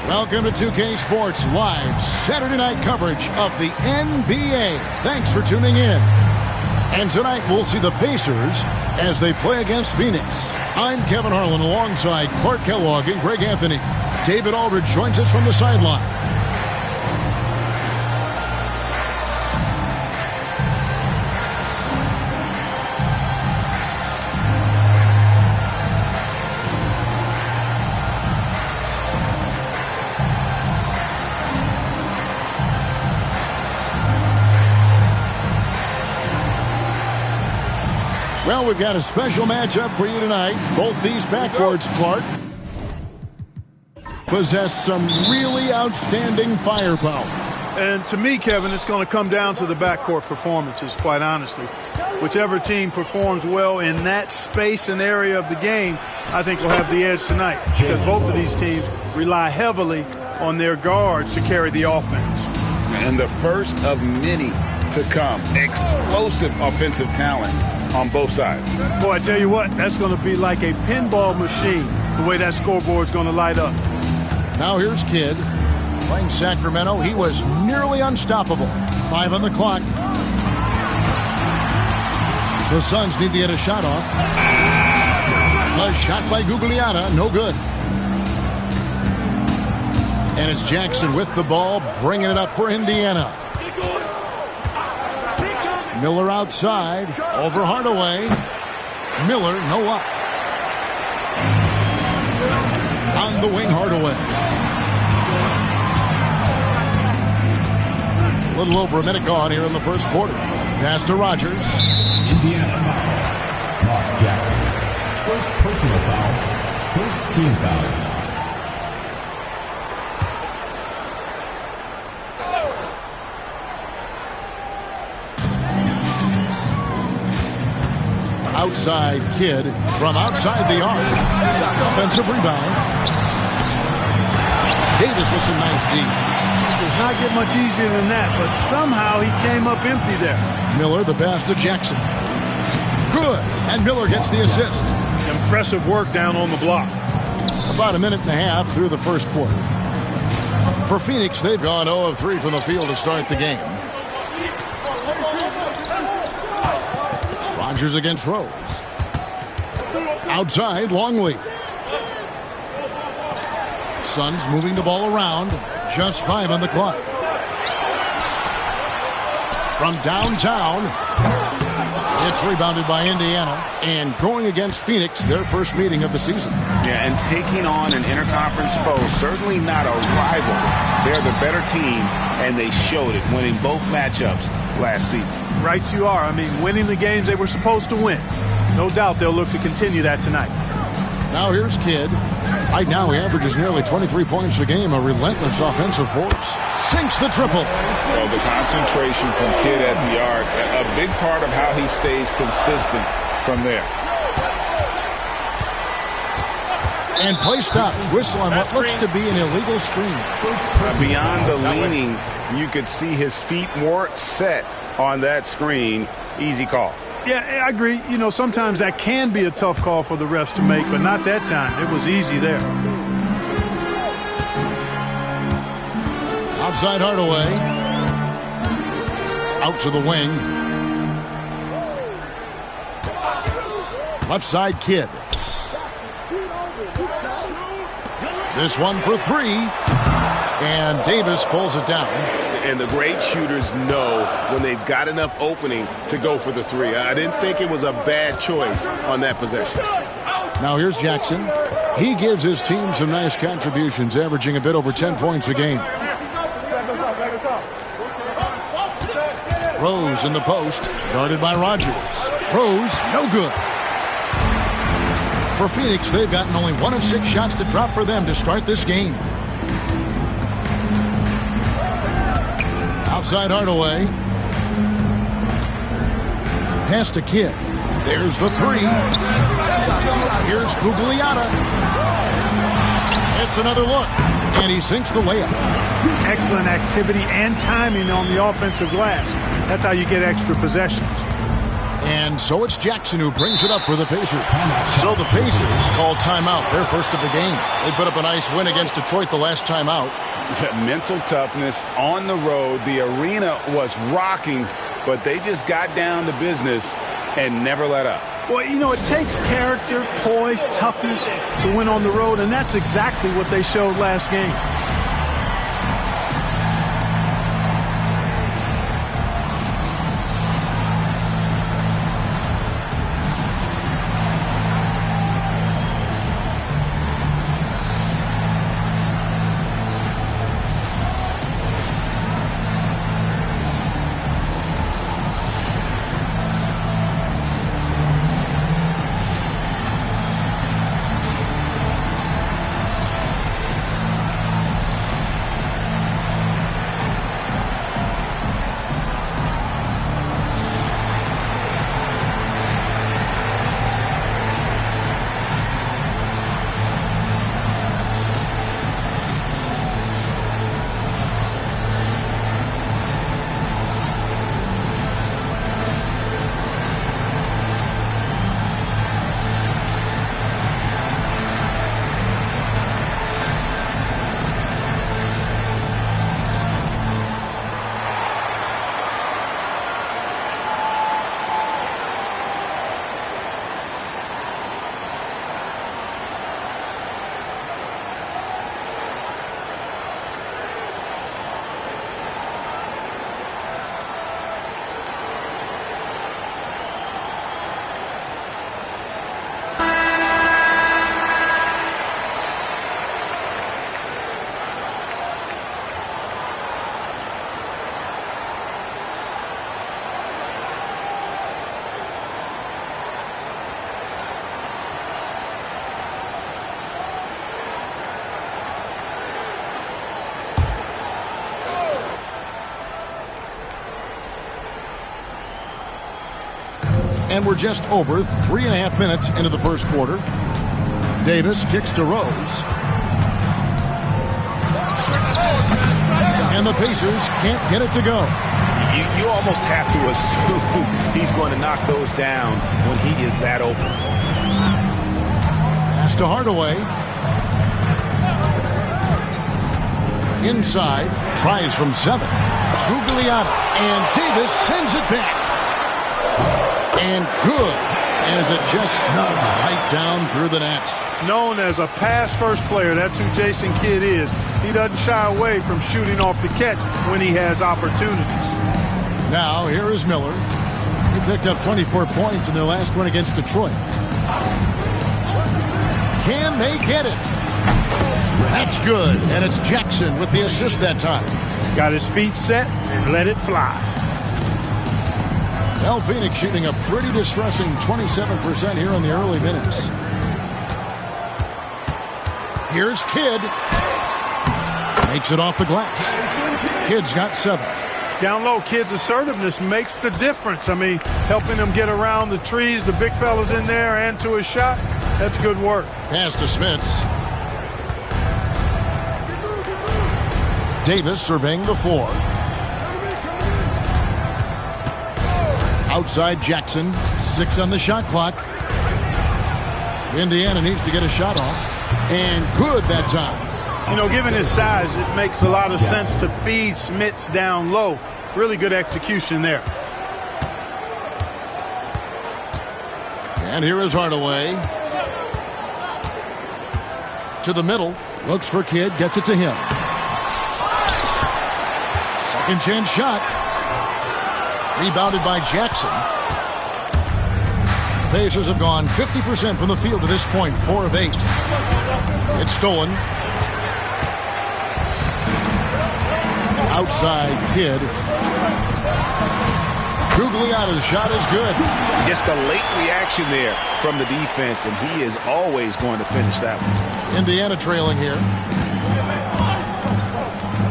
Welcome to 2K Sports live Saturday night coverage of the NBA. Thanks for tuning in. And tonight we'll see the Pacers as they play against Phoenix. I'm Kevin Harlan alongside Clark Kellogg and Greg Anthony. David Aldridge joins us from the sideline. Well, we've got a special matchup for you tonight. Both these backcourts, Clark, possess some really outstanding firepower. And to me, Kevin, it's going to come down to the backcourt performances, quite honestly. Whichever team performs well in that space and area of the game, I think will have the edge tonight, because both of these teams rely heavily on their guards to carry the offense. And the first of many to come. Explosive offensive talent on both sides. Boy, I tell you what, that's going to be like a pinball machine, the way that scoreboard's going to light up. Now here's Kidd. Playing Sacramento, he was nearly unstoppable. 5 on the clock. The Suns need to get a shot off. A shot by Gugliotta, no good. And it's Jackson with the ball, bringing it up for Indiana. Miller outside, over Hardaway. Miller, no up. On the wing, Hardaway. A little over a minute gone here in the first quarter. Pass to Rogers. Indiana foul. Mark Jackson. First personal foul. First team foul. Outside Kidd from outside the arc. Offensive rebound. Davis with some nice D. It does not get much easier than that, but somehow he came up empty there. Miller, the pass to Jackson. Good. And Miller gets the assist. Impressive work down on the block. About a minute and a half through the first quarter. For Phoenix, they've gone 0 of 3 from the field to start the game. Rogers against Rose. Outside, Longleaf. Suns moving the ball around. Just 5 on the clock. From downtown, it's rebounded by Indiana. And going against Phoenix, their first meeting of the season. Yeah, and taking on an interconference foe, certainly not a rival. They're the better team, and they showed it, winning both matchups last season. Right you are. I mean, winning the games they were supposed to win. No doubt they'll look to continue that tonight. Now here's Kidd. Right now he averages nearly 23 points a game, a relentless offensive force. Sinks the triple. Well, the concentration from Kidd at the arc, a big part of how he stays consistent from there. And play stops. Whistle on what looks to be an illegal screen. Beyond the leaning, you could see his feet more set on that screen. Easy call. Yeah, I agree. You know, sometimes that can be a tough call for the refs to make, but not that time. It was easy there. Outside Hardaway. Out to the wing. Left side Kidd. This one for 3. And Davis pulls it down. And the great shooters know when they've got enough opening to go for the 3. I didn't think it was a bad choice on that possession. Now here's Jackson. He gives his team some nice contributions, averaging a bit over 10 points a game. Rose in the post, guarded by Rogers. Rose, no good. For Phoenix, they've gotten only 1 of 6 shots to drop for them to start this game. Outside Hardaway. Pass to Kidd. There's the 3. Here's Gugliotta. It's another look. And he sinks the layup. Excellent activity and timing on the offensive glass. That's how you get extra possessions. And so it's Jackson who brings it up for the Pacers. So the Pacers call timeout, their first of the game. They put up a nice win against Detroit the last time out. Mental toughness on the road. The arena was rocking, but they just got down to business and never let up. Well, you know, it takes character, poise, toughness to win on the road, and that's exactly what they showed last game. And we're just over 3.5 minutes into the first quarter. Davis kicks to Rose. And the Pacers can't get it to go. You almost have to assume he's going to knock those down when he is that open. Pass to Hardaway. Inside. Tries from 7. Gugliotta. And Davis sends it back. And good, as it just snugs right down through the net. Known as a pass-first player, that's who Jason Kidd is. He doesn't shy away from shooting off the catch when he has opportunities. Now, here is Miller. He picked up 24 points in their last win against Detroit. Can they get it? That's good, and it's Jackson with the assist that time. Got his feet set and let it fly. Well, Phoenix shooting a pretty distressing 27% here in the early minutes. Here's Kidd. Makes it off the glass. Kidd's got 7. Down low, Kidd's assertiveness makes the difference. I mean, helping him get around the trees, the big fellas in there, and to his shot. That's good work. Pass to Smits. Davis surveying the floor. Outside Jackson, 6 on the shot clock. Indiana needs to get a shot off. And good that time. You know, given his size, it makes a lot of sense to feed Smits down low. Really good execution there. And here is Hardaway. To the middle. Looks for Kidd. Gets it to him. Second chance shot. Rebounded by Jackson. The Pacers have gone 50% from the field to this point, 4 of 8. It's stolen. Outside Kidd. Gugliotta's shot is good. Just a late reaction there from the defense, and he is always going to finish that one. Indiana trailing here.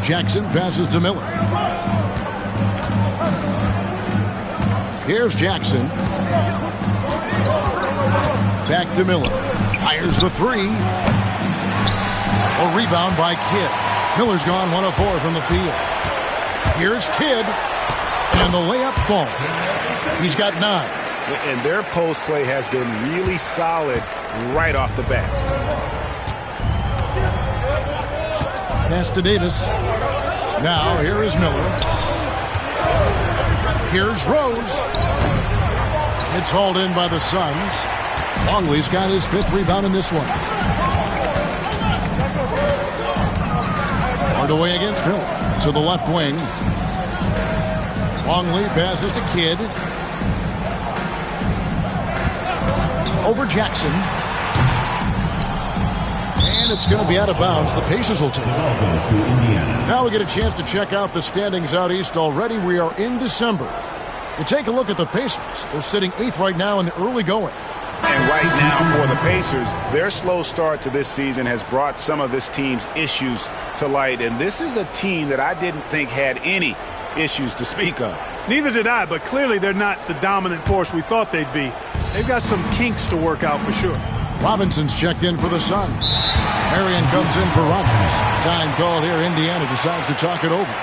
Jackson passes to Miller. Here's Jackson. Back to Miller. Fires the 3. A rebound by Kidd. Miller's gone 1 of 4 from the field. Here's Kidd. And the layup falls. He's got 9. And their post play has been really solid right off the bat. Pass to Davis. Now here is Miller. Here's Rose. It's hauled in by the Suns. Longley's got his 5th rebound in this one. Hardaway against Miller. To the left wing. Longley passes to Kidd. Over Jackson. And it's going to be out of bounds. The Pacers will take it. Now we get a chance to check out the standings out east already. We are in December. You take a look at the Pacers. They're sitting 8th right now in the early going. And right now for the Pacers, their slow start to this season has brought some of this team's issues to light. And this is a team that I didn't think had any issues to speak of. Neither did I, but clearly they're not the dominant force we thought they'd be. They've got some kinks to work out for sure. Robinson's checked in for the Suns. Marion comes in for Robbins. Time called here. Indiana decides to talk it over.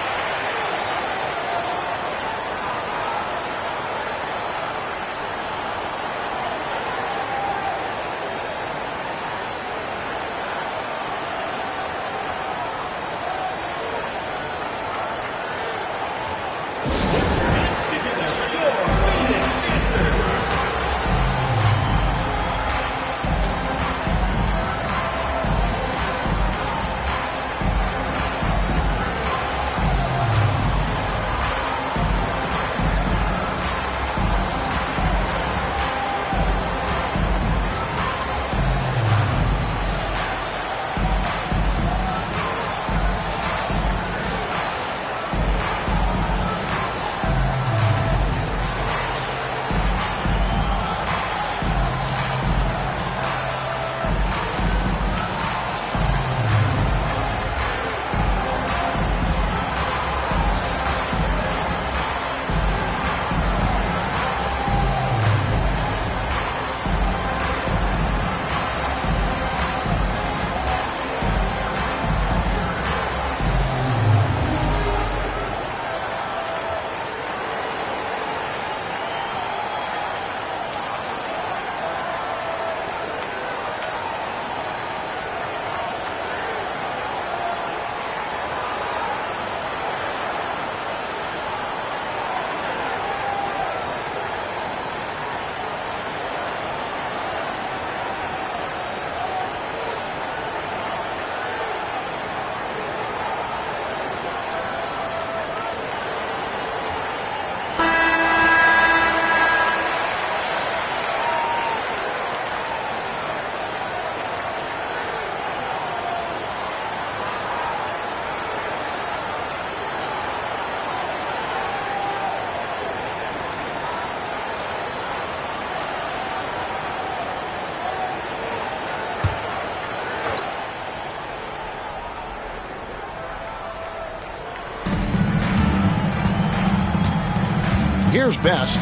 Here's Best.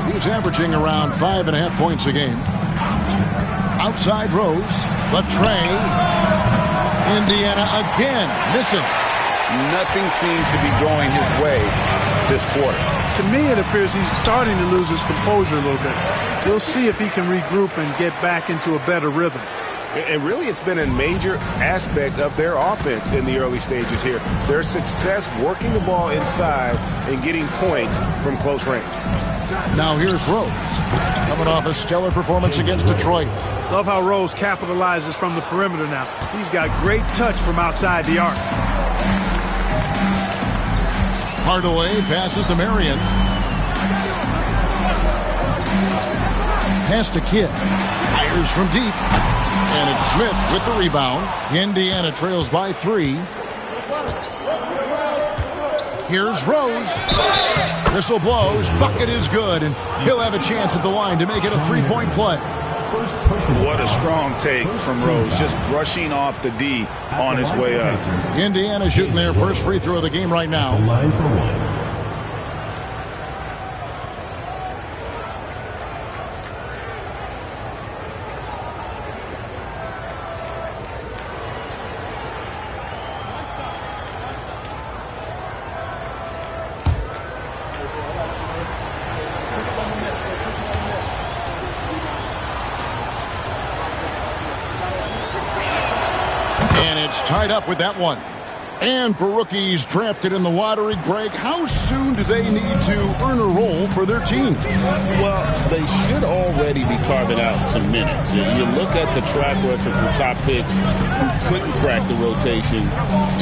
He's averaging around 5.5 points a game. Outside Rose. Latrey. Indiana again missing. Nothing seems to be going his way this quarter. To me, it appears he's starting to lose his composure a little bit. We'll see if he can regroup and get back into a better rhythm. And really, it's been a major aspect of their offense in the early stages here. Their success working the ball inside and getting points from close range. Now here's Rose. Coming off a stellar performance against Detroit. Love how Rose capitalizes from the perimeter now. He's got great touch from outside the arc. Hardaway passes to Marion. Pass to Kidd. Fires from deep. And it's Smith with the rebound. Indiana trails by 3. Here's Rose. Whistle blows. Bucket is good. And he'll have a chance at the line to make it a 3-point play. What a strong take from Rose. Just brushing off the D on his way up. Indiana shooting their first free throw of the game right now. Line for one. And it's tied up with that one. And for rookies drafted in the lottery, Greg, how soon do they need to earn a role for their team? Well, they should already be carving out some minutes. You look at the track record for top picks who couldn't crack the rotation,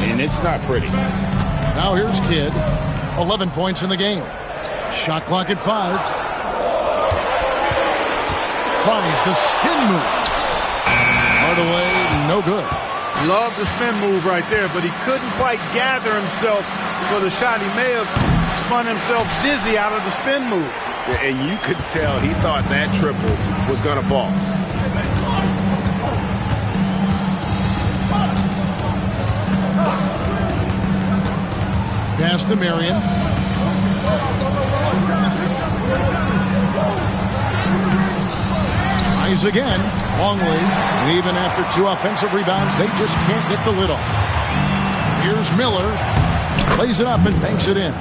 and it's not pretty. Now here's Kidd. 11 points in the game. Shot clock at 5. Tries the spin move. Hardaway, no good. Love the spin move right there, but he couldn't quite gather himself for the shot. He may have spun himself dizzy out of the spin move. And you could tell he thought that triple was going to fall. Pass to Marion. Tries again. Longley. And even after 2 offensive rebounds, they just can't get the lid off. Here's Miller. Plays it up and banks it in.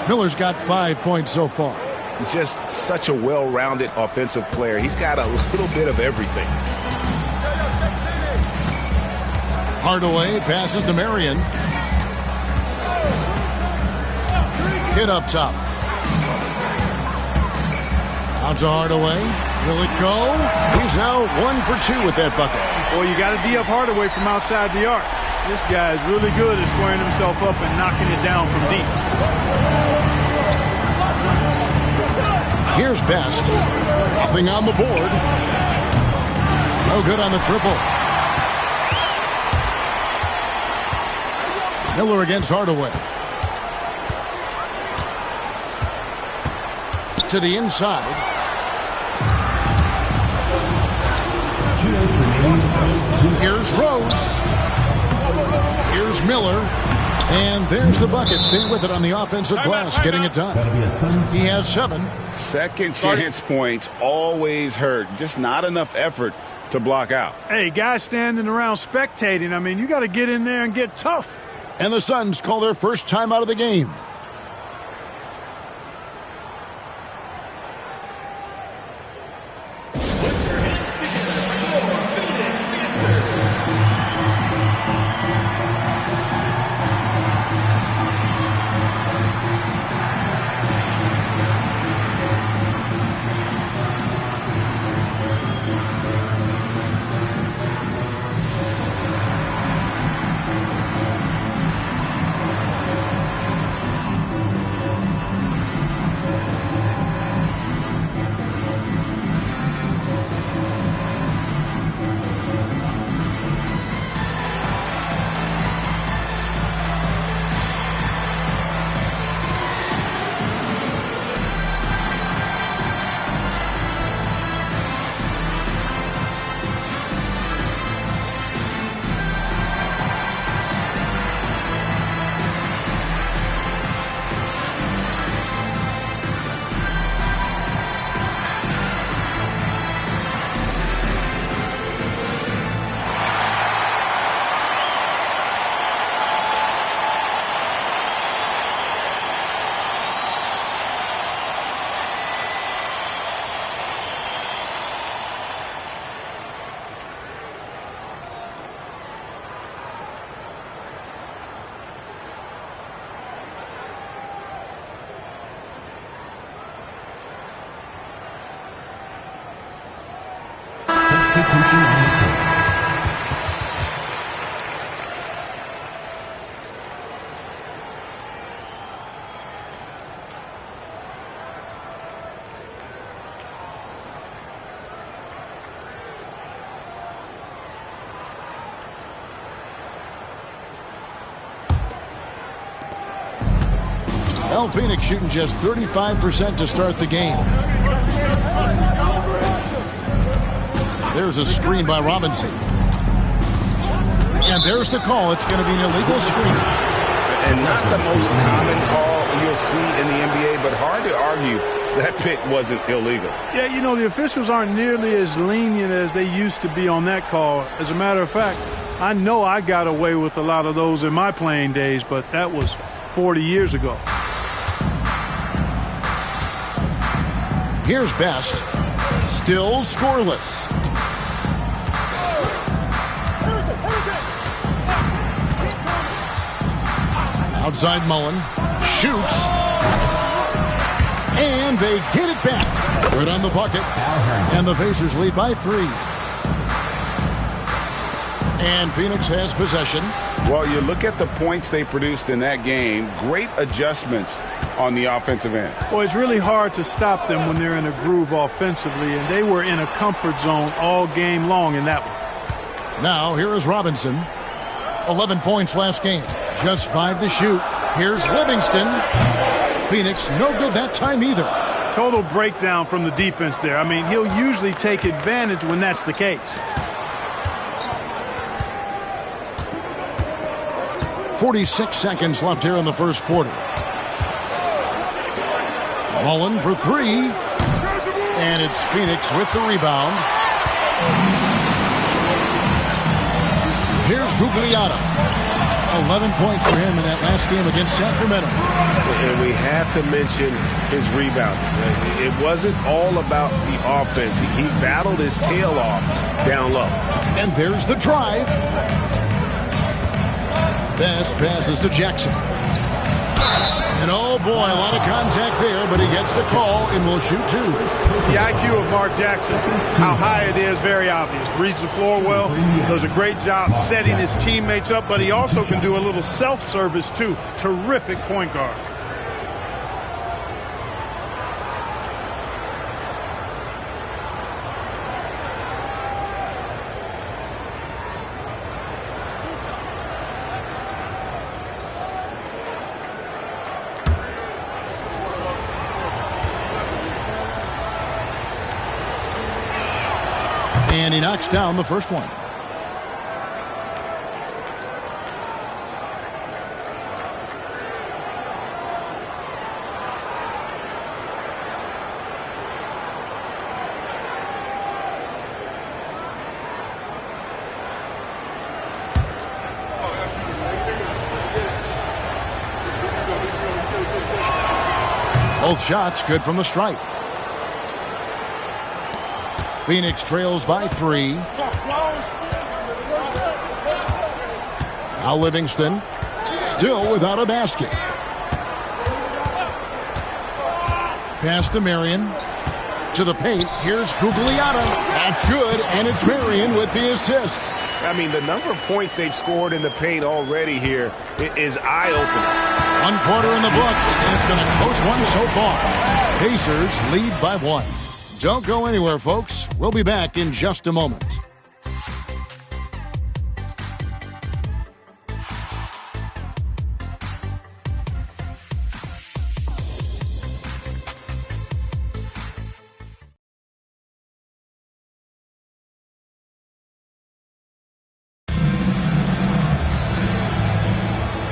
Miller's got 5 points so far. Just such a well-rounded offensive player. He's got a little bit of everything. Hardaway passes to Marion. Hit up top. Out to Hardaway. Will it go? He's now 1 for 2 with that bucket. Well, you got to D up Hardaway from outside the arc. This guy is really good at squaring himself up and knocking it down from deep. Here's Best. Nothing on the board. No good on the triple. Miller against Hardaway. To the inside. Here's Rose. Here's Miller. And there's the bucket. Stay with it on the offensive glass, getting it done. He has 7. Second chance points always hurt. Just not enough effort to block out. Hey, guys standing around spectating. I mean, you got to get in there and get tough. And the Suns call their first time out of the game. Phoenix shooting just 35% to start the game. There's a screen by Robinson. And there's the call. It's going to be an illegal screen. And not the most common call you'll see in the NBA, but hard to argue that pick wasn't illegal. Yeah, you know, the officials aren't nearly as lenient as they used to be on that call. As a matter of fact, I know I got away with a lot of those in my playing days, but that was 40 years ago. Here's Best. Still scoreless. Outside Mullen. Shoots. And they get it back. Good on the bucket. And the Pacers lead by 3. And Phoenix has possession. Well, you look at the points they produced in that game. Great adjustments on the offensive end. Well, it's really hard to stop them when they're in a groove offensively, and they were in a comfort zone all game long in that one. Now, here is Robinson. 11 points last game. Just 5 to shoot. Here's Livingston. Phoenix, no good that time either. Total breakdown from the defense there. I mean, he'll usually take advantage when that's the case. 46 seconds left here in the first quarter. Mullen for 3. And it's Phoenix with the rebound. Here's Gugliotta. 11 points for him in that last game against Sacramento. And we have to mention his rebounding. It wasn't all about the offense. He battled his tail off down low. And there's the drive. Best passes to Jackson. And oh boy, a lot of contact there, but he gets the call and will shoot 2. The IQ of Mark Jackson, how high it is, very obvious. Reads the floor well, does a great job setting his teammates up, but he also can do a little self-service too. Terrific point guard. And he knocks down the first one. Both shots good from the stripe. Phoenix trails by 3. Now Livingston still without a basket. Pass to Marion. To the paint. Here's Gugliotta. That's good, and it's Marion with the assist. I mean, the number of points they've scored in the paint already here is eye-opening. 1 quarter in the books, and it's been a close one so far. Pacers lead by 1. Don't go anywhere, folks. We'll be back in just a moment.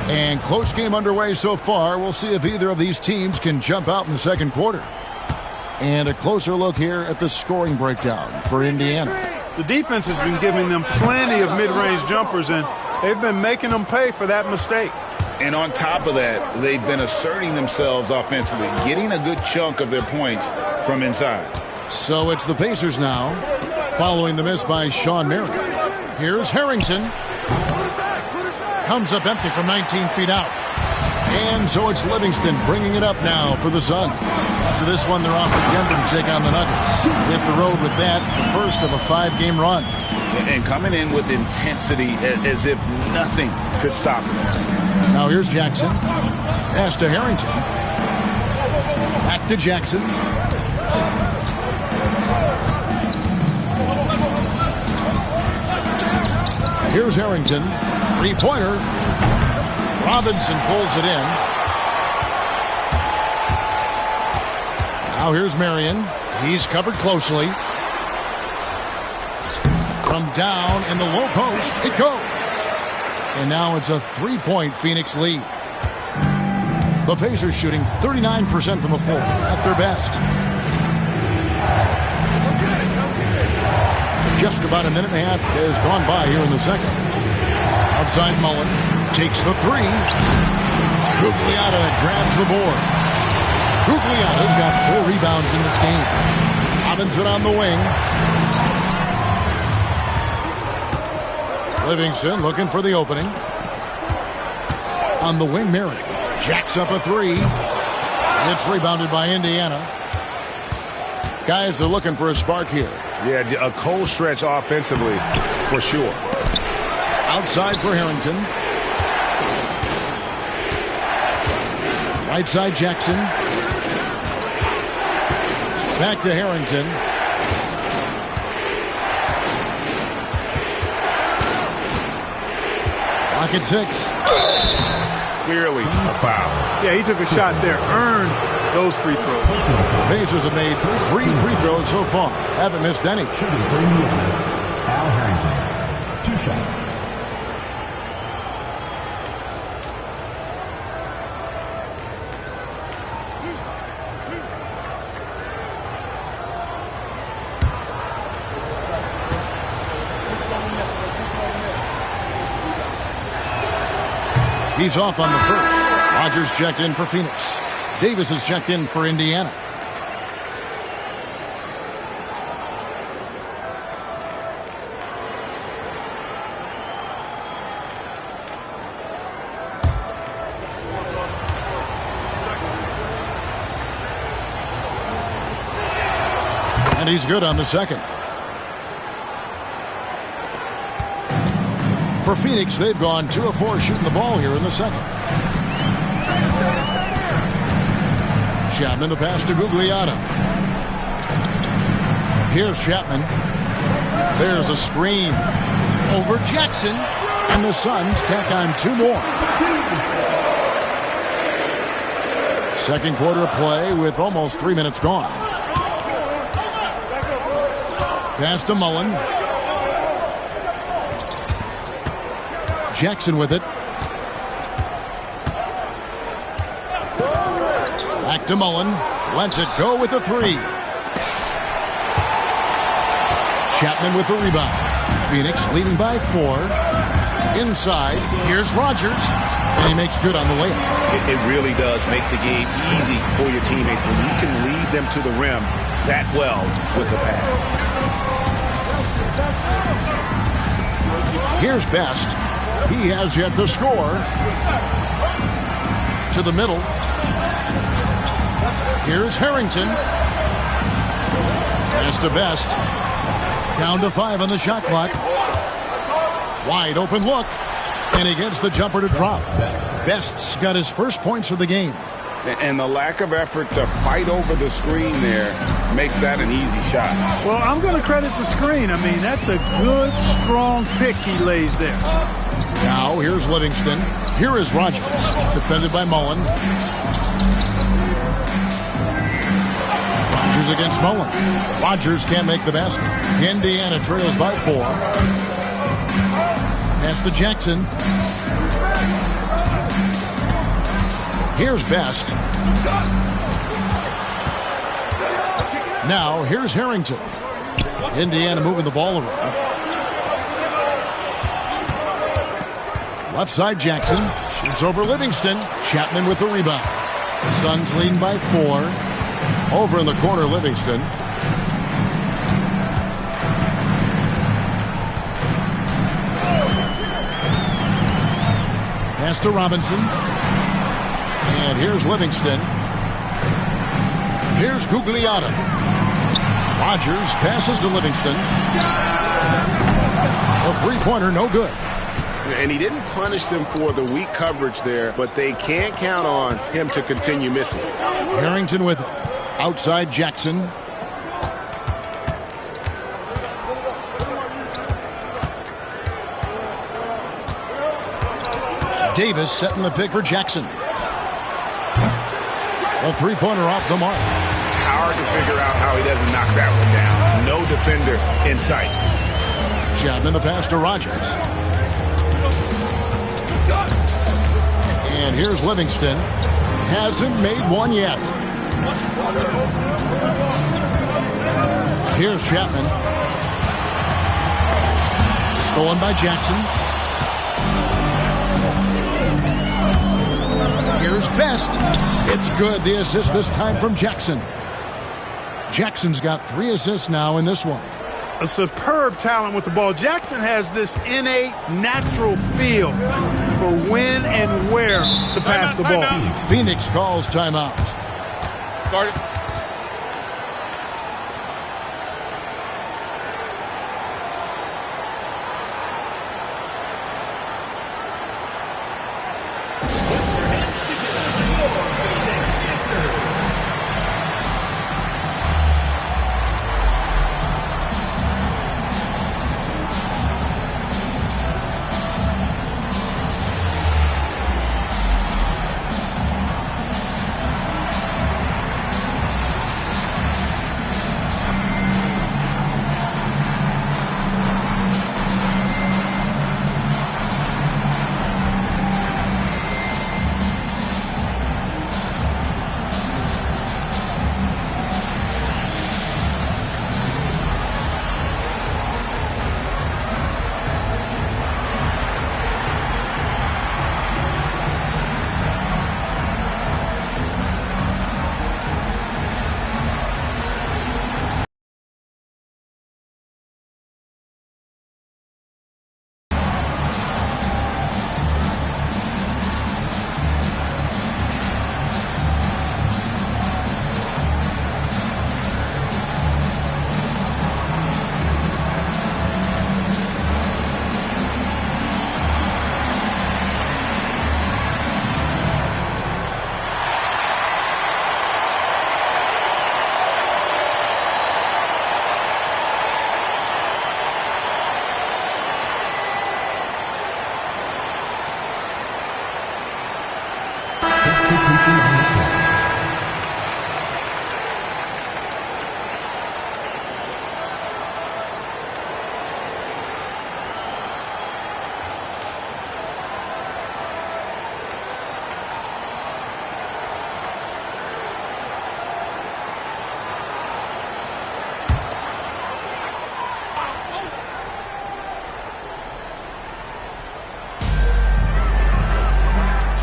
And close game underway so far. We'll see if either of these teams can jump out in the second quarter. And a closer look here at the scoring breakdown for Indiana. The defense has been giving them plenty of mid-range jumpers, and they've been making them pay for that mistake. And on top of that, they've been asserting themselves offensively, getting a good chunk of their points from inside. So it's the Pacers now, following the miss by Shawn Marion. Here's Harrington. Comes up empty from 19 feet out. And so it's Livingston bringing it up now for the Suns. After this one, they're off to Denver to take on the Nuggets. Hit the road with that, the first of a 5-game run. And coming in with intensity as if nothing could stop them. Now here's Jackson. Pass to Harrington. Back to Jackson. Here's Harrington. 3-pointer. Robinson pulls it in. Now here's Marion. He's covered closely. From down in the low post, it goes. And now it's a 3-point Phoenix lead. The Pacers shooting 39% from the floor at their best. Just about a minute and a half has gone by here in the second. Outside Mullen. Takes the 3. Gugliotta grabs the board. Gugliotta's got 4 rebounds in this game. Robinson on the wing. Livingston looking for the opening. on the wing mirror. Jacks up a three. It's rebounded by Indiana. Guys are looking for a spark here. Yeah, a cold stretch offensively for sure. Outside for Harrington. Right side Jackson. Back to Harrington. Lock at 6. Clearly a foul. Yeah, he took a shot there. Earned those free throws. The Pacers have made 3 free throws so far. Haven't missed any. Shooting for Indiana, Al Harrington. 2 shots. He's off on the first. Rogers checked in for Phoenix. Davis is checked in for Indiana. And he's good on the second. For Phoenix, they've gone 2 of 4 shooting the ball here in the second. Chapman the pass to Gugliotta. Here's Chapman. There's a screen. Over Jackson. And the Suns tack on 2 more. Second quarter of play with almost 3 minutes gone. Pass to Mullen. Jackson with it. Back to Mullen. Lets it go with the 3. Chapman with the rebound. Phoenix leading by 4. Inside. Here's Rogers. And he makes good on the layup. It really does make the game easy for your teammates when you can lead them to the rim that well with the pass. Here's Best. He has yet to score. To the middle. Here's Harrington. Pass to Best. Down to 5 on the shot clock. Wide open look. And he gets the jumper to drop. Best's got his first points of the game. And the lack of effort to fight over the screen there makes that an easy shot. Well, I'm going to credit the screen. I mean, that's a good, strong pick he lays there. Now, here's Livingston. Here is Rogers. Defended by Mullen. Rogers against Mullen. Rogers can't make the basket. Indiana trails by 4. Pass to Jackson. Here's Best. Now, here's Harrington. Indiana moving the ball around. Left side Jackson. Shoots over Livingston. Chapman with the rebound. The Suns leading by 4. Over in the corner, Livingston. Pass to Robinson. And here's Livingston. Here's Gugliotta. Rogers passes to Livingston. A three-pointer, no good. And he didn't punish them for the weak coverage there, but they can't count on him to continue missing. Harrington with it. Outside Jackson. Davis setting the pick for Jackson. A three-pointer off the mark. Hard to figure out how he doesn't knock that one down. No defender in sight. Chapman the pass to Rogers. And here's Livingston. Hasn't made one yet. Here's Chapman. Stolen by Jackson. Here's Best. It's good. The assist this time from Jackson. Jackson's got 3 assists now in this one. A superb talent with the ball. Jackson has this innate, natural feel for when and where to pass the ball. Phoenix calls timeout. Start it.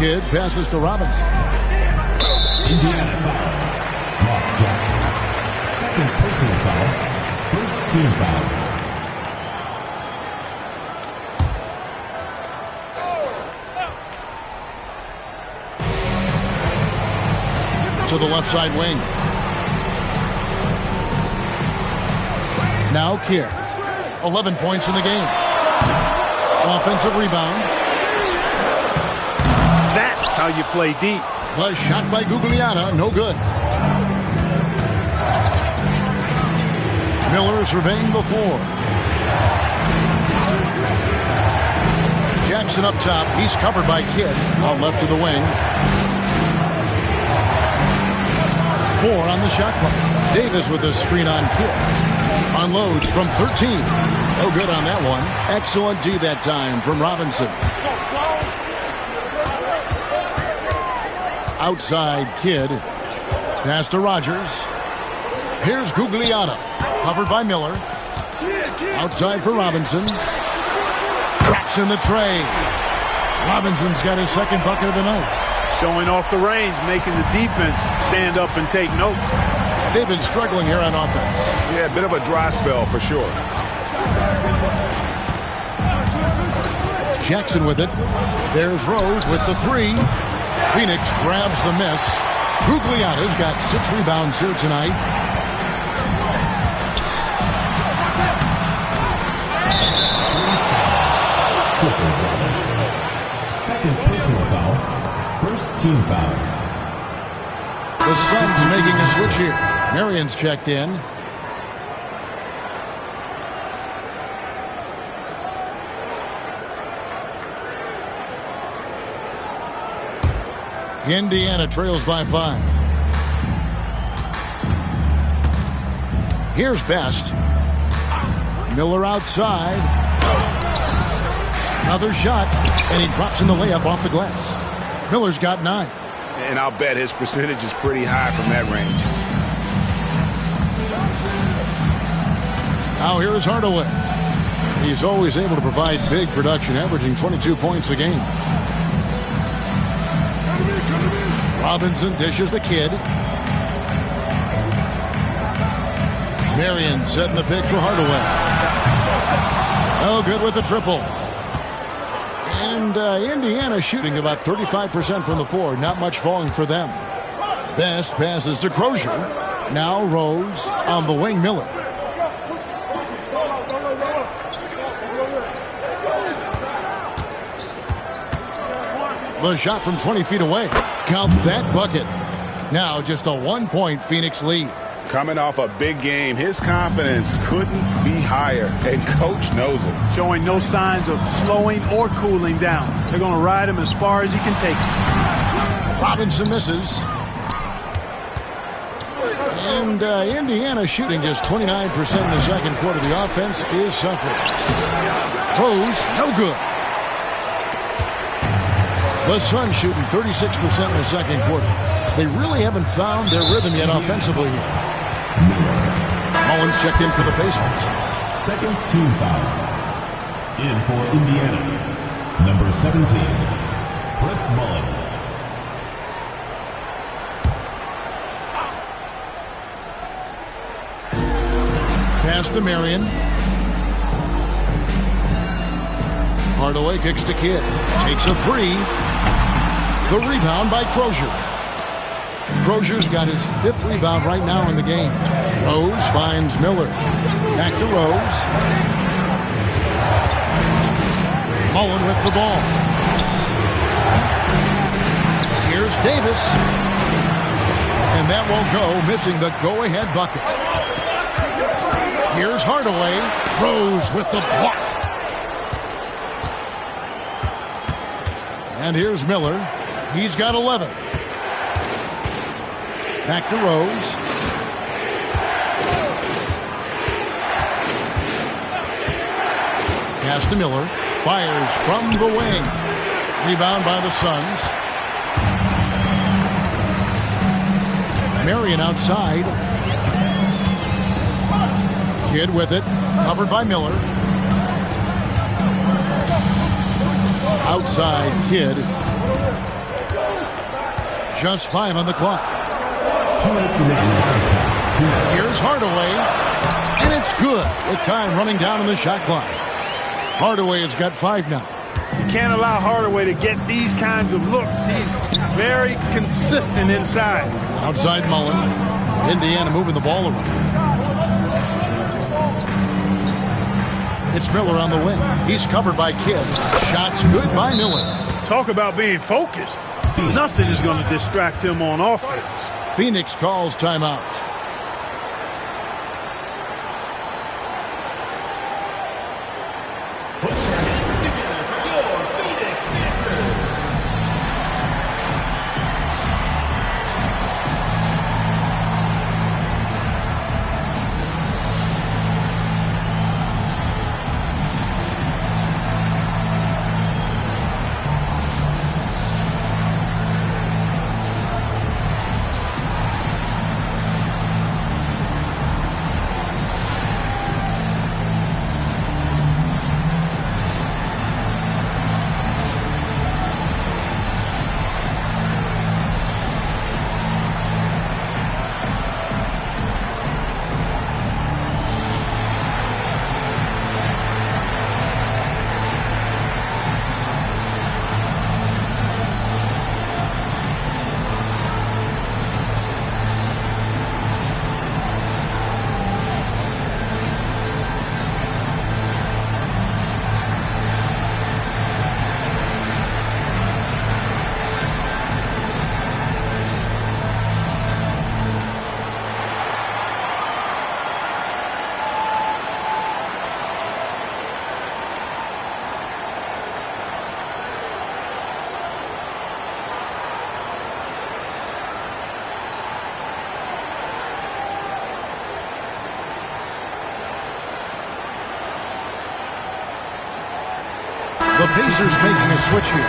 Kidd passes to Robinson. Indiana foul. Mark Jackson. Second personal foul. First team foul. To the left side wing. Now Kidd. 11 points in the game. Offensive rebound. That's how you play deep. Was shot by Gugliotta, no good. Miller surveying the floor. Jackson up top. He's covered by Kidd on left of the wing. 4 on the shot clock. Davis with a screen on Kidd. Unloads from 13. No good on that one. Excellent D that time from Robinson. Outside Kidd. Pass to Rogers. Here's Gugliotta. Covered by Miller. Outside for Robinson. Drops in the tray. Robinson's got his second bucket of the night. Showing off the range, making the defense stand up and take note. They've been struggling here on offense. Yeah, a bit of a dry spell for sure. Jackson with it. There's Rose with the 3. Phoenix grabs the miss. Gugliotta's got 6 rebounds here tonight. Second personal foul. First team foul. The Suns making a switch here. Marion's checked in. Indiana trails by 5. Here's Best. Miller outside. Another shot, and he drops in the layup off the glass. Miller's got 9. And I'll bet his percentage is pretty high from that range. Now here is Hardaway. He's always able to provide big production, averaging 22 points a game. Robinson dishes the Kidd. Marion setting the pick for Hardaway. Oh, good with the triple. And Indiana shooting about 35% from the floor. Not much falling for them. Best passes to Crozier. Now Rose on the wing. Miller. The shot from 20 feet away. Count that bucket. Now just a 1-point Phoenix lead. Coming off a big game, his confidence couldn't be higher, and coach knows it. Showing no signs of slowing or cooling down. They're going to ride him as far as he can take him. Robinson misses. And Indiana shooting just 29% in the second quarter. The offense is suffering. Rose, no good. The Suns shooting 36% in the second quarter. They really haven't found their rhythm yet offensively here. Mullins checked in for the Pacers. Second team foul. In for Indiana. Number 17, Chris Mullins. Pass to Marion. Hardaway kicks to Kidd. Takes a three. The rebound by Crozier. Crozier's got his 5th rebound right now in the game. Rose finds Miller. Back to Rose. Mullen with the ball. Here's Davis. And that won't go, missing the go-ahead bucket. Here's Hardaway. Rose with the block. And here's Miller. He's got 11. Back to Rose. Pass to Miller. Fires from the wing. Rebound by the Suns. Marion outside. Kidd with it. Covered by Miller. Outside Kidd. Just 5 on the clock. 2 minutes remaining in the first half. 2 minutes. Here's Hardaway. And it's good. With time running down on the shot clock. Hardaway has got 5 now. You can't allow Hardaway to get these kinds of looks. He's very consistent inside. Outside Mullen. Indiana moving the ball around. It's Miller on the wing. He's covered by Kidd. Shots good by Miller. Talk about being focused. Nothing is going to distract him on offense. Phoenix calls timeout. The Pacers making a switch here.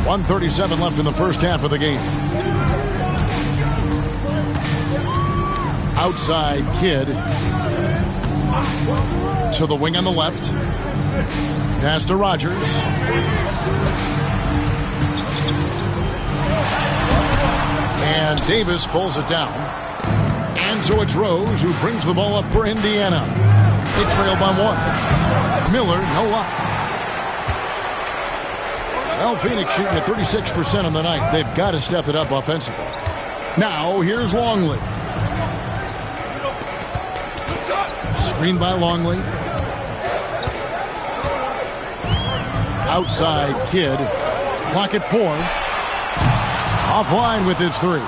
.137 left in the first half of the game. Outside Kidd. To the wing on the left. Pass to Rogers. And Davis pulls it down. And so it's Rose who brings the ball up for Indiana. They trail by 1. Miller, no luck. Well, Phoenix shooting at 36% on the night. They've got to step it up offensively. Now, here's Longley. Screen by Longley. Outside Kidd. Clock at 4. Offline with his 3.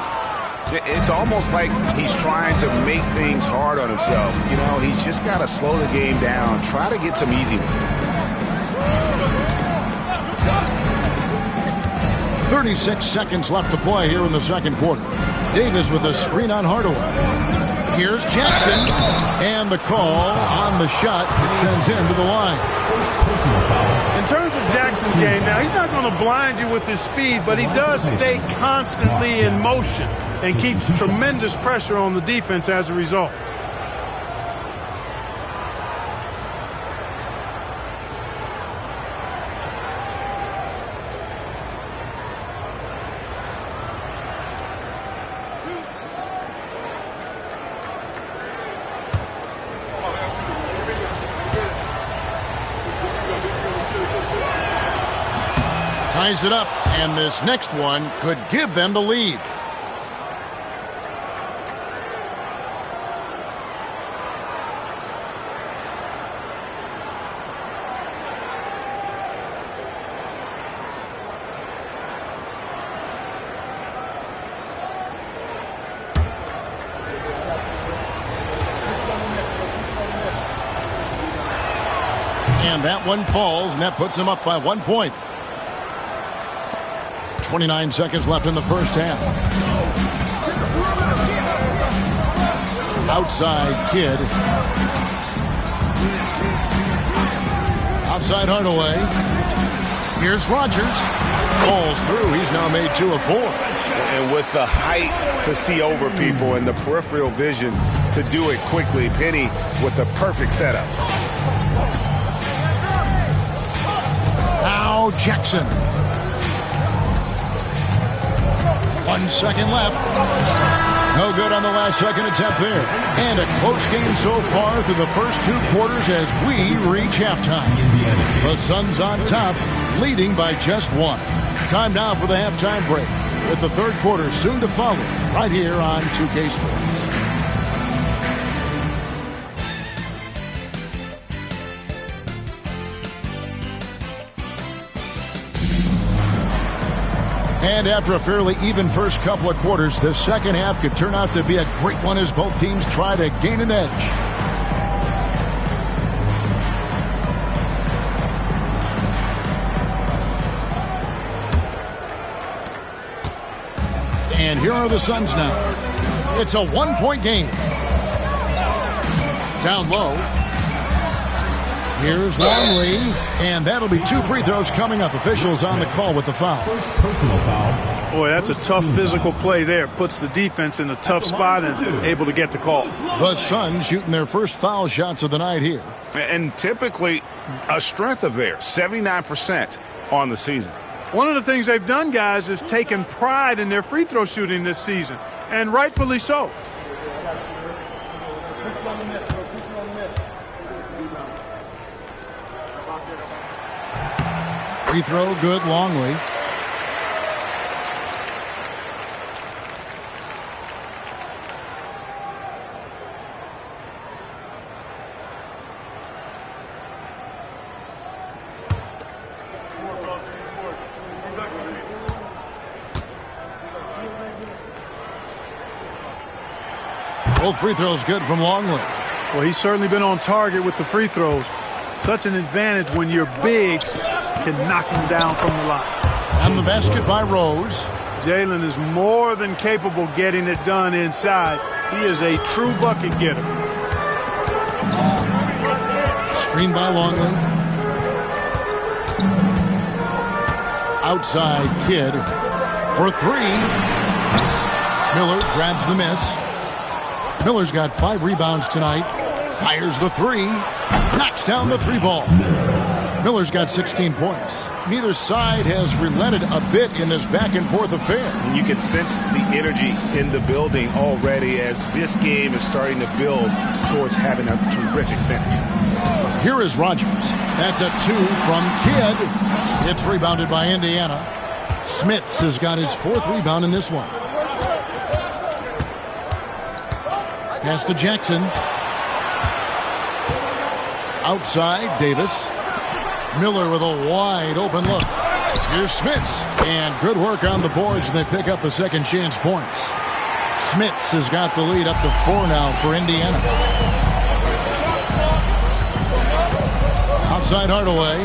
It's almost like he's trying to make things hard on himself. You know, he's just got to slow the game down. Try to get some easy ones. 36 seconds left to play here in the second quarter. Davis with a screen on Hardaway. Here's Jackson. And the call on the shot that sends him to the line. In terms of Jackson's game, now he's not going to blind you with his speed, but he does stay constantly in motion and keeps tremendous pressure on the defense as a result. Ties it up, and this next one could give them the lead. And that one falls, and that puts them up by 1 point. 29 seconds left in the first half. Outside Kidd. Outside Hardaway. Here's Rogers. Falls through. He's now made 2 of 4. And with the height to see over people and the peripheral vision to do it quickly, Penny with the perfect setup. Now Jackson. 1 second left. No good on the last second attempt there. And a close game so far through the first 2 quarters as we reach halftime. The Suns on top, leading by just 1. Time now for the halftime break, with the third quarter soon to follow, right here on 2K Sports. And after a fairly even first couple of quarters, the second half could turn out to be a great one as both teams try to gain an edge. And here are the Suns now. It's a 1-point game. Down low. Here's Longley, and that'll be 2 free throws coming up. Officials on the call with the foul. First personal foul. Boy, that's a tough physical play there. Puts the defense in a tough spot and able to get the call. The Suns shooting their first foul shots of the night here. And typically a strength of theirs, 79% on the season. One of the things they've done, guys, is taken pride in their free throw shooting this season, and rightfully so. Free throw good, Longley. Both free throws good from Longley. Well, he's certainly been on target with the free throws. Such an advantage when your bigs can knock him down from the line. And the basket by Rose. Jalen is more than capable getting it done inside. He is a true bucket getter. Screen by Longley. Outside Kidd for 3. Miller grabs the miss. Miller's got 5 rebounds tonight. Fires the 3. Knocks down the 3 ball. Miller's got 16 points. Neither side has relented a bit in this back-and-forth affair. And you can sense the energy in the building already as this game is starting to build towards having a terrific finish. Here is Rogers. That's a 2 from Kidd. It's rebounded by Indiana. Smits has got his 4th rebound in this one. Pass to Jackson. Outside, Davis. Miller with a wide open look. Here's Smits. And good work on the boards, and they pick up the second chance points. Smits has got the lead up to 4 now for Indiana. Outside Hardaway.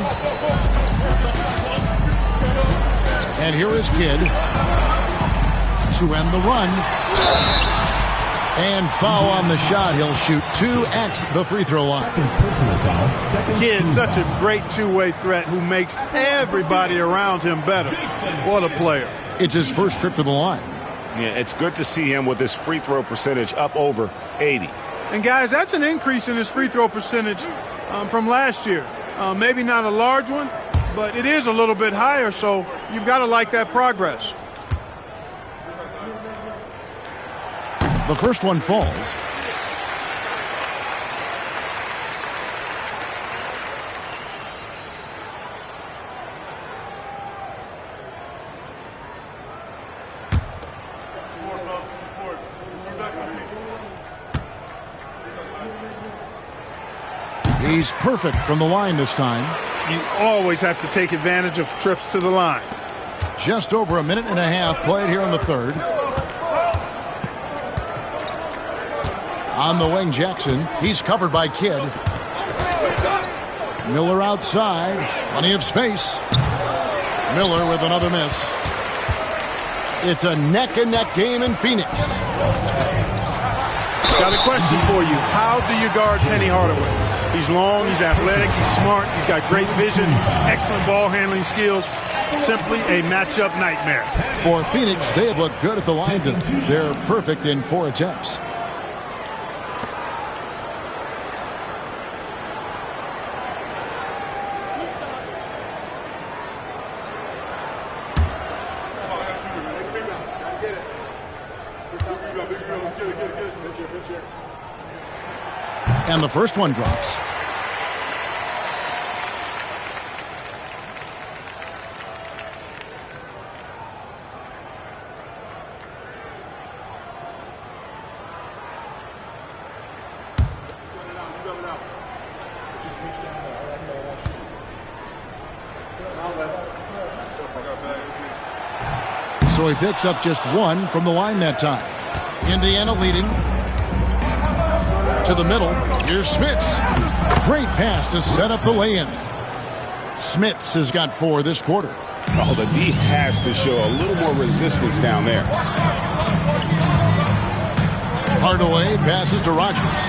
And here is Kidd to end the run. And foul on the shot. He'll shoot 2 at the free throw line. Kidd, such a great two-way threat who makes everybody around him better. What a player. It's his first trip to the line. Yeah, it's good to see him with his free throw percentage up over 80. And guys, that's an increase in his free throw percentage from last year. Maybe not a large one, but it is a little bit higher, so you've got to like that progress. The first one falls. He's perfect from the line this time. You always have to take advantage of trips to the line. Just over a minute and a half played here in the third. On the wing, Jackson. He's covered by Kidd. Miller outside. Plenty of space. Miller with another miss. It's a neck-and-neck game in Phoenix. Got a question for you. How do you guard Penny Hardaway? He's long, he's athletic, he's smart, he's got great vision, excellent ball handling skills. Simply a matchup nightmare. For Phoenix, they have looked good at the line tonight. They're perfect in 4 attempts. And the first one drops. So he picks up just 1 from the line that time. Indiana leading. To the middle. Here's Smits. Great pass to set up the lay-in. Smits has got 4 this quarter. Oh, the D has to show a little more resistance down there. Hardaway passes to Rogers.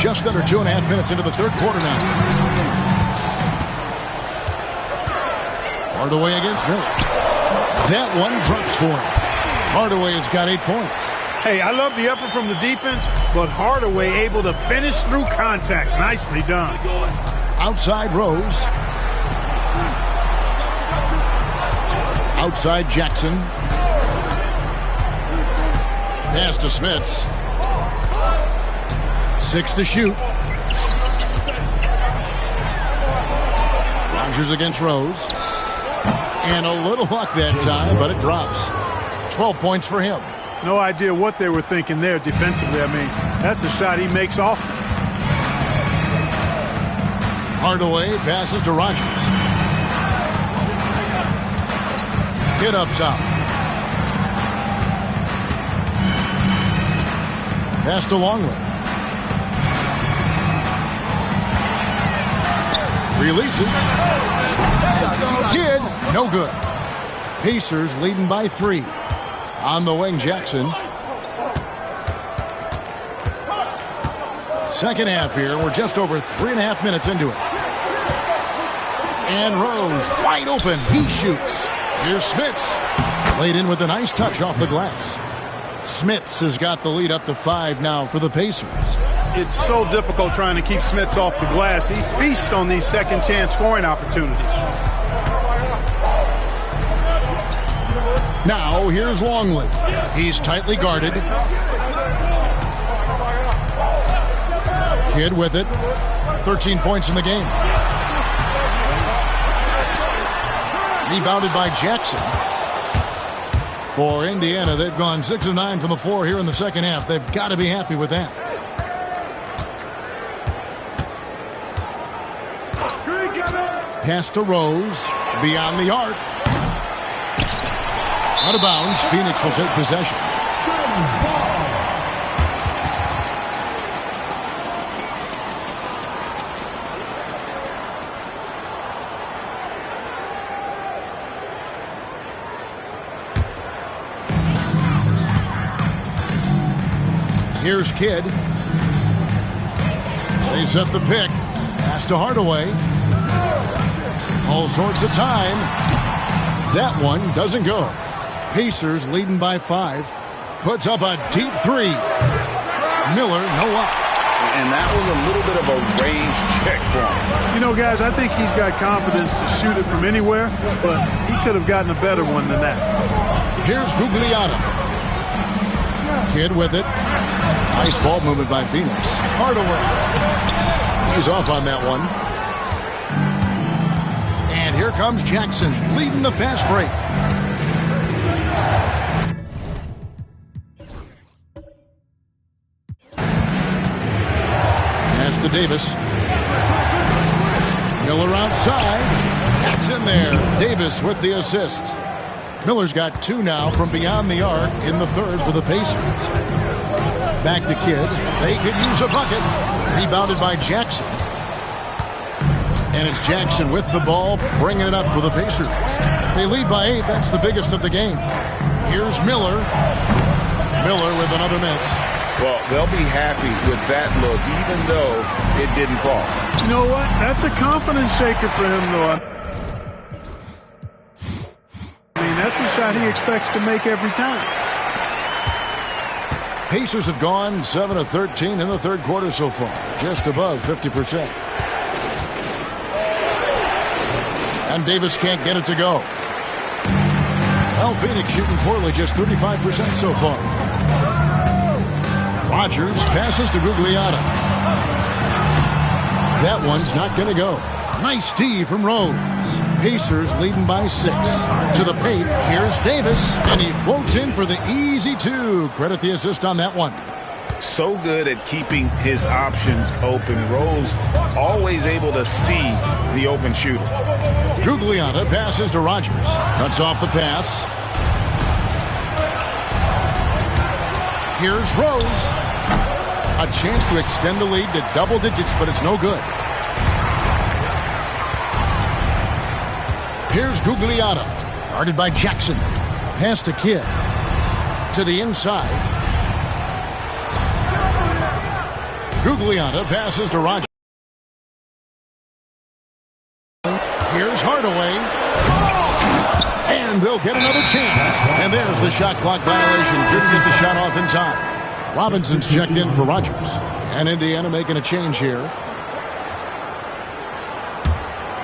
Just under 2.5 minutes into the third quarter now. Hardaway against Miller. That one drops for him. Hardaway has got 8 points. Hey, I love the effort from the defense, but Hardaway able to finish through contact. Nicely done. Outside Rose. Outside Jackson. Pass to Smits. 6 to shoot. Rogers against Rose. And a little luck that time, but it drops. 12 points for him. No idea what they were thinking there defensively. I mean, that's a shot he makes off. Hardaway passes to Rogers. Hit up top. Pass to Longley. Releases. Kidd, no good. Pacers leading by 3. On the wing, Jackson. Second half here. We're just over 3.5 minutes into it. And Rose wide open. He shoots. Here's Smits. Laid in with a nice touch off the glass. Smits has got the lead up to 5 now for the Pacers. it's so difficult trying to keep Smits off the glass. He feasts on these second-chance scoring opportunities. Now, here's Longley. He's tightly guarded. Kidd with it. 13 points in the game. Rebounded by Jackson. For Indiana, they've gone 6 of 9 from the floor here in the second half. They've got to be happy with that. Pass to Rose. Beyond the arc. Out of bounds. Phoenix will take possession. Here's Kidd. They set the pick. Pass to Hardaway. All sorts of time. That one doesn't go. Pacers leading by 5. Puts up a deep 3. Miller, no up. And that was a little bit of a range check for him. You know, guys, I think he's got confidence to shoot it from anywhere, but he could have gotten a better one than that. Here's Gugliotta. Kidd with it. Nice ball movement by Phoenix. Hardaway. He's off on that one. And here comes Jackson leading the fast break. Pass to Davis. Miller outside. That's in there. Davis with the assist. Miller's got 2 now from beyond the arc in the third for the Pacers. Back to Kidd. They could use a bucket. Rebounded by Jackson. And it's Jackson with the ball, bringing it up for the Pacers. They lead by 8. That's the biggest of the game. Here's Miller. Miller with another miss. Well, they'll be happy with that look, even though it didn't fall. You know what? That's a confidence shaker for him, though. I mean, that's a shot he expects to make every time. Pacers have gone 7 of 13 in the third quarter so far, just above 50%. And Davis can't get it to go. Well, Phoenix shooting poorly, just 35% so far. Rogers passes to Gugliotta. That one's not going to go. Nice D from Rose. Pacers leading by 6. To the paint, here's Davis, and he floats in for the easy 2. Credit the assist on that one. So good at keeping his options open. Rose always able to see the open shooter. Gugliotta passes to Rogers. Cuts off the pass. Here's Rose. A chance to extend the lead to double digits, but it's no good. Here's Gugliotta. Guarded by Jackson. Pass to Kidd. To the inside. Gugliotta passes to Rogers. Here's Hardaway. And they'll get another chance. And there's the shot clock violation. Couldn't get the shot off in time. Robinson's checked in for Rogers. And Indiana making a change here.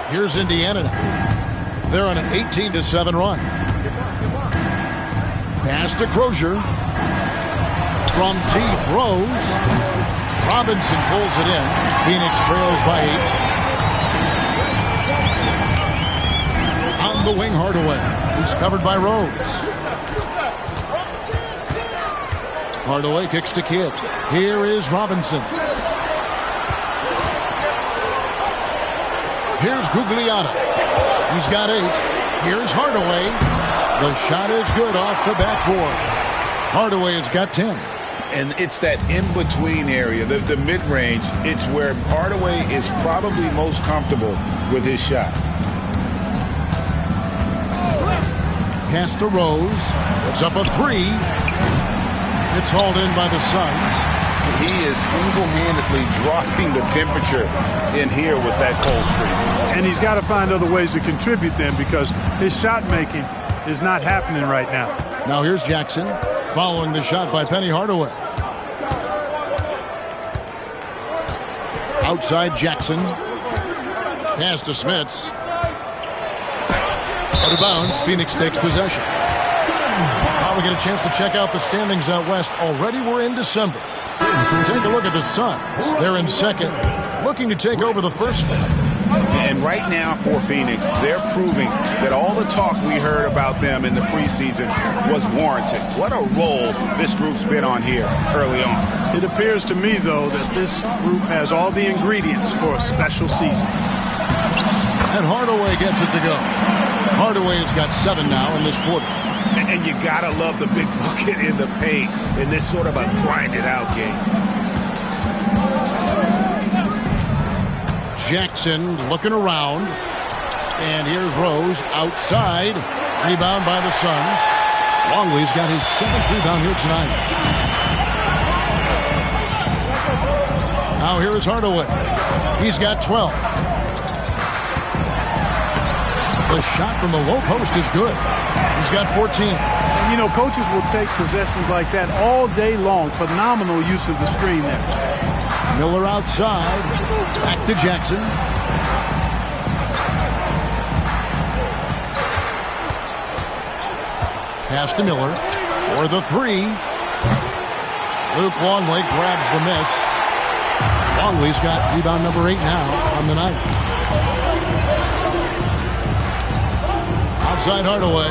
Here's Indiana now. They're on an 18-7 run. Pass to Crozier. From deep, Rose. Robinson pulls it in. Phoenix trails by 8. On the wing, Hardaway. He's covered by Rose. Hardaway kicks to Kidd. Here is Robinson. Here's Gugliotta. He's got 8. Here's Hardaway. The shot is good off the backboard. Hardaway has got 10. And it's that in-between area, the mid-range. It's where Hardaway is probably most comfortable with his shot. Pass to Rose. It's up a 3. It's hauled in by the Suns. He is single-handedly dropping the temperature in here with that cold streak. And he's got to find other ways to contribute then, because his shot making is not happening right now. Now here's Jackson following the shot by Penny Hardaway. Outside Jackson. Pass to Smits. Out of bounds. Phoenix takes possession. Now we get a chance to check out the standings out west. Already we're in December. Take a look at the Suns. They're in second, looking to take over the first spot. And right now for Phoenix, they're proving that all the talk we heard about them in the preseason was warranted. What a role this group's been on here early on. It appears to me, though, that this group has all the ingredients for a special season. And Hardaway gets it to go. Hardaway's got 7 now in this quarter. And you gotta love the big bucket in the paint in this sort of a grinded-out game. Jackson looking around. And here's Rose outside. Rebound by the Suns. Longley's got his 7th rebound here tonight. Now here's Hardaway. He's got 12. The shot from the low post is good. He's got 14. And, you know, coaches will take possessions like that all day long. Phenomenal use of the screen there. Miller outside. Back to Jackson. Pass to Miller. For the 3. Luke Longley grabs the miss. Longley's got rebound number 8 now on the night. Outside Hardaway.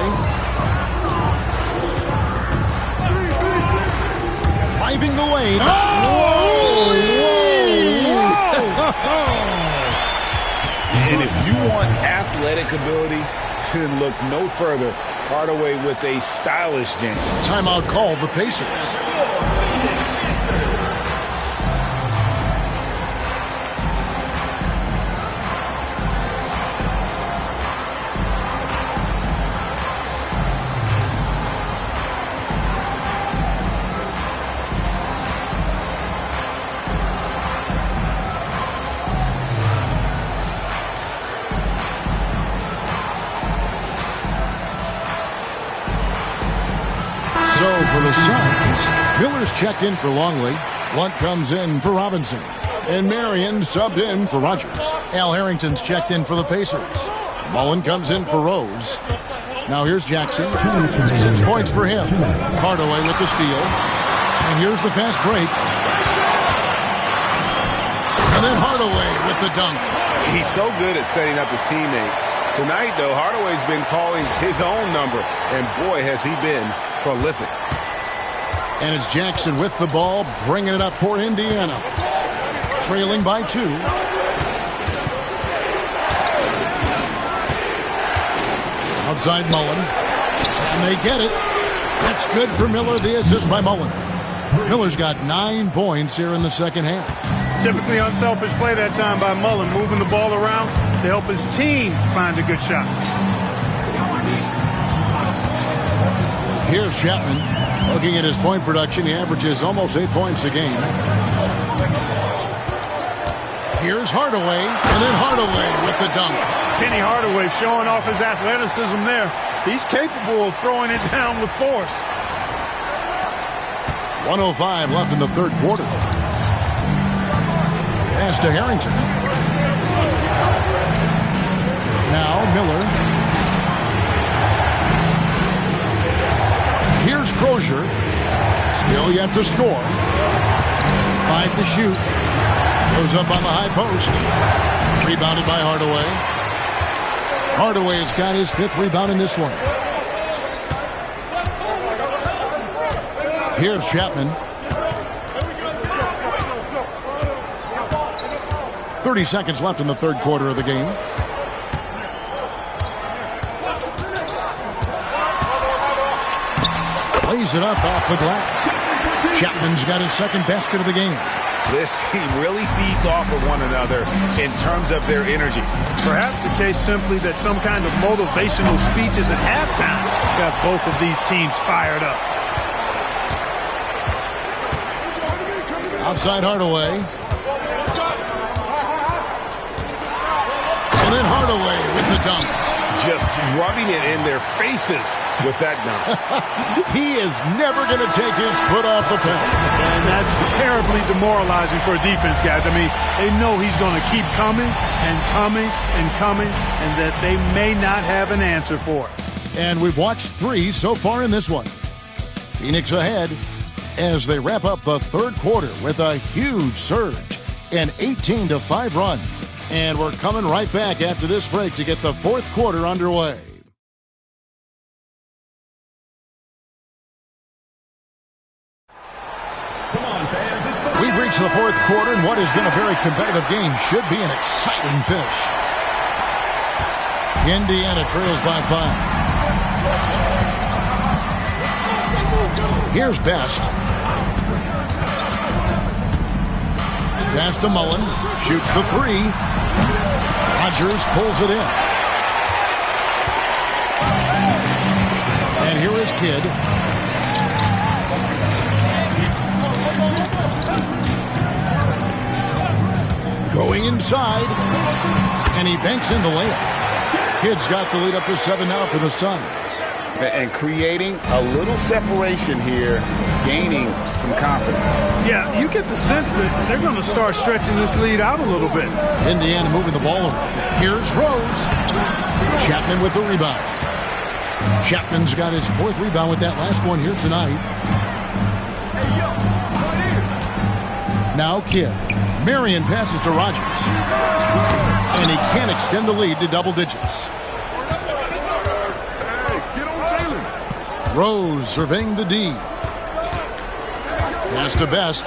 Driving the lane. And if you want athletic ability, then look no further. Hardaway with a stylish jam. Timeout called the Pacers. So for the Suns, Miller's checked in for Longley. Lunt comes in for Robinson. And Marion subbed in for Rogers. Al Harrington's checked in for the Pacers. Mullen comes in for Rose. Now here's Jackson. 6 points for him. Hardaway with the steal. And here's the fast break. And then Hardaway with the dunk. He's so good at setting up his teammates. Tonight, though, Hardaway's been calling his own number. And boy, has he been prolific. And it's Jackson with the ball, bringing it up for Indiana. Trailing by 2. Outside Mullen. And they get it. That's good for Miller. The assist by Mullen. Miller's got 9 points here in the second half. Typically unselfish play that time by Mullen, moving the ball around to help his team find a good shot. Here's Chapman. Looking at his point production, he averages almost 8 points a game. Here's Hardaway, and then Hardaway with the dunk. Penny Hardaway showing off his athleticism there. He's capable of throwing it down with force. 1:05 left in the third quarter. Pass to Harrington. Now Miller. Here's Crozier. Still yet to score. 5 to shoot. Goes up on the high post. Rebounded by Hardaway. Hardaway has got his 5th rebound in this one. Here's Chapman. 30 seconds left in the third quarter of the game. Lays it up off the glass. Chapman's got his 2nd basket of the game. This team really feeds off of one another in terms of their energy. Perhaps the case simply that some kind of motivational speeches at halftime got both of these teams fired up. Outside Hardaway. And then Hardaway with the dunk. just rubbing it in their faces with that dunk. He is never going to take his foot off the pedal. And that's terribly demoralizing for a defense, guys. I mean, they know he's going to keep coming and coming and coming, and that they may not have an answer for it. And we've watched 3 so far in this one. Phoenix ahead as they wrap up the third quarter with a huge surge, an 18-5 run. And we're coming right back after this break to get the fourth quarter underway. Come on, fans. We've reached the fourth quarter, and what has been a very competitive game should be an exciting finish. Indiana trails by 5. Here's Best. Pass to Mullen. Shoots the 3. Rodgers pulls it in. And here is Kidd. Going inside. And he banks in the layup. Kidd's got the lead up to 7 now for the Suns. And creating a little separation here, gaining some confidence. Yeah, you get the sense that they're going to start stretching this lead out a little bit. Indiana moving the ball around. Here's Rose. Chapman with the rebound. Chapman's got his 4th rebound with that last one here tonight. Now Kidd. Marion passes to Rodgers. And he can't extend the lead to double digits. Rose surveying the D. Pass to Best.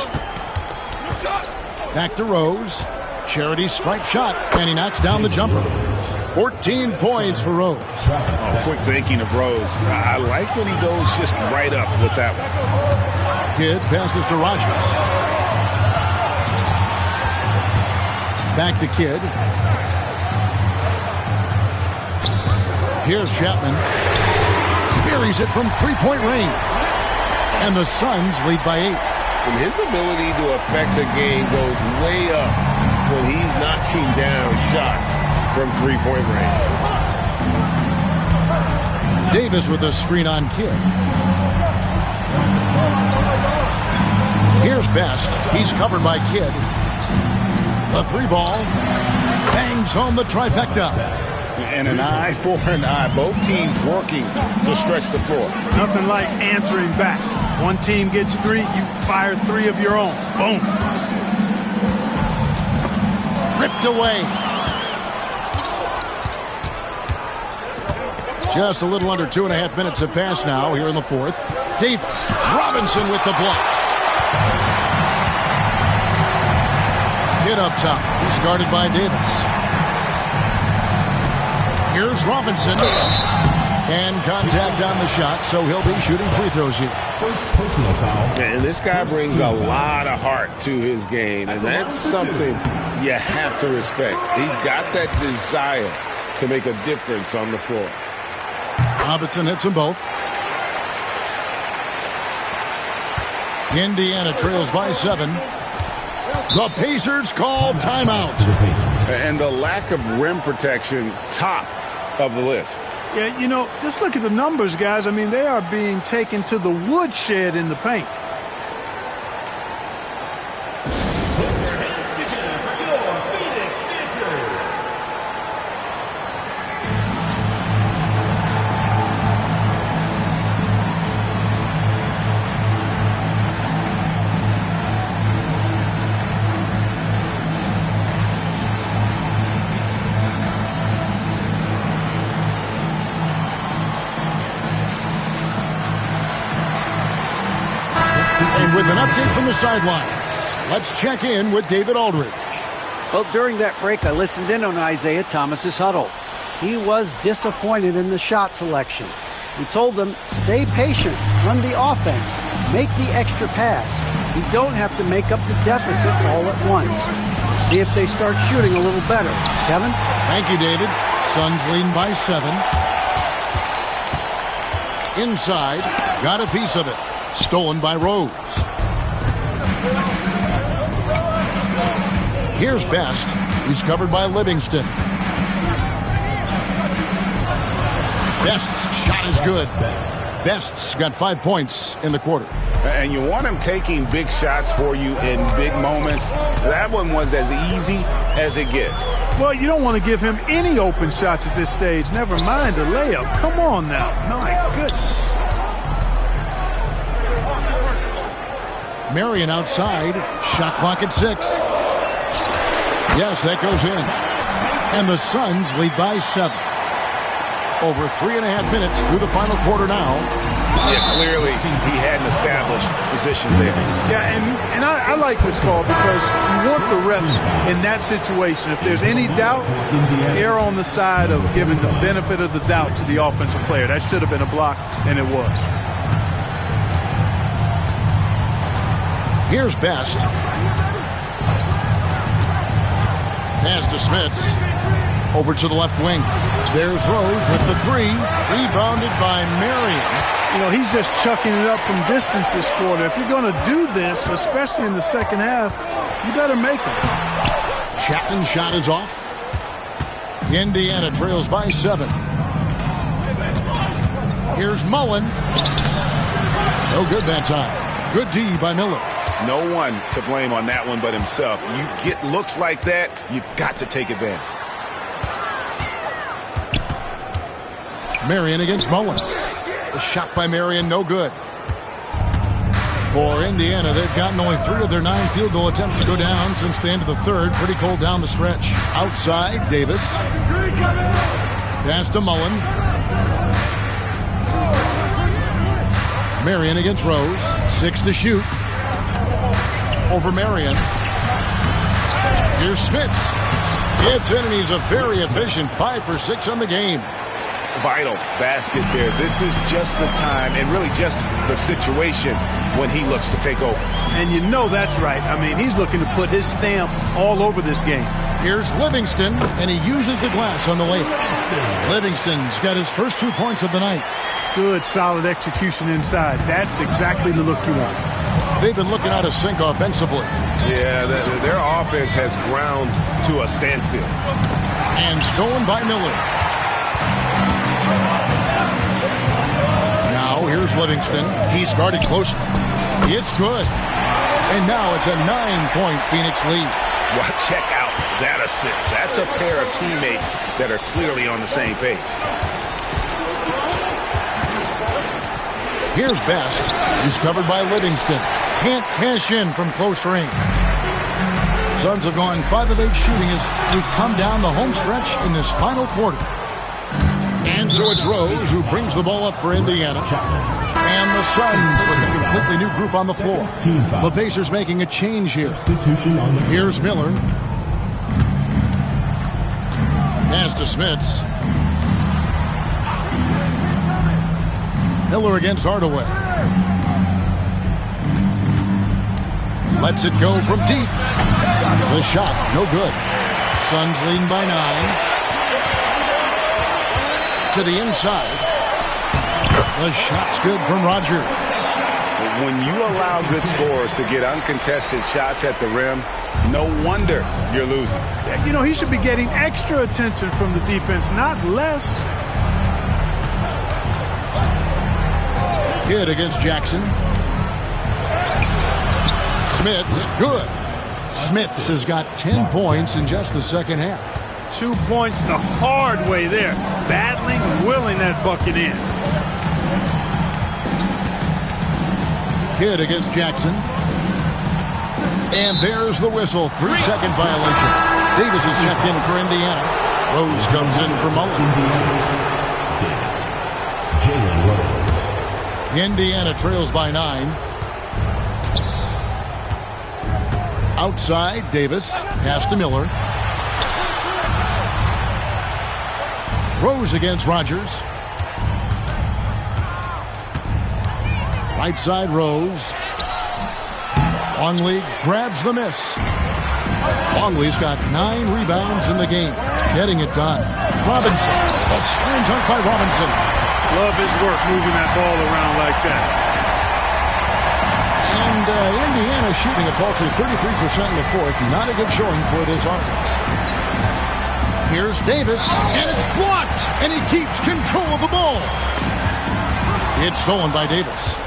Back to Rose. Charity stripe shot, and he knocks down the jumper. 14 points for Rose. Oh, quick thinking of Rose. I like when he goes just right up with that one. Kidd passes to Rodgers. Back to Kidd. Here's Chapman. Buries it from 3-point range. And the Suns lead by 8. And his ability to affect the game goes way up when he's knocking down shots from 3-point range. Davis with a screen on Kidd. Here's Best. He's covered by Kidd. The 3-ball bangs home the trifecta. And an eye for an eye. Both teams working to stretch the floor. Nothing like answering back. One team gets 3, you fire 3 of your own. Boom. Ripped away. Just a little under 2.5 minutes have passed now here in the fourth. Davis. Robinson with the block. Kidd up top. He's guarded by Davis. Here's Robinson. And contact on the shot, so he'll be shooting free throws here. First personal foul. And this guy brings a lot of heart to his game, and that's something you have to respect. He's got that desire to make a difference on the floor. Robinson hits them both. Indiana trails by 7. The Pacers call timeout. And the lack of rim protection, top of the list. Yeah, you know, just look at the numbers, guys. I mean, they are being taken to the woodshed in the paint. And with an update from the sidelines, let's check in with David Aldridge. Well, during that break, I listened in on Isaiah Thomas's huddle. He was disappointed in the shot selection. He told them, stay patient, run the offense, make the extra pass. You don't have to make up the deficit all at once. See if they start shooting a little better. Kevin? Thank you, David. Suns leading by 7. Inside, got a piece of it. Stolen by Rose. Here's Best. He's covered by Livingston. Best's shot is good. Best's got 5 points in the quarter. And you want him taking big shots for you in big moments. That one was as easy as it gets. Well, you don't want to give him any open shots at this stage. Never mind a layup. Come on now. My goodness. Marion outside. Shot clock at 6. Yes, that goes in. And the Suns lead by 7. Over 3.5 minutes through the final quarter now. Yeah, clearly he had an established position there. Yeah, and I like this call because you want the refs in that situation. If there's any doubt, err on the side of giving the benefit of the doubt to the offensive player. That should have been a block, and it was. Here's Best. Pass to Smits. Over to the left wing. There's Rose with the 3. Rebounded by Marion. You know, he's just chucking it up from distance this quarter. If you're going to do this, especially in the second half, you better make it. Chapman's shot is off. Indiana trails by 7. Here's Mullen. No good that time. Good D by Miller. No one to blame on that one but himself. You get looks like that, you've got to take advantage. Marion against Mullen. The shot by Marion, no good. For Indiana, they've gotten only 3 of their 9 field goal attempts to go down since the end of the third. Pretty cold down the stretch. Outside, Davis. Pass to Mullen. Marion against Rose. 6 to shoot. Over Marion. Here's Smits. It's in, and he's a very efficient 5 for 6 on the game. Vital basket there. This is just the time and really just the situation when he looks to take over. And you know that's right. I mean, he's looking to put his stamp all over this game. Here's Livingston, and he uses the glass on the layup. Livingston's got his first 2 points of the night. Good, solid execution inside. That's exactly the look you want. They've been looking out of sync offensively. Yeah, their offense has ground to a standstill. And stolen by Miller. Now here's Livingston. He's guarded close. It's good. And now it's a 9-point Phoenix lead. Well, check out that assist. That's a pair of teammates that are clearly on the same page. Here's Best. He's covered by Livingston. Can't cash in from close range. Suns have gone 5 of 8 shooting as we've come down the home stretch in this final quarter. And so it's Rose who brings the ball up for Indiana. And the Suns with a completely new group on the floor. The Pacers making a change here. Here's Miller. Pass to Smits. Miller against Hardaway. Lets it go from deep. The shot, no good. Suns leading by 9. To the inside. The shot's good from Rogers. When you allow good scorers to get uncontested shots at the rim, no wonder you're losing. You know, he should be getting extra attention from the defense, not less. Kidd against Jackson. Smits, good. Smits has got 10 points in just the second half. 2 points the hard way there. Battling, willing that bucket in. Kidd against Jackson. And there's the whistle. 3-second violation. Davis is checked in for Indiana. Rose comes in for Mullen. Jalen Rose. Indiana trails by 9. Outside, Davis. Pass to Miller. Rose against Rogers. Right side, Rose. Longley grabs the miss. Longley's got 9 rebounds in the game. Getting it done. Robinson. A slam dunk by Robinson. Love his work moving that ball around like that. And Indiana shooting a paltry 33% in the fourth. Not a good showing for this offense. Here's Davis, and it's blocked, and he keeps control of the ball. It's stolen by Davis.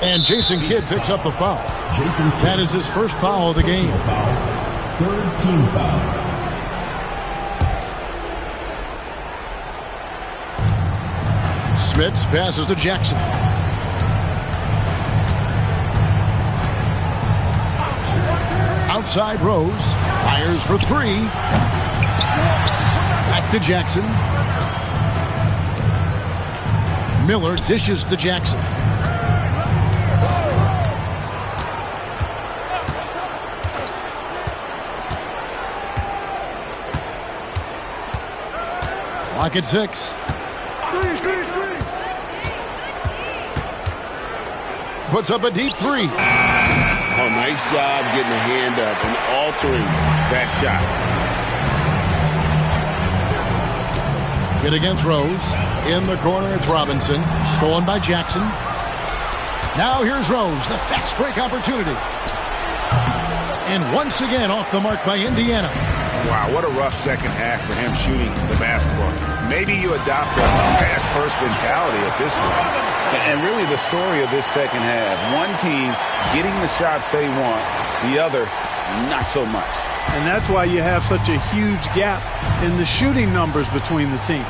And Jason Kidd picks up the foul. That is his first foul of the game. Third team foul. Smits passes to Jackson. Outside Rose. Fires for three. Back to Jackson. Miller dishes to Jackson. Clock at 6. Puts up a deep three. Oh, nice job getting a hand up and altering that shot. Kidd against Rose. In the corner, it's Robinson. Stolen by Jackson. Now here's Rose. The fast break opportunity. And once again off the mark by Indiana. Wow, what a rough second half for him shooting the basketball. Maybe you adopt a pass-first mentality at this point. And really the story of this second half, one team getting the shots they want, the other not so much. And that's why you have such a huge gap in the shooting numbers between the teams.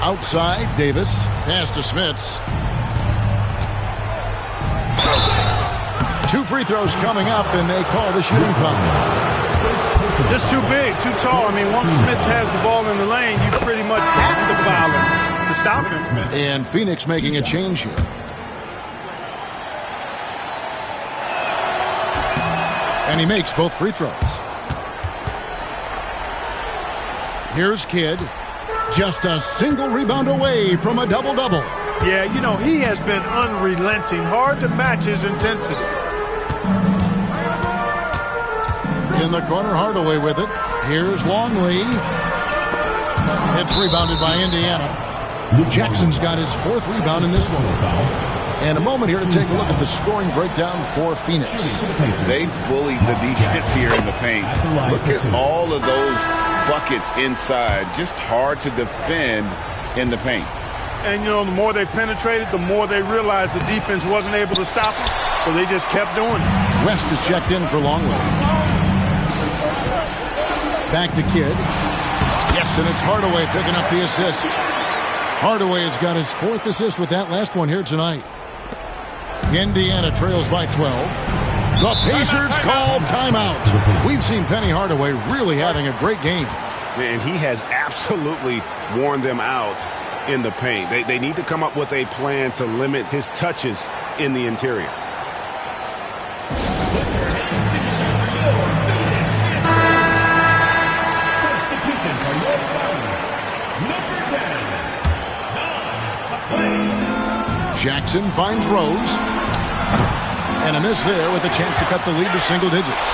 Outside, Davis. Pass to Smits. 2 free throws coming up, and they call the shooting foul. Just too big, too tall. I mean, once Smits has the ball in the lane, you pretty much have to foul him to stop him. And Phoenix making a change here. And he makes both free throws. Here's Kidd. Just a single rebound away from a double-double. Yeah, you know, he has been unrelenting. Hard to match his intensity. In the corner, Hardaway with it. Here's Longley. It's rebounded by Indiana. Jackson's got his 4th rebound in this one. And a moment here to take a look at the scoring breakdown for Phoenix. They bullied the defense here in the paint. Look at all of those buckets inside. Just hard to defend in the paint. And, you know, the more they penetrated, the more they realized the defense wasn't able to stop them. So they just kept doing it. West is checked in for Longley. Back to Kidd. Yes, and it's Hardaway picking up the assist. Hardaway has got his 4th assist with that last one here tonight. Indiana trails by 12. The Pacers call timeout. We've seen Penny Hardaway really having a great game. And he has absolutely worn them out in the paint. They need to come up with a plan to limit his touches in the interior. Jackson finds Rose. And a miss there with a chance to cut the lead to single digits.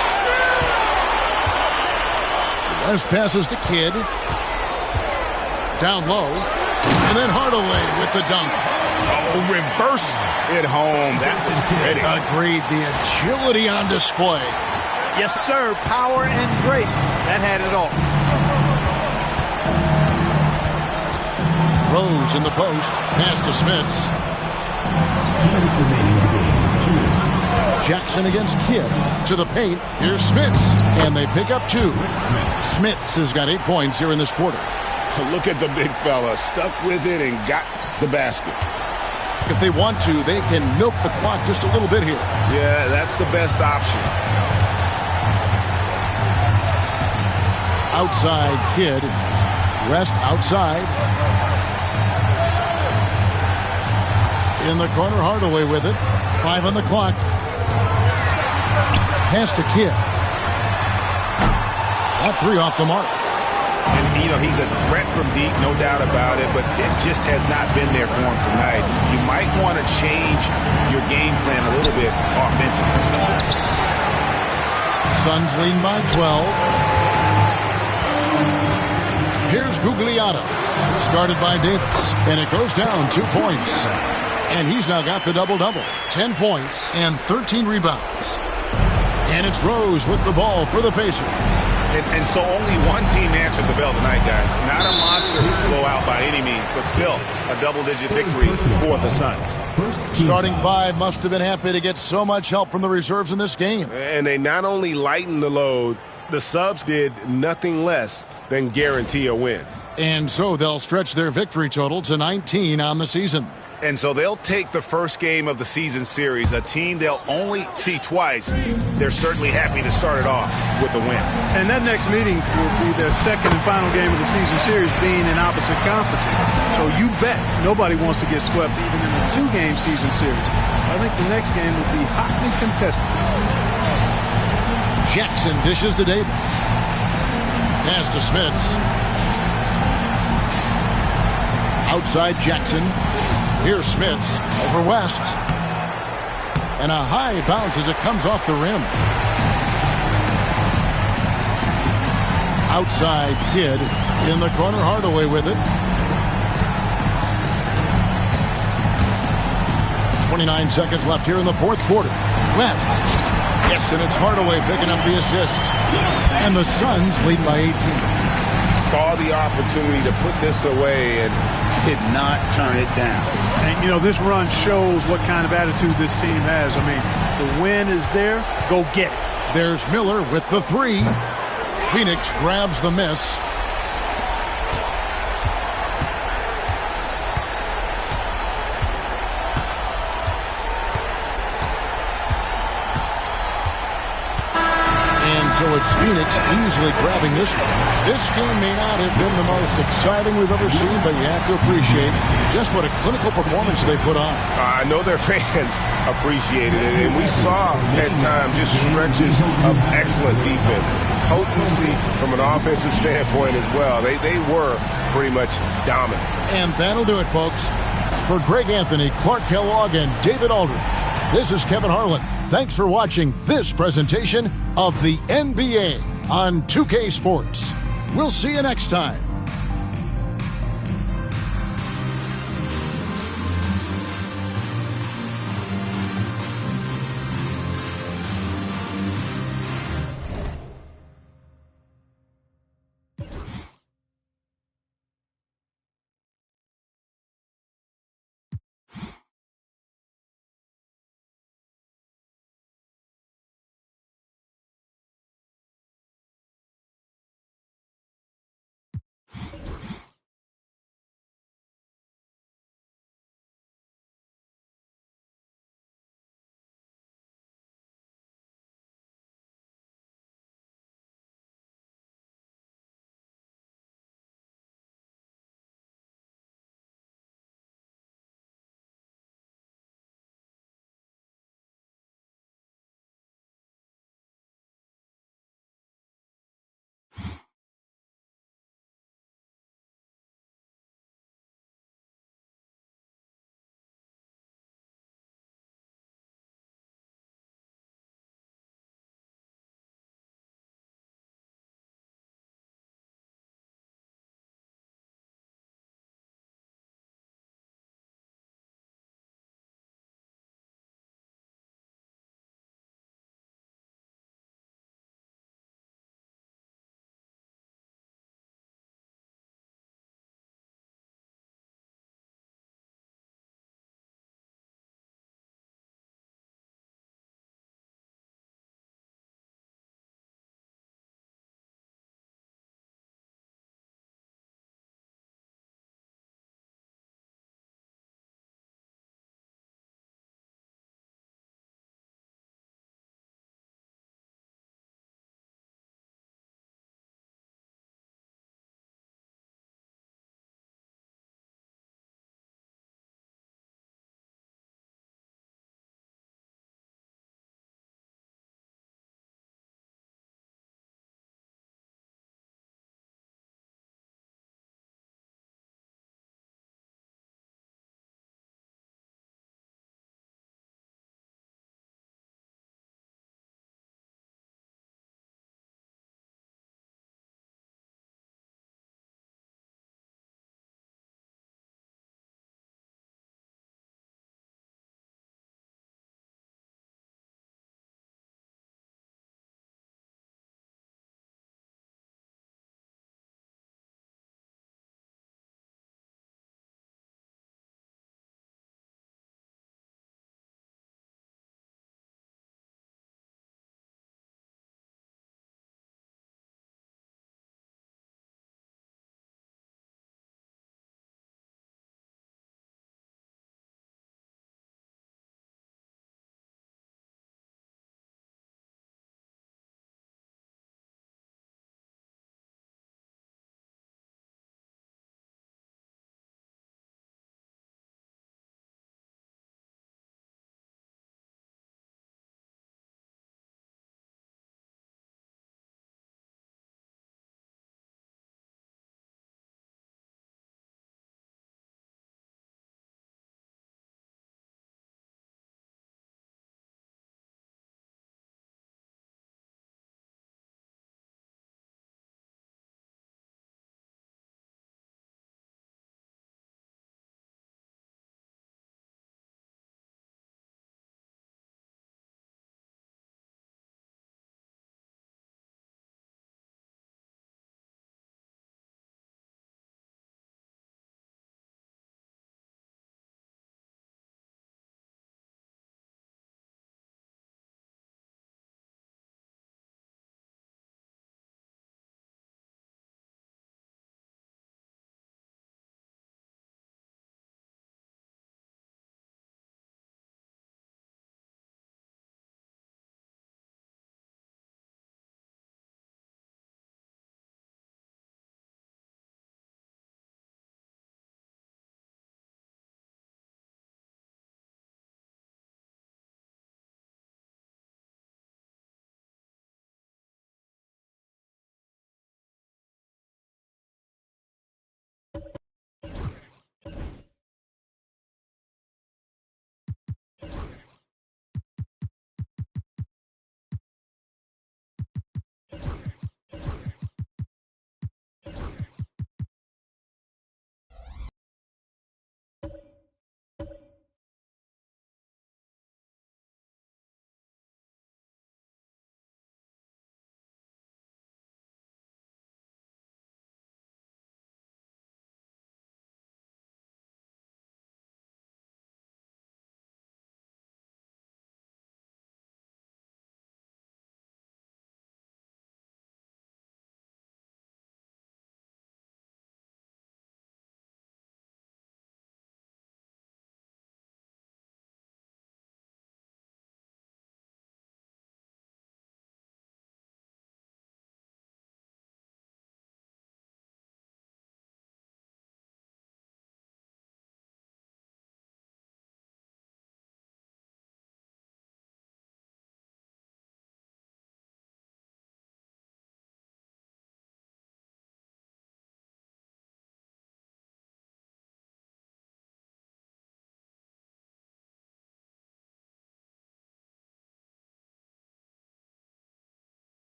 West passes to Kidd. Down low. And then Hardaway with the dunk. Oh, reversed it home. That's pretty. Agreed. The agility on display. Yes, sir. Power and grace. That had it all. Rose in the post. Pass to Smits. 2 minutes remaining in the game. 2 minutes. Jackson against Kidd. To the paint. Here's Smits. And they pick up 2. Smits has got 8 points here in this quarter. Look at the big fella. Stuck with it and got the basket. If they want to, they can milk the clock just a little bit here. Yeah, that's the best option. Outside Kidd. West outside. In the corner, Hardaway with it. 5 on the clock. Pass to Kidd. That 3 off the mark. And, you know, he's a threat from deep, no doubt about it, but it just has not been there for him tonight. You might want to change your game plan a little bit offensively. Suns lead by 12. Here's Gugliotta. Started by Davis. And it goes down 2 points. And he's now got the double-double. 10 points and 13 rebounds. And it's Rose with the ball for the Pacers. And so only one team answered the bell tonight, guys. Not a monster blowout by any means, but still a double-digit victory for the Suns. Starting five must have been happy to get so much help from the reserves in this game. And they not only lightened the load, the subs did nothing less than guarantee a win. And so they'll stretch their victory total to 19 on the season. And so they'll take the first game of the season series, a team they'll only see twice. They're certainly happy to start it off with a win. And that next meeting will be their second and final game of the season series, being in opposite conferences. So you bet nobody wants to get swept even in a two-game season series. I think the next game will be hotly contested. Jackson dishes to Davis. Pass to Smits. Outside Jackson. Here's Smits over West. And a high bounce as it comes off the rim. Outside Kidd in the corner. Hardaway with it. 29 seconds left here in the fourth quarter. West. Yes, and it's Hardaway picking up the assist. And the Suns lead by 18. Saw the opportunity to put this away and did not turn it down. And, you know, this run shows what kind of attitude this team has. I mean, the win is there. Go get it. There's Miller with the three. Phoenix grabs the miss. So it's Phoenix easily grabbing this one. This game may not have been the most exciting we've ever seen, but you have to appreciate just what a clinical performance they put on. I know their fans appreciated it, and we saw at times just stretches of excellent defense. Potency from an offensive standpoint as well. They were pretty much dominant. And that'll do it, folks. For Greg Anthony, Clark Kellogg, and David Aldridge, this is Kevin Harlan. Thanks for watching this presentation of the NBA on 2K Sports. We'll see you next time.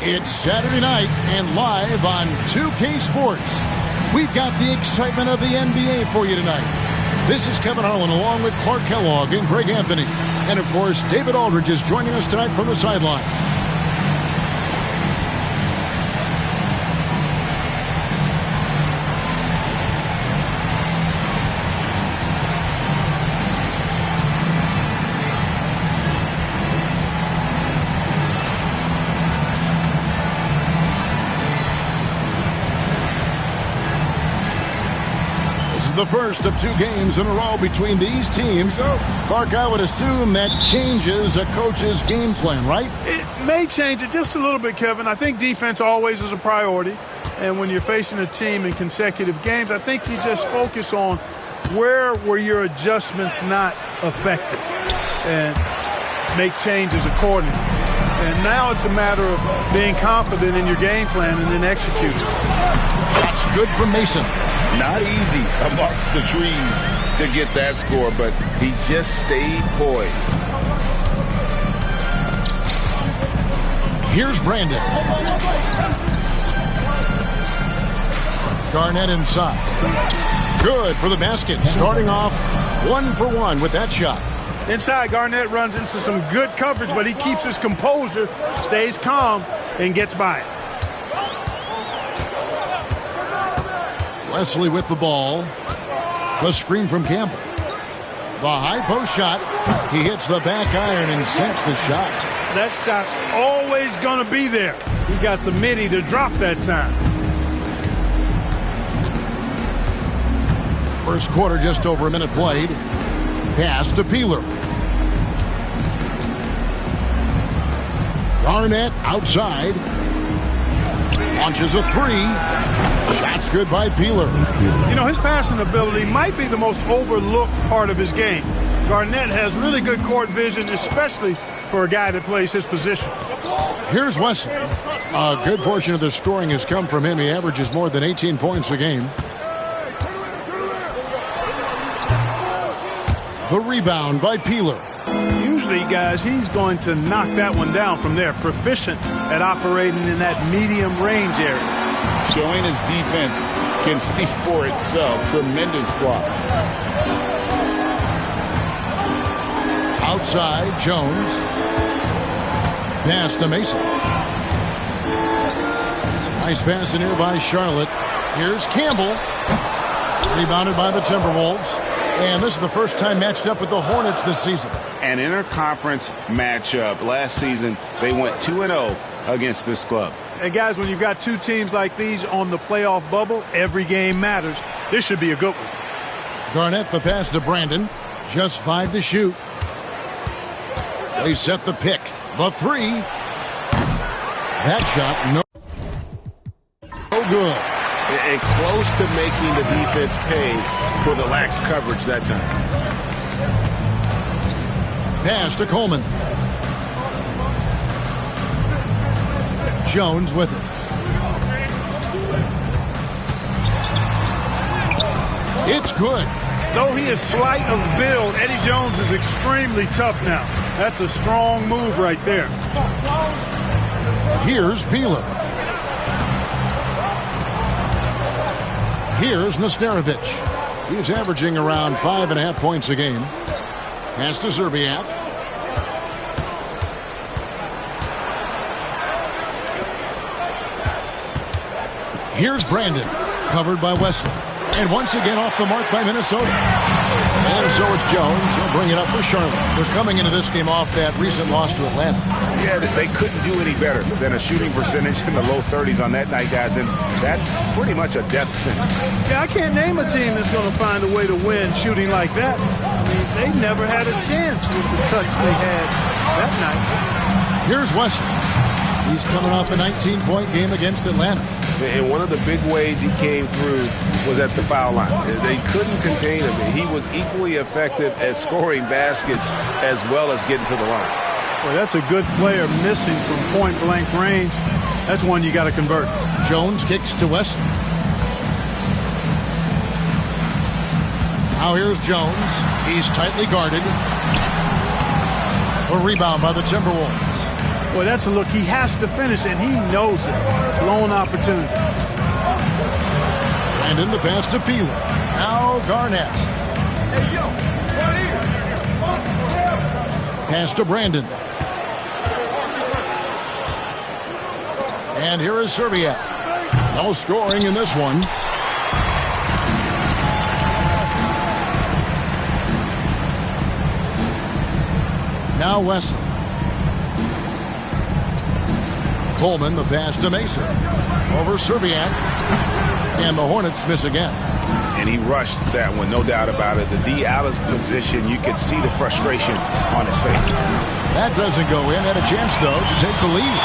It's Saturday night and live on 2K Sports. We've got the excitement of the NBA for you tonight. This is Kevin Harlan along with Clark Kellogg and Greg Anthony. And, of course, David Aldridge is joining us tonight from the sideline. The first of 2 games in a row between these teams. Clark, I would assume that changes a coach's game plan, right? It may change it just a little bit, Kevin. I think defense always is a priority. And when you're facing a team in consecutive games, I think you just focus on where were your adjustments not effective and make changes accordingly. And now it's a matter of being confident in your game plan and then executing. That's good from Mason. Not easy amongst the trees to get that score, but he just stayed poised. Here's Brandon. Garnett inside. Good for the basket. Starting off 1 for 1 with that shot. Inside, Garnett runs into some good coverage, but he keeps his composure, stays calm, and gets by it. Wesley with the ball. The screen from Campbell. The high post shot. He hits the back iron and sinks the shot. That shot's always going to be there. He got the midi to drop that time. First quarter, just over a minute played. Pass to Peeler. Garnett outside. Launches a 3. Shot's good by Peeler. You know, his passing ability might be the most overlooked part of his game. Garnett has really good court vision, especially for a guy that plays his position. Here's Wesley. A good portion of the scoring has come from him. He averages more than 18 points a game. The rebound by Peeler. Usually, guys, he's going to knock that one down from there. Proficient at operating in that medium range area. Showing his defense can speak for itself. Tremendous block. Outside, Jones. Pass to Mason. Nice pass in here by Charlotte. Here's Campbell. Rebounded by the Timberwolves. And this is the first time matched up with the Hornets this season. An interconference matchup. Last season, they went 2-0 against this club. And, guys, when you've got 2 teams like these on the playoff bubble, every game matters. This should be a good one. Garnett, the pass to Brandon. Just 5 to shoot. They set the pick. The 3. That shot, no good. And close to making the defense pay for the lax coverage that time. Pass to Coleman. Jones with it. It's good. Though he is slight of build, Eddie Jones is extremely tough now. That's a strong move right there. Here's Peeler. Here's Nesterovic. He's averaging around 5.5 points a game. Pass to Zerbiak. Here's Brandon. Covered by Wesley. And once again off the mark by Minnesota. And so it's Jones. He'll bring it up for Charlotte. They're coming into this game off that recent loss to Atlanta. Yeah, they couldn't do any better than a shooting percentage in the low 30s on that night, guys. And that's pretty much a death sentence. Yeah, I can't name a team that's going to find a way to win shooting like that. I mean, they never had a chance with the touch they had that night. Here's Wesley. He's coming off a 19-point game against Atlanta. And one of the big ways he came through was at the foul line. They couldn't contain him. He was equally effective at scoring baskets as well as getting to the line. Boy, that's a good player missing from point-blank range. That's one you got to convert. Jones kicks to Wesley. Now here's Jones. He's tightly guarded. A rebound by the Timberwolves. Well, that's a look he has to finish, and he knows it. Lone opportunity. And in the pass to Peeler. Now Garnett. Hey, yo, right here. Pass to Brandon. And here is Serbiak. No scoring in this one. Now Wesley. Coleman, the pass to Mason. Over Serbiak. And the Hornets miss again. And he rushed that one, no doubt about it. The D out of position, you could see the frustration on his face. That doesn't go in. Had a chance, though, to take the lead.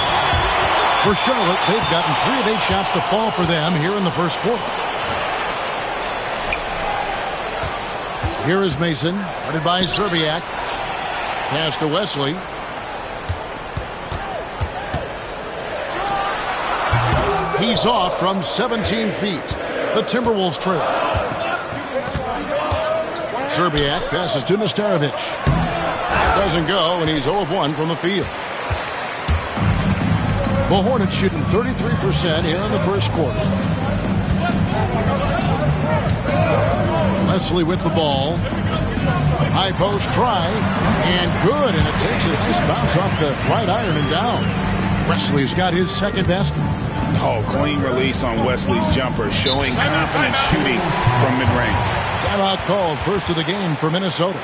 For Charlotte, they've gotten 3 of 8 shots to fall for them here in the first quarter. Here is Mason, guarded by Serbiak. Pass to Wesley. He's off from 17 feet. The Timberwolves trail. Serbiak passes to Nesterovic. Doesn't go, and he's 0 of 1 from the field. The Hornets shooting 33% here in the first quarter. Wesley with the ball. High post try, and good, and it takes a nice bounce off the right iron and down. Wesley's got his second basket. Oh, clean release on Wesley's jumper, showing confident shooting from mid-range. Timeout called, first of the game for Minnesota.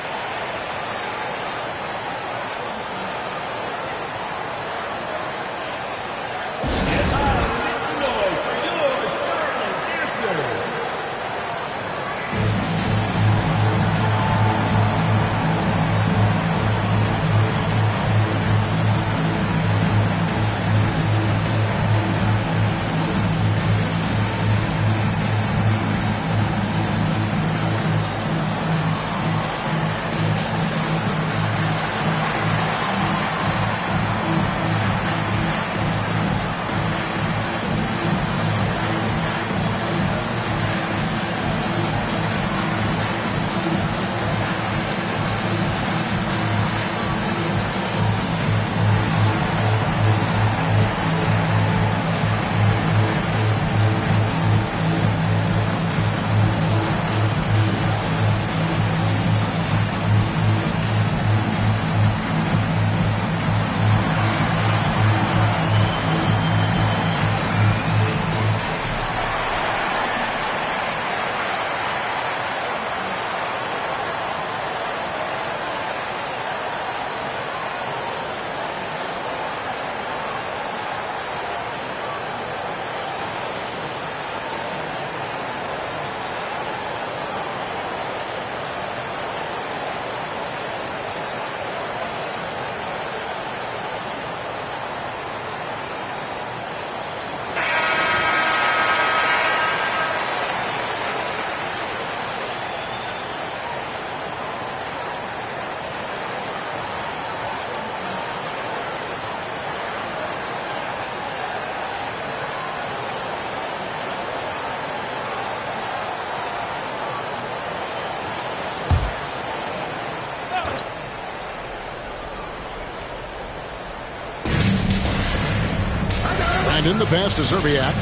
And in the pass to Serbiak.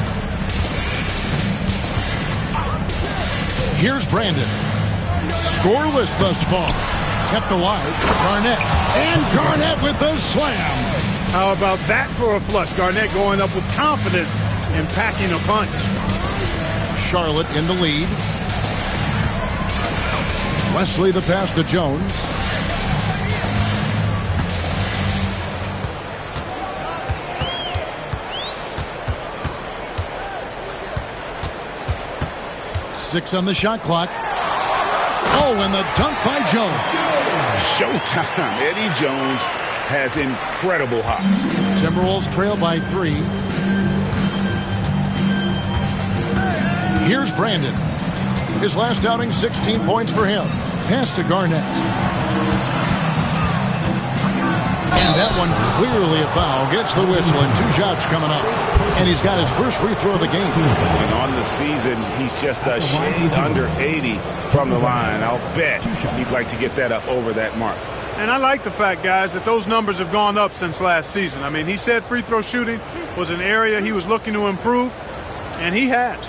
Here's Brandon. Scoreless thus far. Kept alive for Garnett. And Garnett with the slam. How about that for a flush? Garnett going up with confidence and packing a punch. Charlotte in the lead. Wesley the pass to Jones. Six on the shot clock. Oh, and the dunk by Jones. Showtime. Eddie Jones has incredible hops. Timberwolves trail by 3. Here's Brandon. His last outing, 16 points for him. Pass to Garnett. And that one clearly a foul. Gets the whistle and 2 shots coming up. And he's got his first free throw of the game. And on the season, he's just a shade under 80 from the line. I'll bet he'd like to get that up over that mark. And I like the fact, guys, that those numbers have gone up since last season. I mean, he said free throw shooting was an area he was looking to improve, and he has.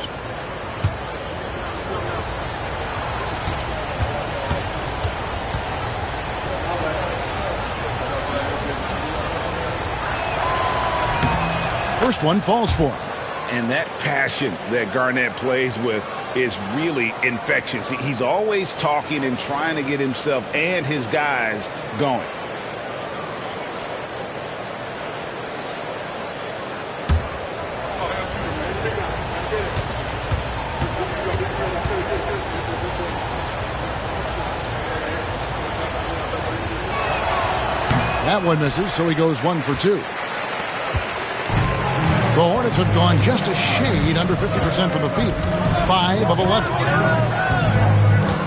First one falls for him. And that passion that Garnett plays with is really infectious. He's always talking and trying to get himself and his guys going. That one misses, so he goes 1 for 2. The Hornets have gone just a shade under 50% from the field. 5 of 11.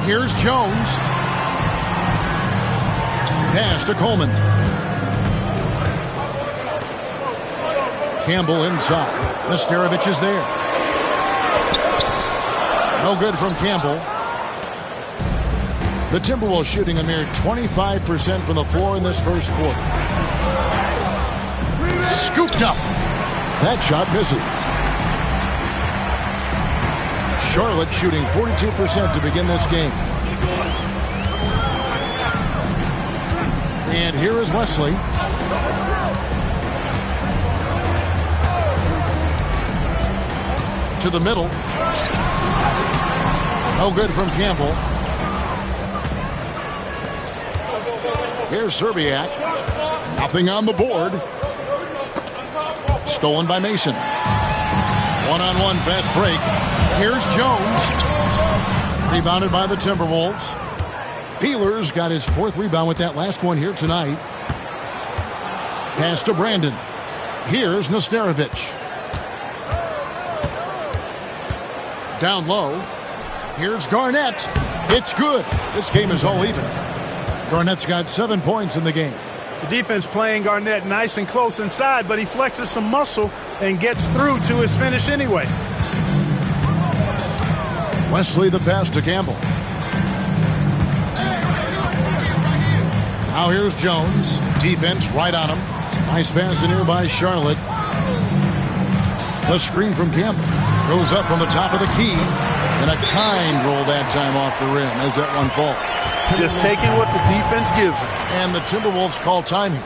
Here's Jones. Pass to Coleman. Campbell inside. Nesterovic is there. No good from Campbell. The Timberwolves shooting a mere 25% from the floor in this first quarter. Scooped up. That shot misses. Charlotte shooting 42% to begin this game. And here is Wesley. To the middle. No good from Campbell. Here's Serbiak. Nothing on the board. Stolen by Mason. One-on-one fast break. Here's Jones. Rebounded by the Timberwolves. Peeler's got his 4th rebound with that last one here tonight. Pass to Brandon. Here's Nesterovic. Down low. Here's Garnett. It's good. This game is all even. Garnett's got 7 points in the game. The defense playing Garnett nice and close inside, but he flexes some muscle and gets through to his finish anyway. Wesley the pass to Campbell. Now here's Jones. Defense right on him. Nice pass in here by Charlotte. The screen from Campbell. Goes up from the top of the key. And a kind roll that time off the rim as that one falls. Just taking what the defense gives him. And the Timberwolves call time here.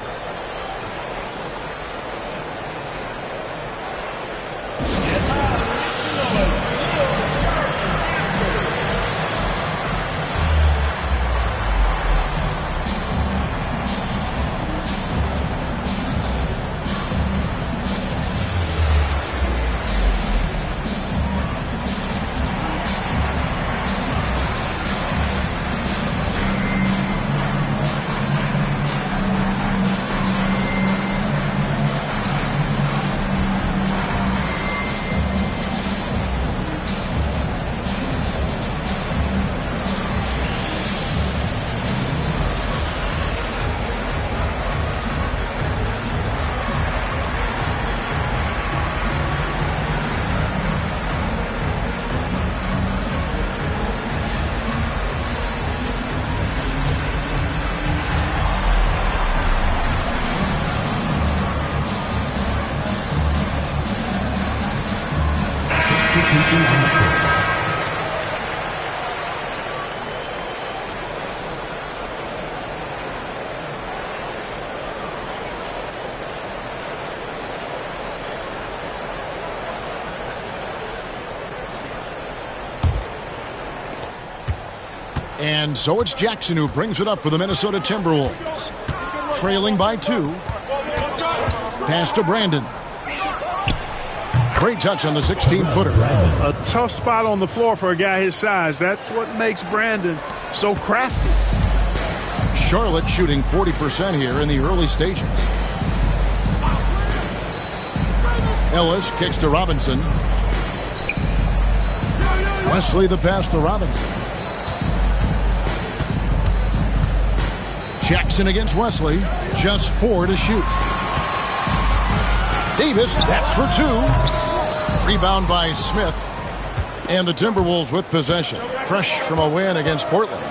And so it's Jackson who brings it up for the Minnesota Timberwolves. Trailing by 2. Pass to Brandon. Great touch on the 16-footer. A tough spot on the floor for a guy his size. That's what makes Brandon so crafty. Charlotte shooting 40% here in the early stages. Ellis kicks to Robinson. Wesley the pass to Robinson. Jackson against Wesley. Just 4 to shoot. Davis, that's for 2. Rebound by Smith. And the Timberwolves with possession. Fresh from a win against Portland.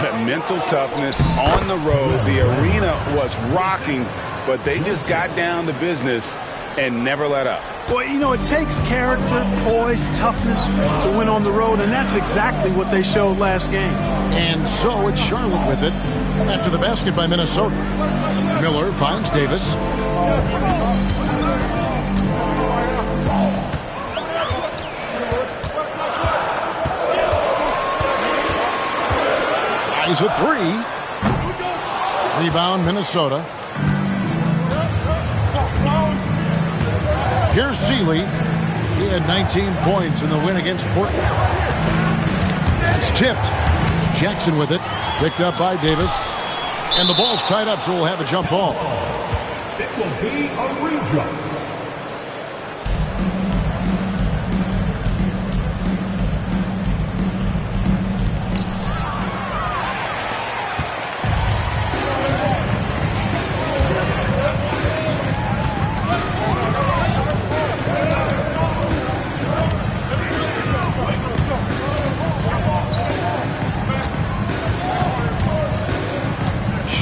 Mental toughness on the road. The arena was rocking, but they just got down to business and never let up. Well, you know, it takes character, poise, toughness to win on the road, and that's exactly what they showed last game. And so it's Charlotte with it after the basket by Minnesota. Miller finds Davis. Tries a three. Rebound, Minnesota. Here's Seeley. He had 19 points in the win against Portland. That's tipped. Jackson with it. Picked up by Davis. And the ball's tied up, so we'll have a jump ball. It will be a re-jump.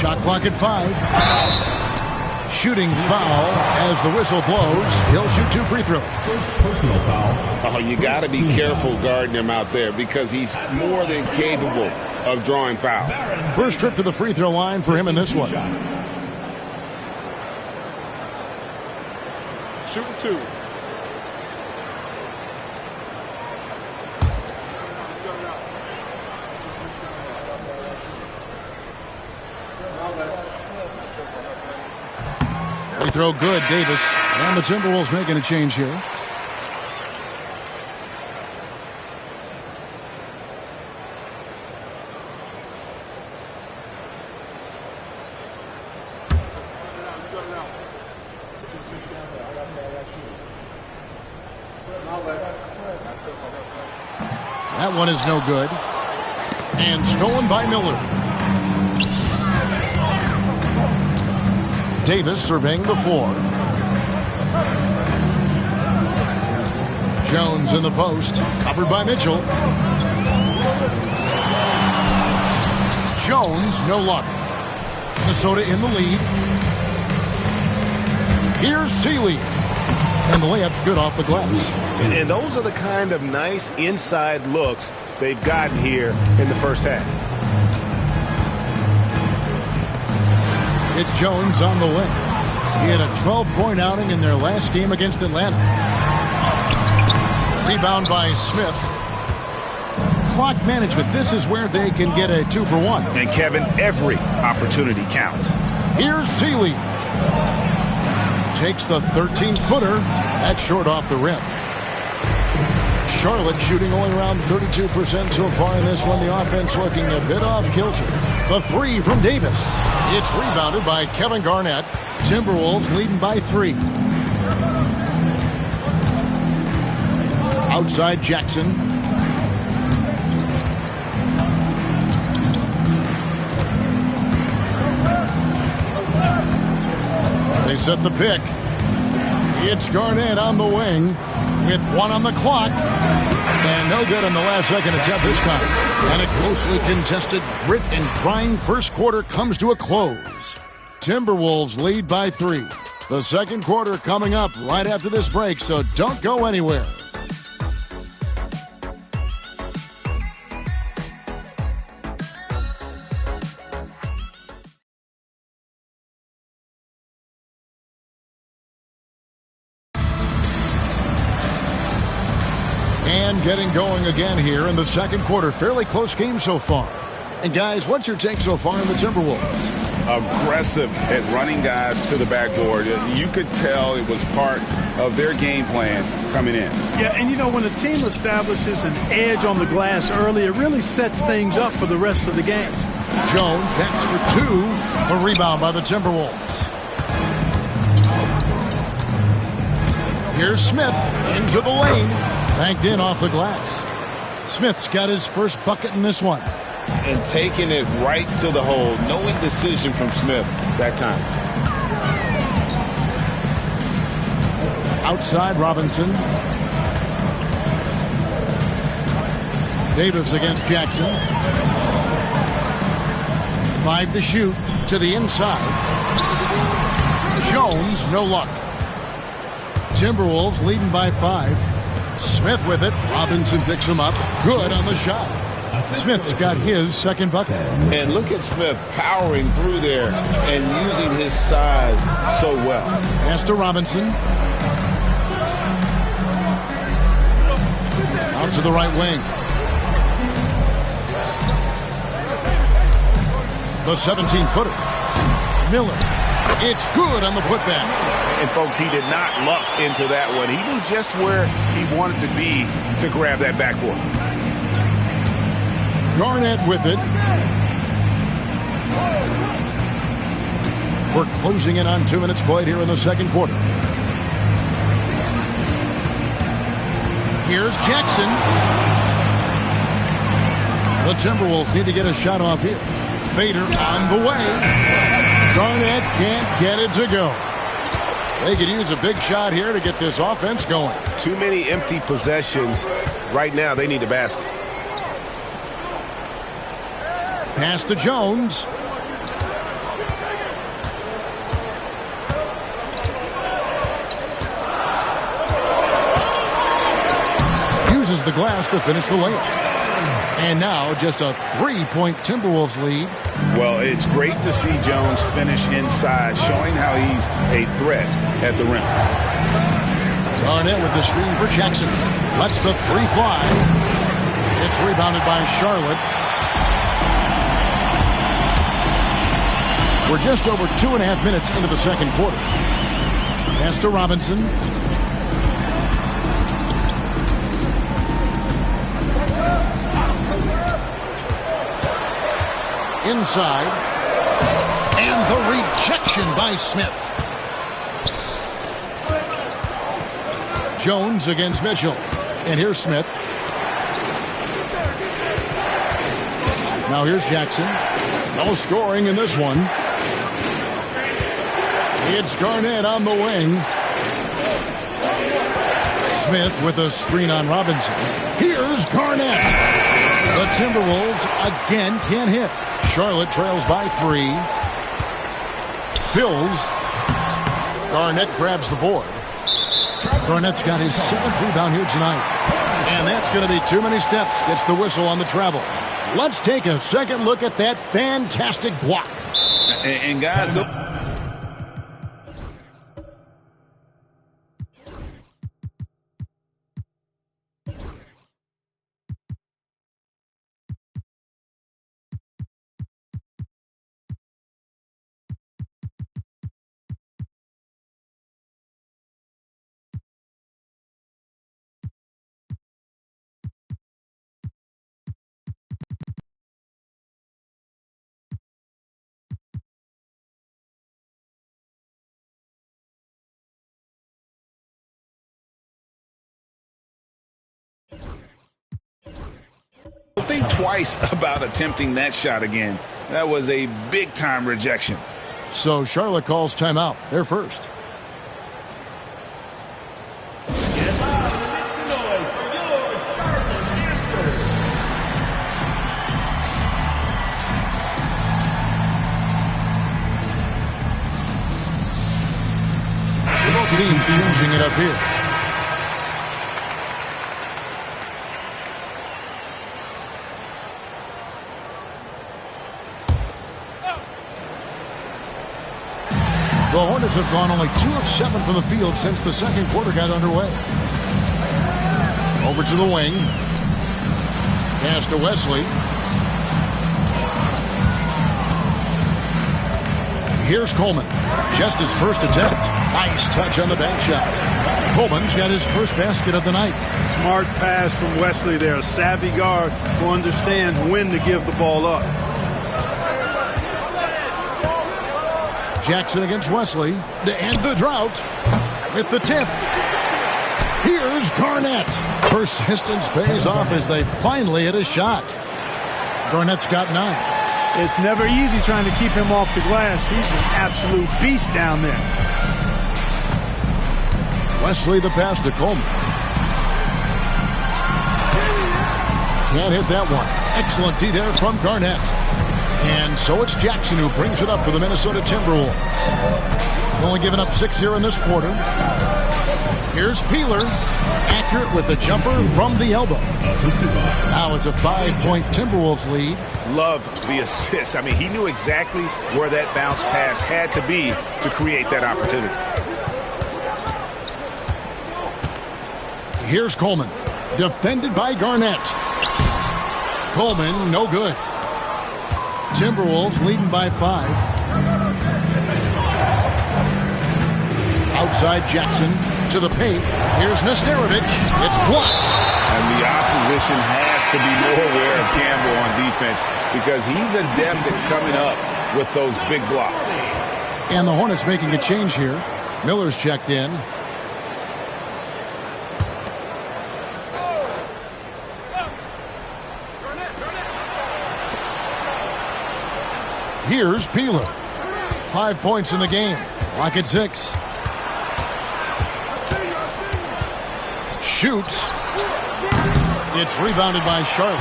Shot clock at 5. Shooting foul as the whistle blows. He'll shoot 2 free throws. First personal foul. Oh, you got to be careful guarding him out there because he's more than capable of drawing fouls. First trip to the free throw line for him in this one. Shooting 2. Free throw good, Davis. And the Timberwolves making a change here. That one is no good. And stolen by Miller. Davis surveying the floor. Jones in the post. Covered by Mitchell. Jones, no luck. Minnesota in the lead. Here's Seeley. And the layup's good off the glass. And those are the kind of nice inside looks they've gotten here in the first half. It's Jones on the wing. He had a 12-point outing in their last game against Atlanta. Rebound by Smith. Clock management. This is where they can get a 2 for 1. And Kevin, every opportunity counts. Here's Seeley. Takes the 13-footer. That's short off the rim. Charlotte shooting only around 32% so far in this one. The offense looking a bit off kilter. The 3 from Davis. It's rebounded by Kevin Garnett. Timberwolves leading by 3. Outside Jackson. They set the pick. It's Garnett on the wing with 1 on the clock. And no good on the last second attempt this time. And a closely contested, grit and grind first quarter comes to a close. Timberwolves lead by 3. The second quarter coming up right after this break, so don't go anywhere. And getting going again here in the second quarter. Fairly close game so far. And guys, what's your take so far in the Timberwolves? Aggressive at running guys to the backboard. You could tell it was part of their game plan coming in. Yeah, and you know, when a team establishes an edge on the glass early, it really sets things up for the rest of the game. Jones, that's for 2. A rebound by the Timberwolves. Here's Smith into the lane. Banked in off the glass. Smith's got his first bucket in this one. And taking it right to the hole. No indecision from Smith that time. Outside Robinson. Davis against Jackson. 5 to shoot to the inside. Jones, no luck. Timberwolves leading by 5. Smith with it. Robinson picks him up. Good on the shot. Smith's got his second bucket. And look at Smith powering through there and using his size so well. Pass to Robinson. Out to the right wing. The 17-footer. Miller. It's good on the putback. And, folks, he did not luck into that one. He knew just where he wanted to be to grab that backboard. Garnett with it. We're closing in on 2 minutes played here in the second quarter. Here's Jackson. The Timberwolves need to get a shot off here. Fader on the way. Garnett can't get it to go. They could use a big shot here to get this offense going. Too many empty possessions. Right now, they need a basket. Pass to Jones. Uses the glass to finish the layup. And now just a 3-point Timberwolves lead. Well, it's great to see Jones finish inside, showing how he's a threat at the rim. Garnett with the screen for Jackson. Lets the three fly. It's rebounded by Charlotte. We're just over 2.5 minutes into the second quarter. Pass to Robinson. Inside. And the rejection by Smith. Jones against Mitchell. And here's Smith. Now here's Jackson. No scoring in this one. It's Garnett on the wing. Smith with a screen on Robinson. Here's Garnett. The Timberwolves again can't hit. Charlotte trails by 3. Fills. Garnett grabs the board. Garnett's got his 7th rebound here tonight. And that's going to be too many steps. Gets the whistle on the travel. Let's take a second look at that fantastic block. And guys, think twice about attempting that shot again. That was a big-time rejection. So Charlotte calls timeout. They're first. Get loud and make some noise for your Charlotte Dancers. Both teams changing it up here. The Hornets have gone only 2 of 7 from the field since the second quarter got underway. Over to the wing. Pass to Wesley. Here's Coleman. Just his first attempt. Nice touch on the back shot. Coleman's got his first basket of the night. Smart pass from Wesley there. A savvy guard who understands when to give the ball up. Jackson against Wesley. To end the drought with the tip. Here's Garnett. Persistence pays off as they finally hit a shot. Garnett's got 9. It's never easy trying to keep him off the glass. He's an absolute beast down there. Wesley the pass to Coleman. Can't hit that one. Excellent D there from Garnett. And so it's Jackson who brings it up for the Minnesota Timberwolves. Only giving up 6 here in this quarter. Here's Peeler, accurate with the jumper from the elbow. Now it's a 5-point Timberwolves lead. Love the assist. I mean, he knew exactly where that bounce pass had to be to create that opportunity. Here's Coleman, defended by Garnett. Coleman, no good. Timberwolves leading by 5. Outside Jackson to the paint. Here's Nesterovic. It's blocked. And the opposition has to be more aware of Campbell on defense because he's adept at coming up with those big blocks. And the Hornets making a change here. Miller's checked in. Here's Peeler. 5 points in the game. Lock at 6. Shoots. It's rebounded by Charlotte.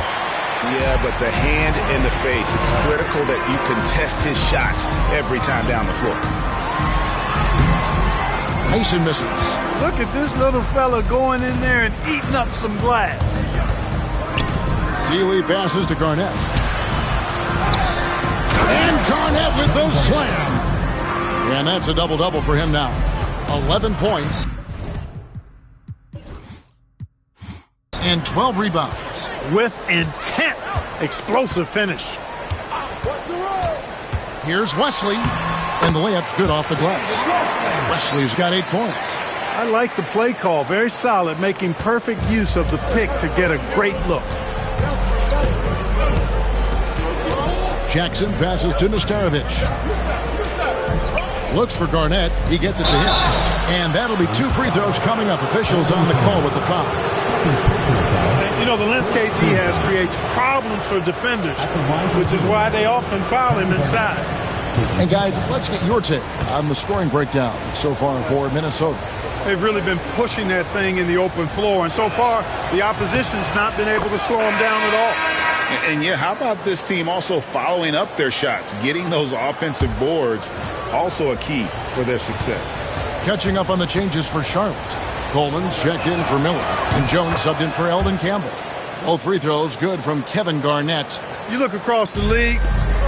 Yeah, but the hand in the face. It's critical that you contest his shots every time down the floor. Mason misses. Look at this little fella going in there and eating up some glass. Sealy passes to Garnett. And Garnett with the slam. And that's a double-double for him now. 11 points. And 12 rebounds. With intent. Explosive finish. Here's Wesley. And the layup's good off the glass. Wesley's got 8 points. I like the play call. Very solid, making perfect use of the pick to get a great look. Jackson passes to Nesterovic. Looks for Garnett. He gets it to him. And that'll be 2 free throws coming up. Officials on the call with the foul. You know, the length KG has creates problems for defenders, which is why they often foul him inside. And guys, let's get your take on the scoring breakdown so far for Minnesota. They've really been pushing that thing in the open floor, and so far the opposition's not been able to slow them down at all. And yeah, how about this team also following up their shots, getting those offensive boards, also a key for their success. Catching up on the changes for Charlotte. Coleman's checked in for Miller, and Jones subbed in for Eldon Campbell. Both free throws good from Kevin Garnett. You look across the league,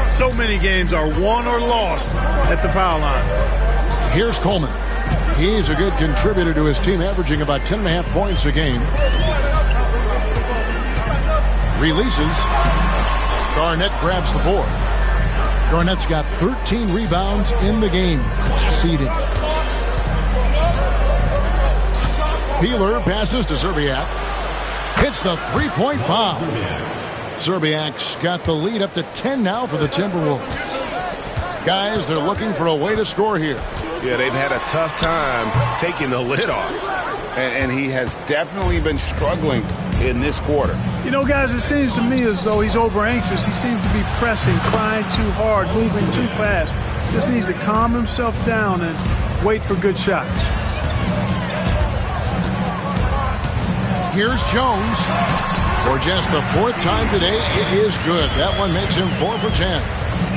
so many games are won or lost at the foul line. Here's Coleman. He's a good contributor to his team, averaging about 10.5 points a game. Releases. Garnett grabs the board. Garnett's got 13 rebounds in the game. Class eating. Peeler passes to Zerbiak. Hits the three-point bomb. Zerbiak's got the lead up to 10 now for the Timberwolves. Guys, they're looking for a way to score here. Yeah, they've had a tough time taking the lid off. And he has definitely been struggling in this quarter. You know, guys, it seems to me as though he's over-anxious. He seems to be pressing, trying too hard, moving too fast. Just needs to calm himself down and wait for good shots. Here's Jones. For just the 4th time today, it is good. That one makes him 4 for 10.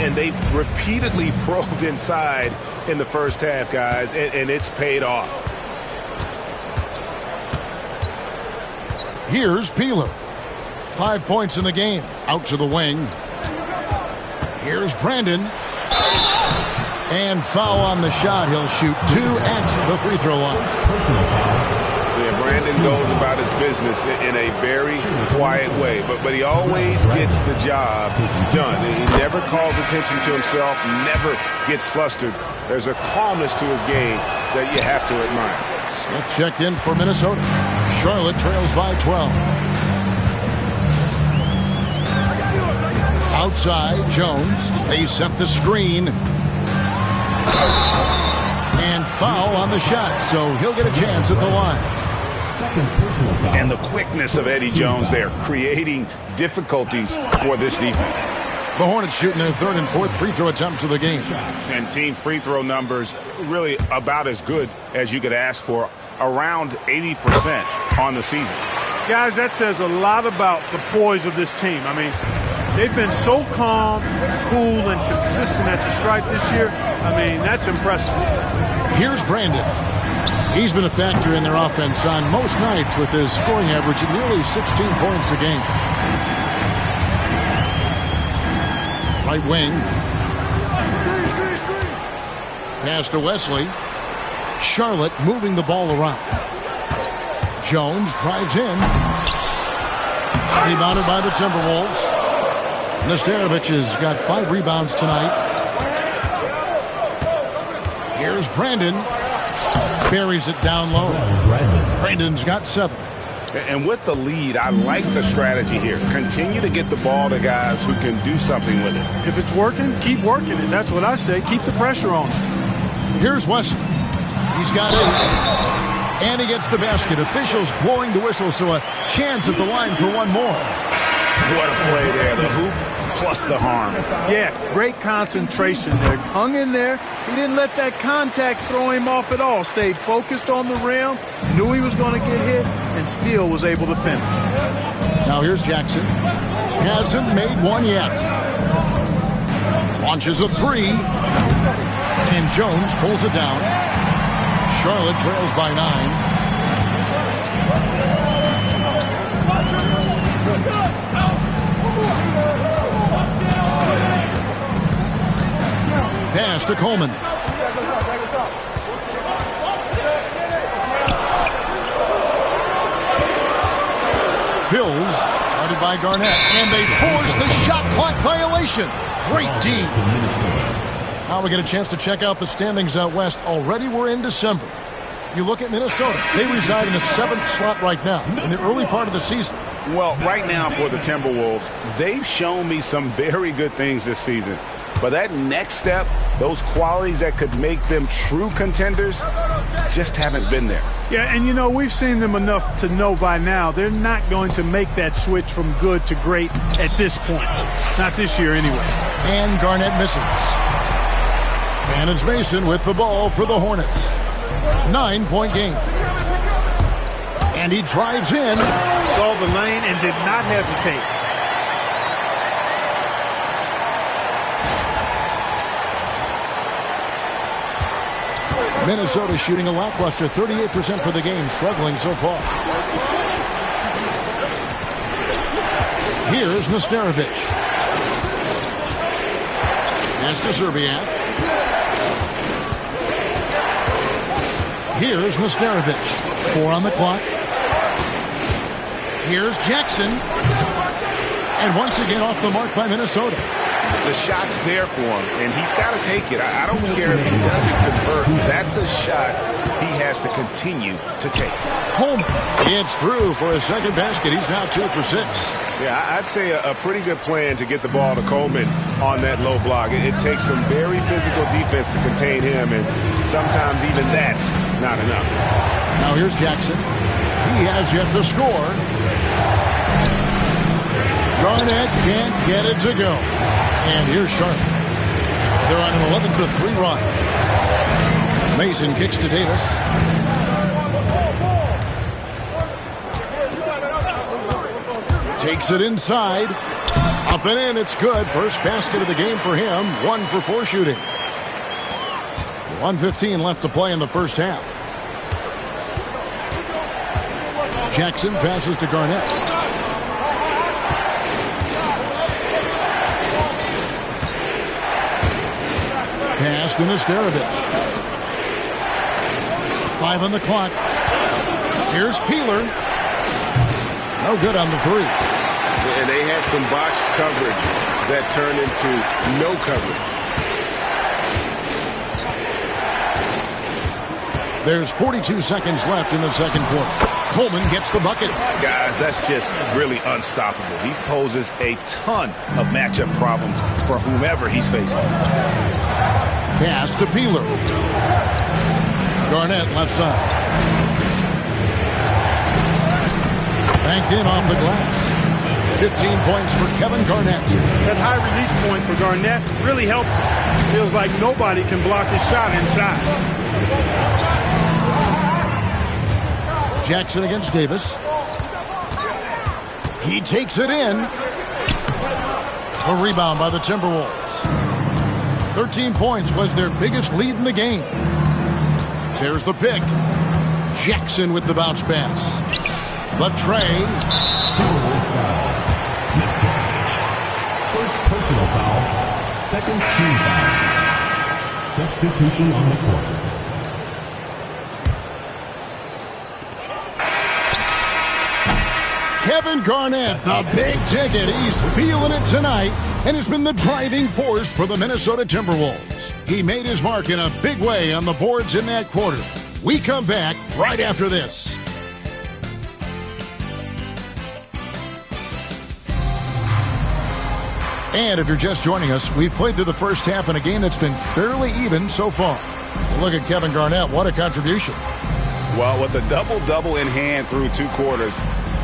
And they've repeatedly probed inside in the first half, guys, and it's paid off. Here's Peeler. 5 points in the game. Out to the wing. Here's Brandon. And foul on the shot. He'll shoot 2 at the free throw line. Yeah, Brandon goes about his business in a very quiet way, but he always gets the job done. He never calls attention to himself, never gets flustered. There's a calmness to his game that you have to admire. Smith checked in for Minnesota. Charlotte trails by 12. Outside, Jones. They set the screen. And foul on the shot, so he'll get a chance at the line. And the quickness of Eddie Jones there, creating difficulties for this defense. The Hornets shooting their 3rd and 4th free throw attempts of the game. And team free throw numbers really about as good as you could ask for, around 80% on the season. Guys, that says a lot about the poise of this team. I mean, They've been so calm, cool, and consistent at the stripe this year. I mean, that's impressive. Here's Brandon. He's been a factor in their offense on most nights with his scoring average of nearly 16 points a game. Right wing. Pass to Wesley. Charlotte moving the ball around. Jones drives in. Rebounded by the Timberwolves. Nesterovic has got 5 rebounds tonight. Here's Brandon. Buries it down low. Brandon's got 7. And with the lead, I like the strategy here. Continue to get the ball to guys who can do something with it. If it's working, keep working it. That's what I say. Keep the pressure on him. Here's Wesley. He's got 8. And he gets the basket. Officials blowing the whistle, so a chance at the line for one more. What a play there. The hoop plus the harm. Yeah, great concentration there. Hung in there. He didn't let that contact throw him off at all. Stayed focused on the rim. Knew he was going to get hit and still was able to finish. Now here's Jackson. Hasn't made one yet. Launches a 3. And Jones pulls it down. Charlotte trails by 9. Pass to Coleman. Fills, guarded by Garnett, and they force the shot clock violation. Great D. Now we get a chance to check out the standings out west. Already we're in December. You look at Minnesota. They reside in the 7th slot right now in the early part of the season. Well, right now for the Timberwolves, they've shown me some very good things this season. But that next step, those qualities that could make them true contenders, just haven't been there. Yeah, and you know, we've seen them enough to know by now they're not going to make that switch from good to great at this point. Not this year anyway. And Garnett misses. And it's Mason with the ball for the Hornets. 9-point game. And he drives in. Saw the lane and did not hesitate. Minnesota shooting a lackluster 38% for the game, struggling so far. Here's Nesterovic. Pass to Zerbiak. Here's Nesterovic. 4 on the clock. Here's Jackson. And once again off the mark by Minnesota. The shot's there for him, and he's got to take it. I don't care if he doesn't convert. That's a shot he has to continue to take. Coleman gets through for his second basket. He's now 2 for 6. Yeah, I'd say a pretty good plan to get the ball to Coleman on that low block. It takes some very physical defense to contain him, and sometimes even that's not enough. Now here's Jackson. He has yet to score. Garnett can't get it to go. And here's Charlotte. They're on an 11-3 run. Mason kicks to Davis. Takes it inside. Up and in, it's good. First basket of the game for him. 1 for 4 shooting. 1:15 left to play in the first half. Jackson passes to Garnett. Pass to Nesterovic. 5 on the clock. Here's Peeler. No good on the 3. And they had some botched coverage that turned into no coverage. There's 42 seconds left in the second quarter. Coleman gets the bucket. Guys, that's just really unstoppable. He poses a ton of matchup problems for whomever he's facing. Pass to Peeler. Garnett left side. Banked in off the glass. 15 points for Kevin Garnett. That high release point for Garnett really helps him. Feels like nobody can block his shot inside. Jackson against Davis. He takes it in. A rebound by the Timberwolves. 13 points was their biggest lead in the game. There's the pick. Jackson with the bounce pass. The tray. Timberwolves foul. Miscatch. First personal foul. Second team foul. Substitution on the court. Kevin Garnett, the big ticket. He's feeling it tonight and has been the driving force for the Minnesota Timberwolves. He made his mark in a big way on the boards in that quarter. We come back right after this. And if you're just joining us, we've played through the first half in a game that's been fairly even so far. Look at Kevin Garnett. What a contribution. Well, with a double-double in hand through 2 quarters,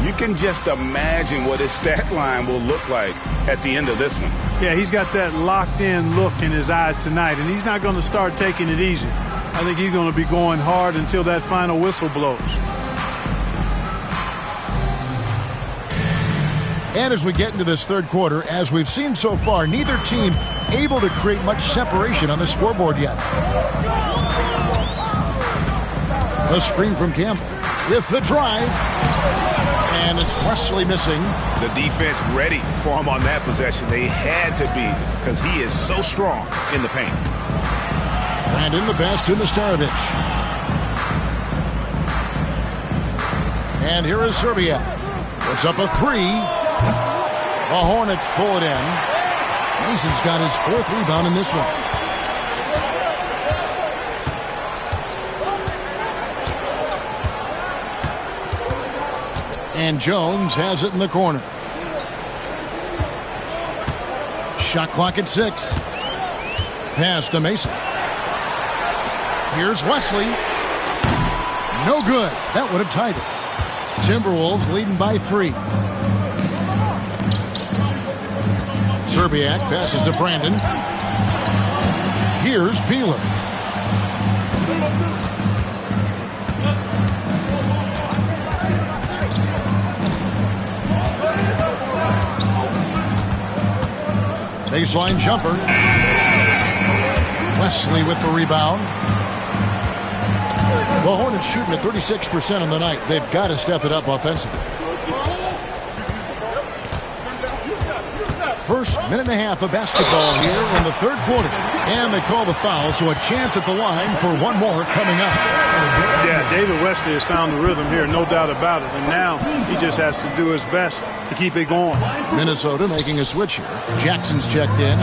you can just imagine what his stat line will look like at the end of this one. Yeah, he's got that locked-in look in his eyes tonight, and he's not going to start taking it easy. I think he's going to be going hard until that final whistle blows. And as we get into this third quarter, as we've seen so far, neither team able to create much separation on the scoreboard yet. A screen from Campbell with the drive. And it's Wesley missing. The defense ready for him on that possession. They had to be because he is so strong in the paint. And in the pass to Nestarovic. And here is Serbia. Puts up a 3. The Hornets pull it in. Mason's got his 4th rebound in this one. And Jones has it in the corner. Shot clock at 6. Pass to Mason. Here's Wesley. No good. That would have tied it. Timberwolves leading by 3. Serbiak passes to Brandon. Here's Peeler. Baseline jumper. Wesley with the rebound. The Hornets shooting at 36% on the night. They've got to step it up offensively. First minute and a half of basketball here in the third quarter. And they call the foul, so a chance at the line for one more coming up. Yeah, David Wesley has found the rhythm here, no doubt about it. And now he just has to do his best to keep it going. Minnesota making a switch here. Jackson's checked in.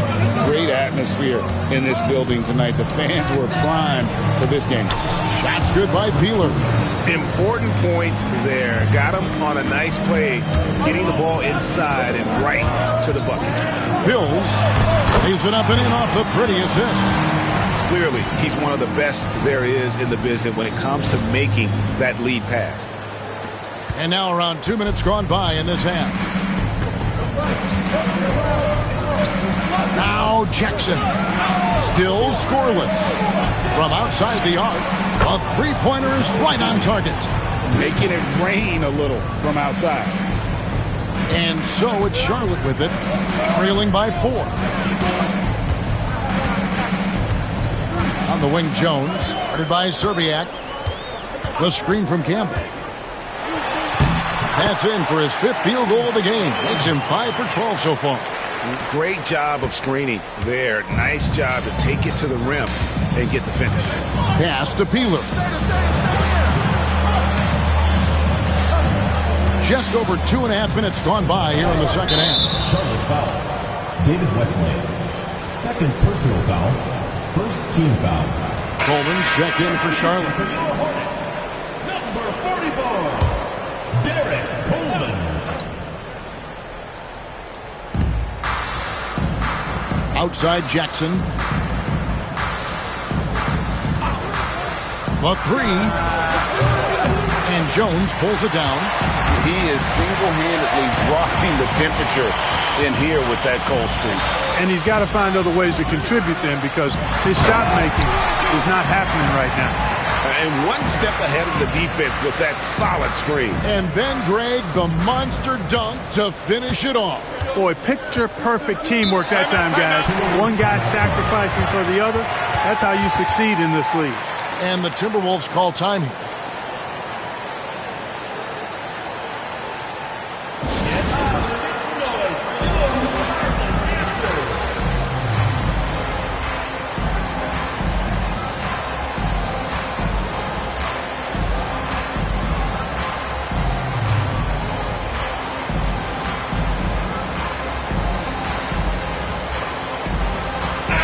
Great atmosphere in this building tonight. The fans were primed for this game. Shots good by Peeler. Important points there. Got him on a nice play, getting the ball inside and right to the bucket. Fills. Leaves it up and in off the pretty assist. Clearly, he's one of the best there is in the business when it comes to making that lead pass. And now around 2 minutes gone by in this half. Now Jackson. Still scoreless. From outside the arc, a three-pointer is right on target. Making it rain a little from outside. And so it's Charlotte with it, trailing by 4. On the wing, Jones, guarded by Serbiak. The screen from Campbell. That's in for his 5th field goal of the game. Makes him 5 for 12 so far. Great job of screening there. Nice job to take it to the rim and get the finish. Pass to Peeler. Just over 2.5 minutes gone by here in the second half. Charlotte foul. David Wesley. Second personal foul. First team foul. Coleman checked in for Charlotte. Number 44, Derek Coleman. Outside Jackson. The 3. And Jones pulls it down. He is single-handedly dropping the temperature in here with that cold streak. And he's got to find other ways to contribute then because his shot making is not happening right now. And one step ahead of the defense with that solid screen. And then, Greg, the monster dunk to finish it off. Boy, picture-perfect teamwork that time, guys. One guy sacrificing for the other. That's how you succeed in this league. And the Timberwolves call time here.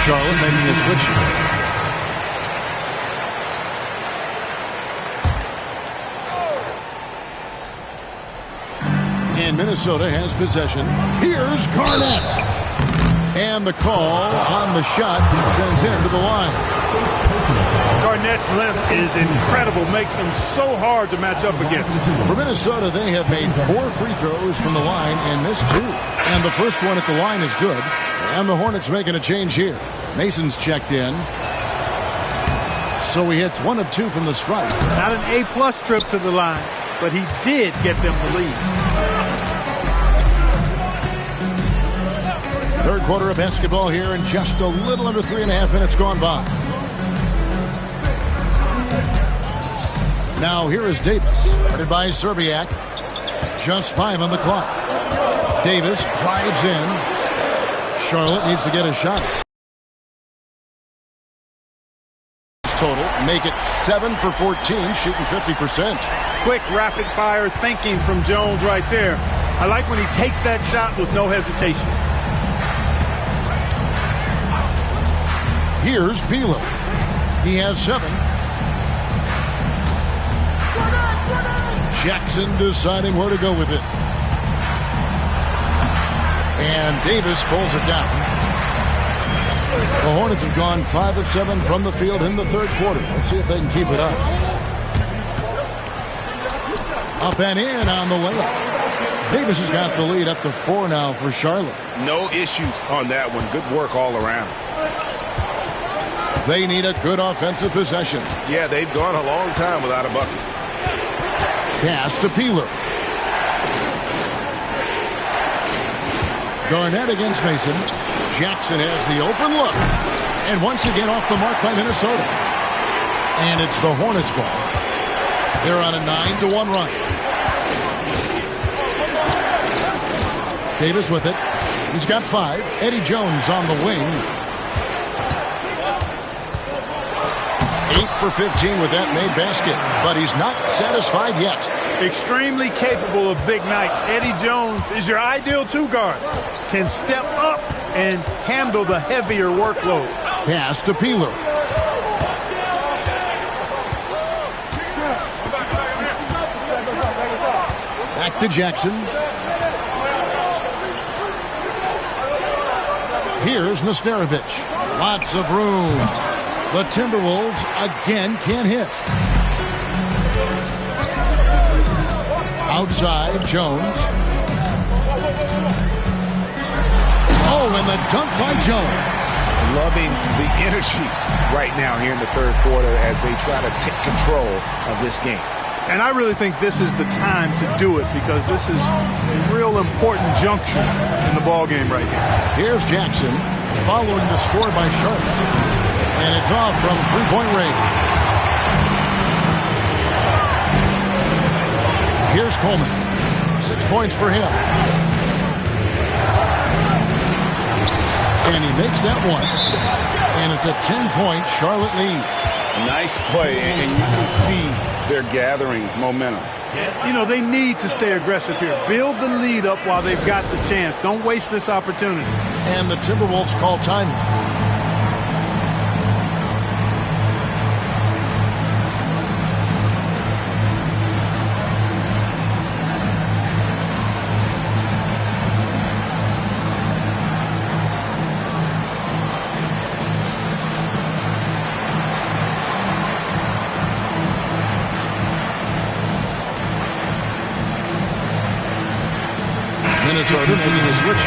Charlotte making a switch here. And Minnesota has possession. Here's Garnett. And the call on the shot that sends him to the line. Garnett's length is incredible. Makes him so hard to match up against. For Minnesota, they have made 4 free throws from the line and missed 2. And the first one at the line is good. And the Hornets making a change here. Mason's checked in. So he hits 1 of 2 from the stripe. Not an A-plus trip to the line, but he did get them the lead. Third quarter of basketball here, and just a little under 3.5 minutes gone by. Now here is Davis, guarded by Serbiak. Just 5 on the clock. Davis drives in. Charlotte needs to get a shot. Total, make it 7 for 14, shooting 50%. Quick, rapid-fire thinking from Jones right there. I like when he takes that shot with no hesitation. Here's Beal. He has 7. Jackson deciding where to go with it. And Davis pulls it down. The Hornets have gone 5 of 7 from the field in the third quarter. Let's see if they can keep it up. Up and in on the layup. Davis has got the lead up to 4 now for Charlotte. No issues on that one. Good work all around. They need a good offensive possession. Yeah, they've gone a long time without a bucket. Pass to Peeler. Garnett against Mason. Jackson has the open look. And once again off the mark by Minnesota. And it's the Hornets ball. They're on a 9-1 run. Davis with it. He's got 5. Eddie Jones on the wing. 8 for 15 with that made basket. But he's not satisfied yet. Extremely capable of big nights. Eddie Jones is your ideal 2 guard. Can step up and handle the heavier workload. Pass to Peeler. Back to Jackson. Here's Nesterovic. Lots of room. The Timberwolves again can't hit. Outside, Jones. Oh, and the dunk by Jones. Loving the energy right now here in the third quarter as they try to take control of this game. And I really think this is the time to do it because this is a real important juncture in the ball game right here. Here's Jackson following the score by Charlotte. And it's off from three-point range. Here's Coleman. 6 points for him. And he makes that one. And it's a 10-point Charlotte lead. Nice play, and you can see they're gathering momentum. You know, they need to stay aggressive here. Build the lead up while they've got the chance. Don't waste this opportunity. And the Timberwolves call timeout. Minnesota making a switch.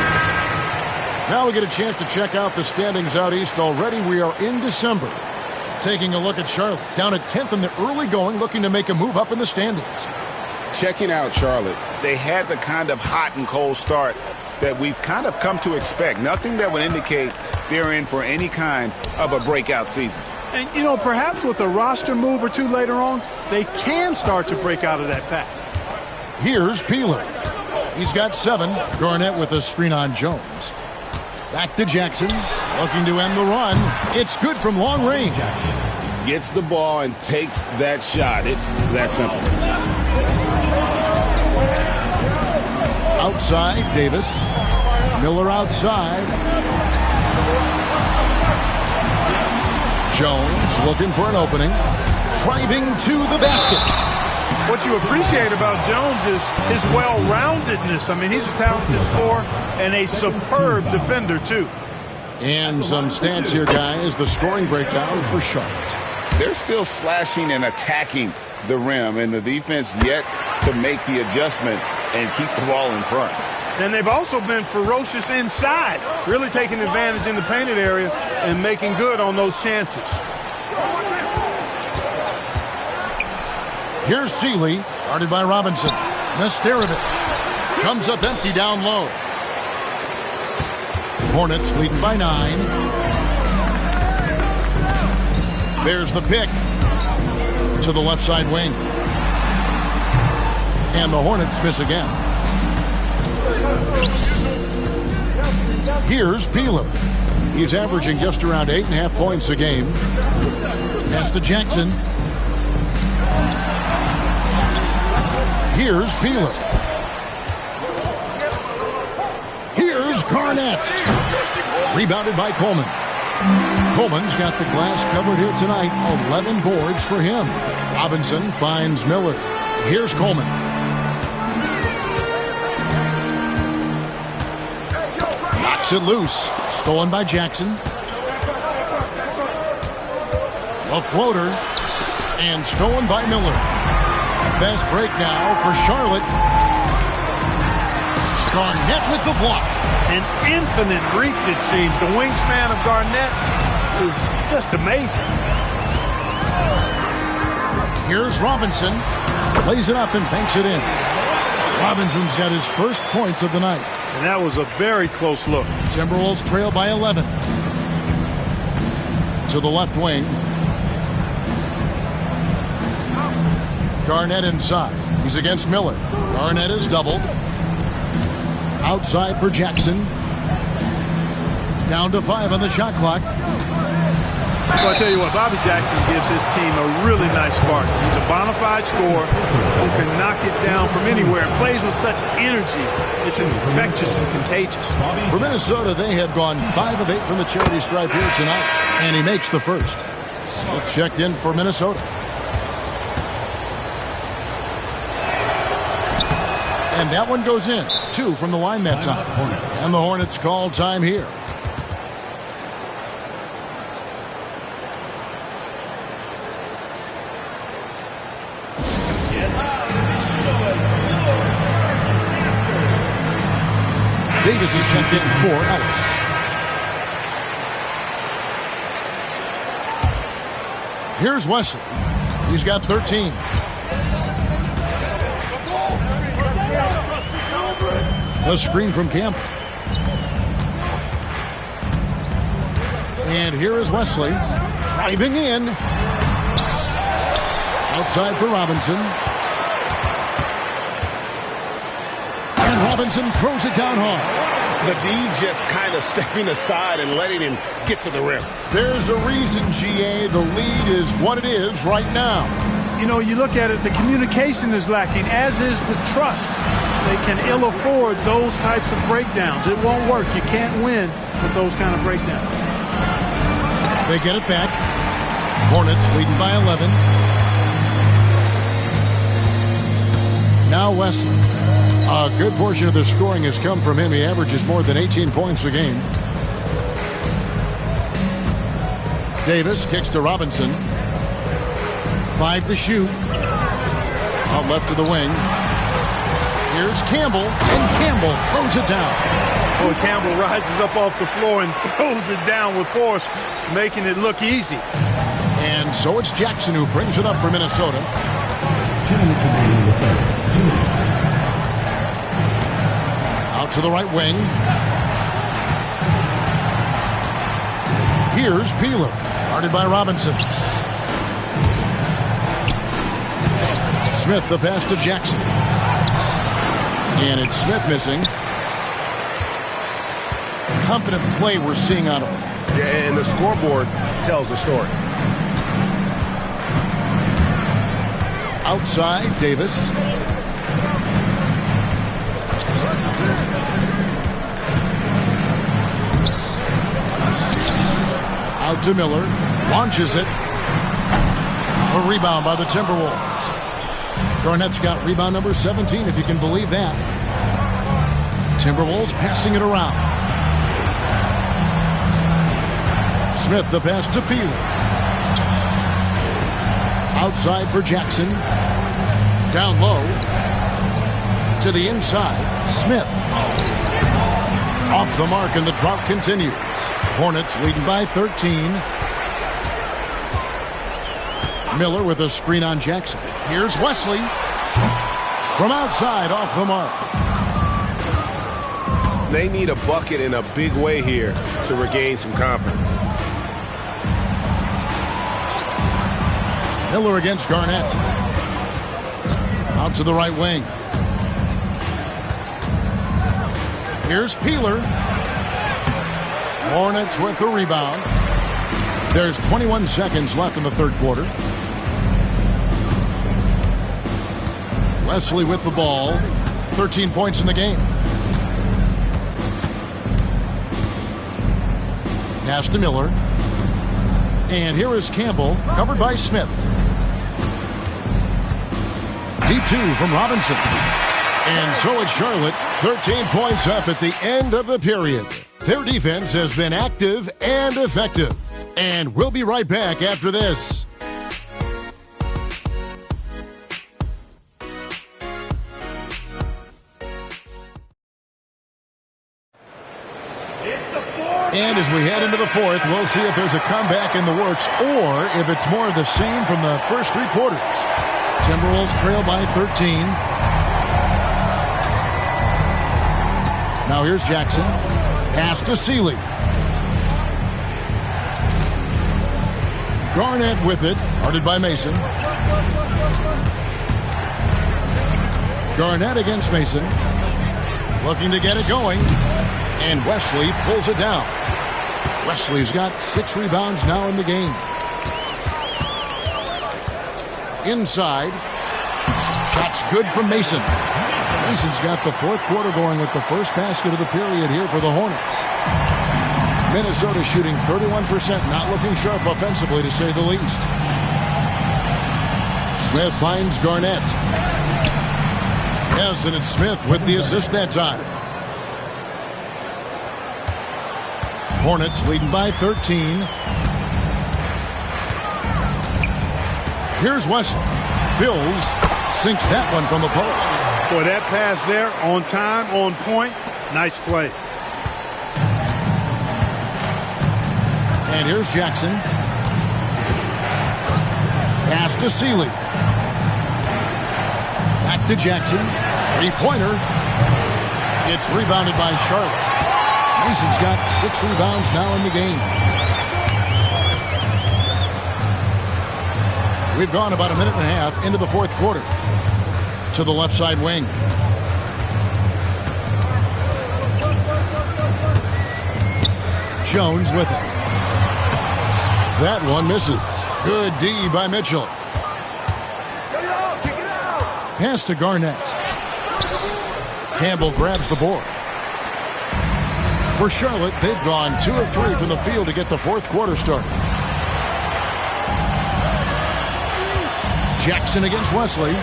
Now we get a chance to check out the standings out east already. We are in December. Taking a look at Charlotte, down at 10th in the early going, looking to make a move up in the standings. Checking out Charlotte, they had the kind of hot and cold start that we've kind of come to expect. Nothing that would indicate they're in for any kind of a breakout season. And, you know, perhaps with a roster move or two later on, they can start to break out of that pack. Here's Peeler. He's got 7. Garnett with a screen on Jones. Back to Jackson, looking to end the run. It's good from long range. Gets the ball and takes that shot. It's that simple. Outside, Davis. Miller outside. Jones looking for an opening. Driving to the basket. What you appreciate about Jones is his well-roundedness. I mean, he's a talented scorer and a superb defender, too. And some stats here, guys. The scoring breakdown for Charlotte. They're still slashing and attacking the rim, and the defense yet to make the adjustment and keep the ball in front. And they've also been ferocious inside, really taking advantage in the painted area and making good on those chances. Here's Seeley, guarded by Robinson. Nesterovic comes up empty down low. Hornets leading by 9. There's the pick to the left side wing. And the Hornets miss again. Here's Peeler. He's averaging just around 8.5 points a game. Pass to Jackson. Here's Peeler. Here's Garnett. Rebounded by Coleman. Coleman's got the glass covered here tonight. 11 boards for him. Robinson finds Miller. Here's Coleman. Knocks it loose. Stolen by Jackson. A floater. And stolen by Miller. Fast break now for Charlotte. Garnett with the block. An infinite reach, it seems. The wingspan of Garnett is just amazing. Here's Robinson. Lays it up and banks it in. Robinson's got his first points of the night. And that was a very close look. Timberwolves trail by 11. To the left wing. Garnett inside. He's against Miller. Garnett is doubled. Outside for Jackson. Down to 5 on the shot clock. Well, I tell you what, Bobby Jackson gives his team a really nice spark. He's a bona fide scorer who can knock it down from anywhere and plays with such energy. It's infectious and contagious. For Minnesota, they have gone 5 of 8 from the charity stripe here tonight. And he makes the first. Smith checked in for Minnesota. And that one goes in. 2 from the line that time. And the Hornets call time here. Davis is checked in for Ellis. Here's Wesley. He's got 13. A screen from Campbell. And here is Wesley driving in. Outside for Robinson. And Robinson throws it down hard. The D just kind of stepping aside and letting him get to the rim. There's a reason, GA. The lead is what it is right now. You know, you look at it, the communication is lacking, as is the trust. They can ill afford those types of breakdowns. It won't work. You can't win with those kind of breakdowns. They get it back. Hornets leading by 11. Now Wesley. A good portion of the scoring has come from him. He averages more than 18 points a game. Davis kicks to Robinson. 5 to shoot. Out left of the wing. Here's Campbell, and Campbell throws it down. Boy, Campbell rises up off the floor and throws it down with force, making it look easy. And so it's Jackson who brings it up for Minnesota. 2 minutes remaining in the third. 2 minutes. Out to the right wing. Here's Peeler, guarded by Robinson. Smith, the pass to Jackson. And it's Smith missing. Confident play we're seeing out of him. Yeah, and the scoreboard tells the story. Outside, Davis. Out to Miller. Launches it. A rebound by the Timberwolves. Garnett's got rebound number 17, if you can believe that. Timberwolves passing it around. Smith, the pass to Peeler. Outside for Jackson. Down low. To the inside. Smith. Off the mark, and the drought continues. Hornets leading by 13. Miller with a screen on Jackson. Here's Wesley. From outside, off the mark. They need a bucket in a big way here to regain some confidence. Miller against Garnett. Out to the right wing. Here's Peeler. Hornets with the rebound. There's 21 seconds left in the third quarter. Wesley with the ball. 13 points in the game. Pass to Miller. And here is Campbell, covered by Smith. Deep two from Robinson. And so it's Charlotte, 13 points up at the end of the period. Their defense has been active and effective. And we'll be right back after this. And as we head into the fourth, we'll see if there's a comeback in the works or if it's more of the same from the first three quarters. Timberwolves trail by 13. Now here's Jackson. Pass to Seeley. Garnett with it, guarded by Mason. Garnett against Mason. Looking to get it going. And Wesley pulls it down. Wesley's got 6 rebounds now in the game. Inside. Shots good from Mason. Mason's got the fourth quarter going with the first basket of the period here for the Hornets. Minnesota shooting 31%, not looking sharp offensively to say the least. Smith finds Garnett. Yes, and it's Smith with the assist that time. Hornets leading by 13. Here's Wesley. Fills, sinks that one from the post. Boy, that pass there, on time, on point. Nice play. And here's Jackson. Pass to Seeley. Back to Jackson. Three-pointer. It's rebounded by Charlotte. Mason's got 6 rebounds now in the game. We've gone about a minute and a half into the fourth quarter. To the left side wing. Jones with it. That one misses. Good D by Mitchell. Pass to Garnett. Campbell grabs the board. For Charlotte, they've gone 2 of 3 from the field to get the fourth quarter started. Jackson against Wesley.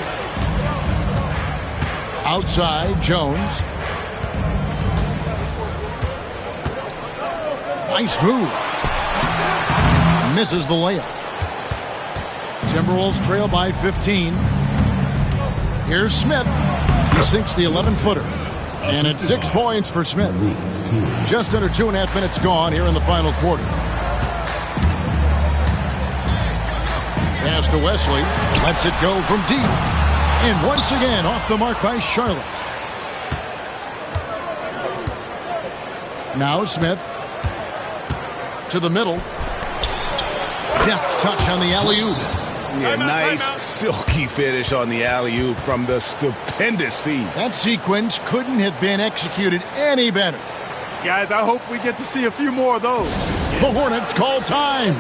Outside, Jones. Nice move. Misses the layup. Timberwolves trail by 15. Here's Smith. He sinks the 11-footer. And it's 6 points for Smith. Just under 2.5 minutes gone here in the final quarter. Pass to Wesley. Lets it go from deep. And once again, off the mark by Charlotte. Now Smith. To the middle. Deft touch on the alley-oop. Yeah, nice silky finish on the alley-oop from the stupendous feed. That sequence couldn't have been executed any better. Guys, I hope we get to see a few more of those. The Hornets call time.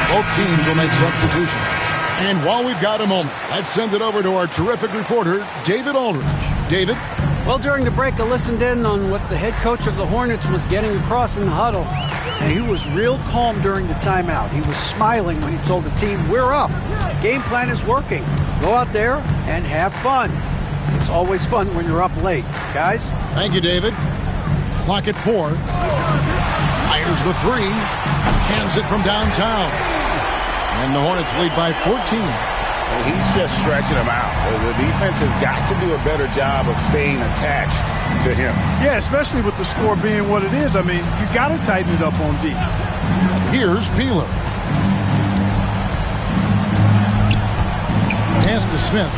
Both teams will make substitutions. And while we've got a moment, let's send it over to our terrific reporter, David Aldridge. David? Well, during the break, I listened in on what the head coach of the Hornets was getting across in the huddle. And he was real calm during the timeout. He was smiling when he told the team, we're up. Game plan is working. Go out there and have fun. It's always fun when you're up late. Guys? Thank you, David. Clock at 4. Fires the 3. Cans it from downtown. And the Hornets lead by 14. Well, he's just stretching them out. The defense has got to do a better job of staying attached to him. Yeah, especially with the score being what it is. I mean, you got to tighten it up on D. Here's Peeler. Pass to Smith.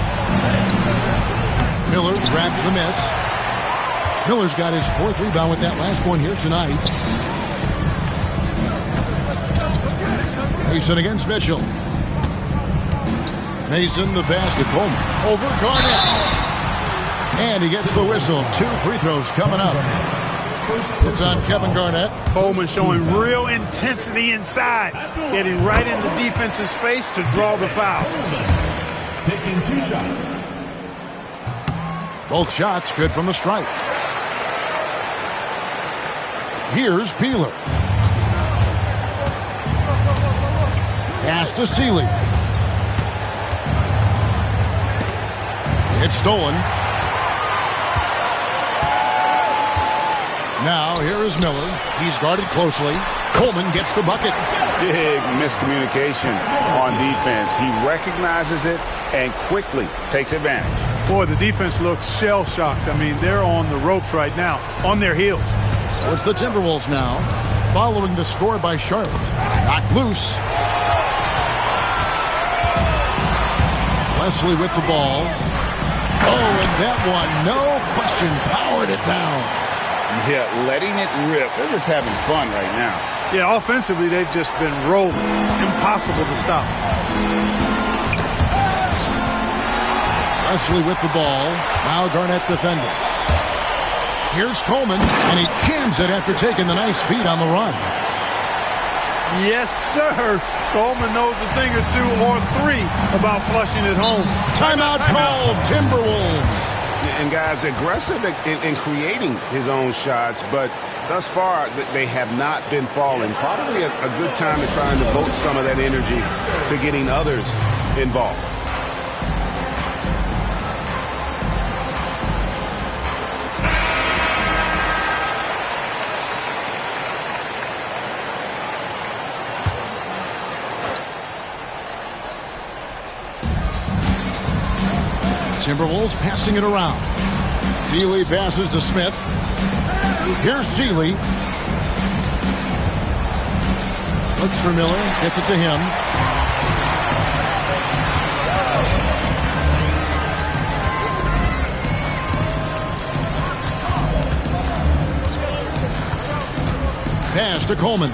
Miller grabs the miss. Miller's got his 4th rebound with that last one here tonight. Mason against Mitchell. Mason the pass to Coleman. Over Garnett. And he gets the whistle. 2 free throws coming up. It's on Kevin Garnett. Coleman showing real intensity inside. Getting right in the defense's face to draw the foul. Taking 2 shots. Both shots good from the stripe. Here's Peeler. Pass to Seeley. It's stolen. Now here is Miller. He's guarded closely. Coleman gets the bucket. Big miscommunication on defense. He recognizes it and quickly takes advantage. Boy, the defense looks shell-shocked. I mean, they're on the ropes right now, on their heels. So it's the Timberwolves now, following the score by Charlotte. Knocked loose. Wesley with the ball. Oh, and that one, no question, powered it down. Yeah, letting it rip. They're just having fun right now. Yeah, offensively, they've just been rolling. Impossible to stop. Wesley with the ball. Now Garnett defending. Here's Coleman, and he jams it after taking the nice feed on the run. Yes, sir. Coleman knows a thing or 2 or 3 about flushing it home. Timeout called, Timberwolves. And guys, aggressive in creating his own shots, but thus far they have not been falling. Probably a good time to try and devote some of that energy to getting others involved. Timberwolves passing it around. Seeley passes to Smith. Here's Seeley. Looks for Miller. Gets it to him. Pass to Coleman.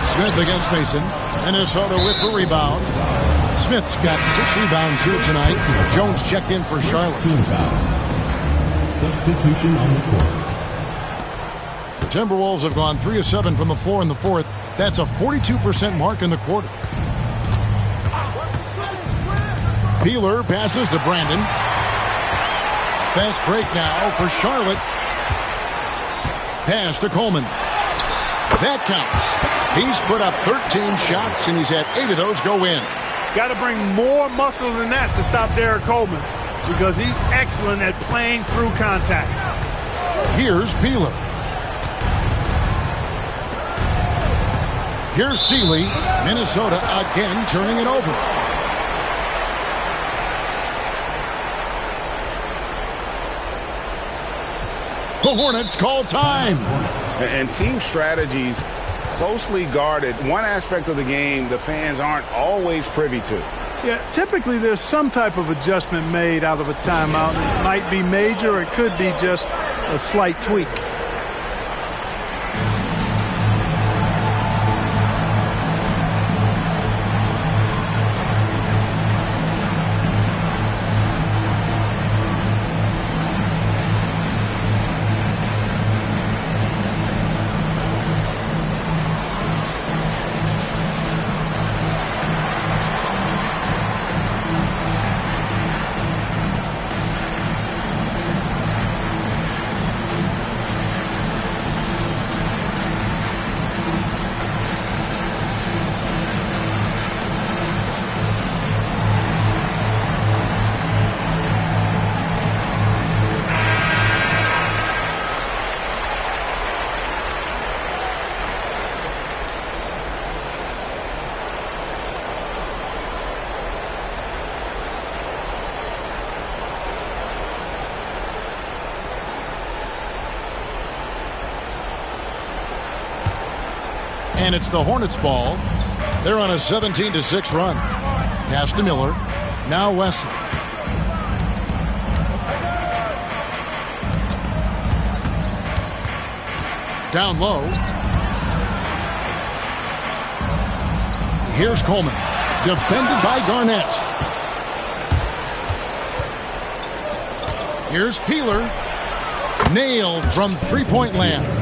Smith against Mason. Minnesota with the rebound. Smith's got 6 rebounds here tonight. Jones checked in for Charlotte. Team foul. Substitution on the court. The Timberwolves have gone 3 of 7 from the floor in the 4th. That's a 42% mark in the quarter. Peeler passes to Brandon. Fast break now for Charlotte. Pass to Coleman. That counts. He's put up 13 shots, and he's had 8 of those go in. Got to bring more muscle than that to stop Derek Coleman because he's excellent at playing through contact. Here's Peeler. Here's Seeley. Minnesota again turning it over. The Hornets call time. And team strategies closely guarded. One aspect of the game the fans aren't always privy to. Yeah, typically there's some type of adjustment made out of a timeout. It might be major, or it could be just a slight tweak. And it's the Hornets ball. They're on a 17-6 run. Pass to Miller. Now Wesley. Down low. Here's Coleman. Defended by Garnett. Here's Peeler. Nailed from three-point land.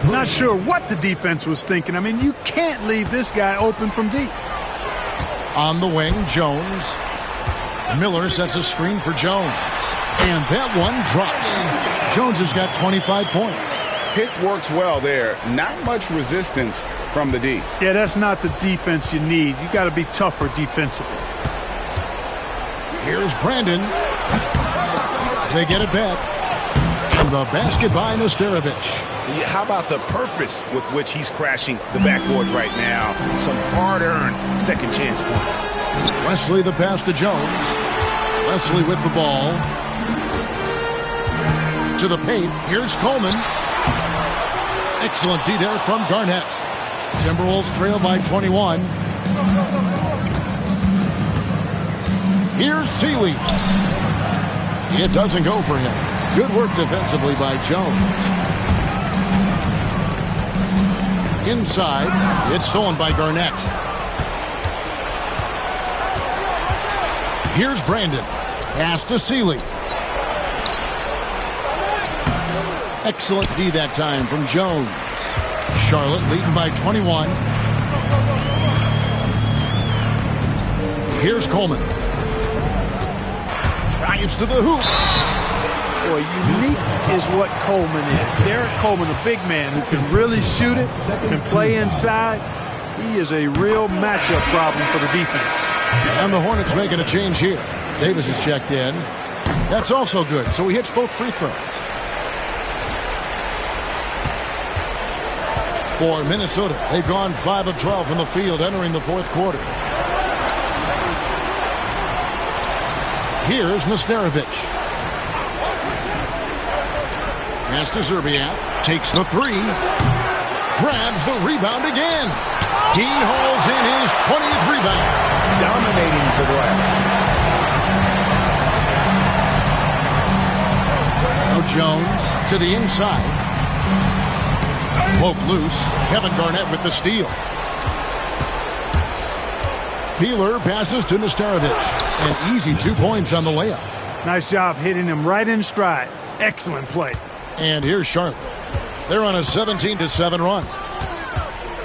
Not sure what the defense was thinking. I mean, you can't leave this guy open from deep. On the wing, Jones. Miller sets a screen for Jones. And that one drops. Jones has got 25 points. Pick works well there. Not much resistance from the D. Yeah, that's not the defense you need. You got to be tougher defensively. Here's Brandon. They get it back. And the basket by Nesterovic. How about the purpose with which he's crashing the backboards right now? Some hard-earned second chance points. Wesley the pass to Jones. Wesley with the ball. To the paint. Here's Coleman. Excellent D there from Garnett. Timberwolves trail by 21. Here's Seeley. It doesn't go for him. Good work defensively by Jones. Inside, it's stolen by Garnett. Here's Brandon. Pass to Seeley. Excellent D that time from Jones. Charlotte leading by 21. Here's Coleman. Drives to the hoop. Boy, unique is what Coleman is. Derek Coleman, a big man who can really shoot it, can play inside. He is a real matchup problem for the defense. And the Hornets making a change here. Davis is checked in. That's also good, so he hits both free throws. For Minnesota, they've gone 5 of 12 from the field entering the fourth quarter. Here's Nesterovic. Pass to Zerbiak. Takes the three. Grabs the rebound again. He hauls in his 20th rebound. Dominating the glass. Now Jones to the inside. Poke loose. Kevin Garnett with the steal. Peeler passes to Nesterovic. An easy 2 points on the layup. Nice job hitting him right in stride. Excellent play. And here's Charlotte. They're on a 17-7 run.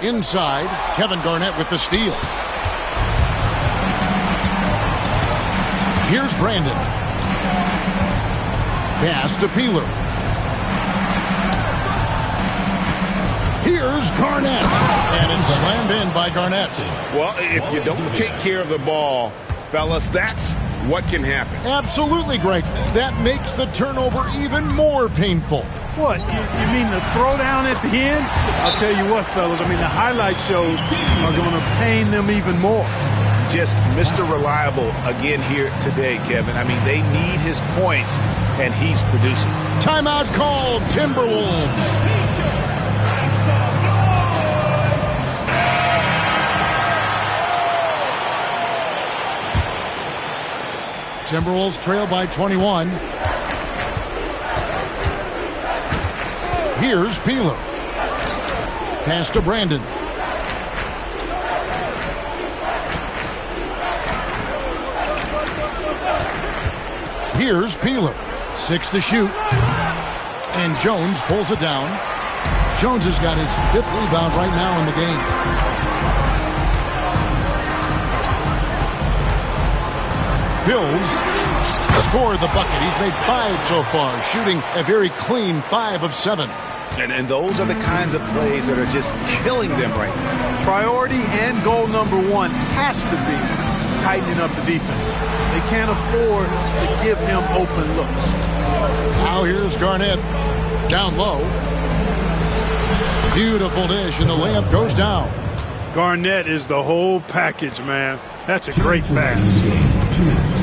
Inside, Kevin Garnett with the steal. Here's Brandon. Pass to Peeler. Here's Garnett. And it's slammed in by Garnett. Well, if you don't take care of the ball, fellas, that's what can happen. Absolutely, Greg. That makes the turnover even more painful. What? You mean the throwdown at the end? I'll tell you what, fellas. I mean, the highlight shows are going to pain them even more. just Mr. Reliable again here today, Kevin. I mean, they need his points, and he's producing. Timeout called, Timberwolves. Timberwolves trail by 21. Here's Peeler. Pass to Brandon. Here's Peeler. 6 to shoot. And Jones pulls it down. Jones has got his 5th rebound right now in the game. Phils scored the bucket. He's made 5 so far, shooting a very clean 5 of 7. And those are the kinds of plays that are just killing them right now. Priority and goal number 1 has to be tightening up the defense. They can't afford to give him open looks. Now here's Garnett. Down low. Beautiful dish, and the layup goes down. Garnett is the whole package, man. That's a great pass. 2 minutes.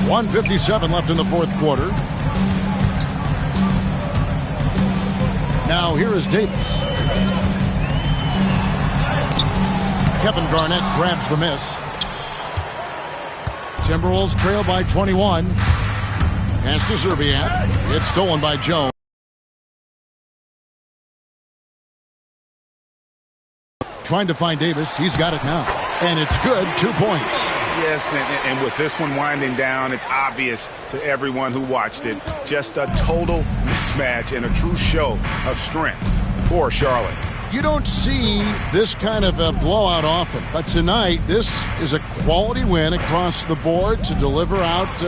1:57 left in the 4th quarter. Now here is Davis. Kevin Garnett grabs the miss. Timberwolves trail by 21. Pass to Zerbiak. It's stolen by Jones. Trying to find Davis. He's got it now. And it's good. 2 points. Yes, and with this one winding down, it's obvious to everyone who watched it. Just a total mismatch and a true show of strength for Charlotte. You don't see this kind of a blowout often, but tonight this is a quality win across the board to deliver out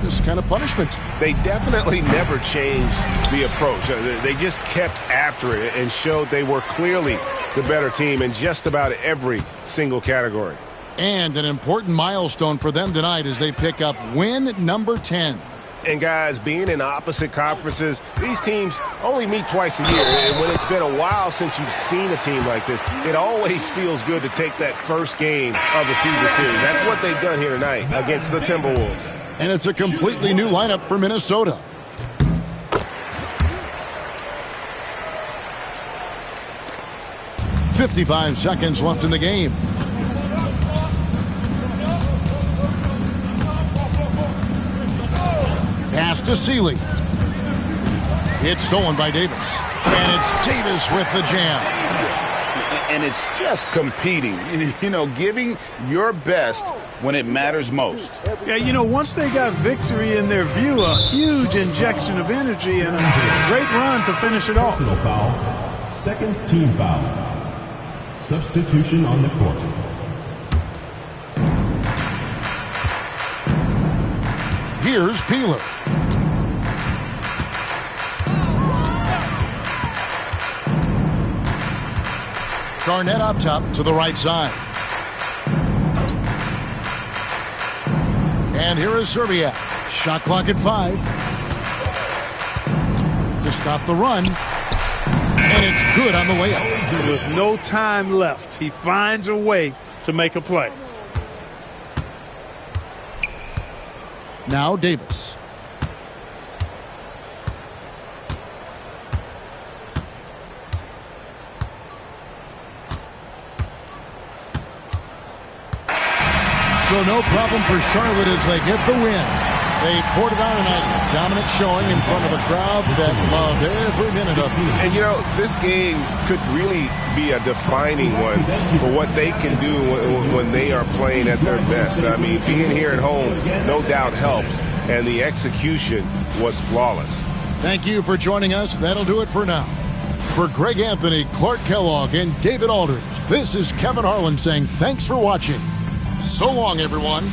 this kind of punishment. They definitely never changed the approach. They just kept after it and showed they were clearly the better team in just about every single category. And an important milestone for them tonight as they pick up win number 10. And guys, being in opposite conferences, these teams only meet twice a year. And when it's been a while since you've seen a team like this, it always feels good to take that first game of the season series. That's what they've done here tonight against the Timberwolves. And it's a completely new lineup for Minnesota. .55 seconds left in the game. Pass to Sealy. It's stolen by Davis. And it's Davis with the jam. And it's just competing, you know, giving your best when it matters most. Yeah, you know, once they got victory in their view, a huge injection of energy and a great run to finish it off. Personal foul. Second team foul. Substitution on the court. Here's Peeler. Garnett up top to the right side. And here is Zerbiak. Shot clock at 5. To stop the run. And it's good on the layup. With no time left, he finds a way to make a play. Now Davis. So no problem for Charlotte as they get the win. They poured it on tonight. Dominant showing in front of a crowd that loved every minute of it. And, you know, this game could really be a defining one for what they can do when they are playing at their best. I mean, being here at home no doubt helps, and the execution was flawless. Thank you for joining us. That'll do it for now. For Greg Anthony, Clark Kellogg, and David Aldridge, this is Kevin Harlan saying thanks for watching. So long, everyone.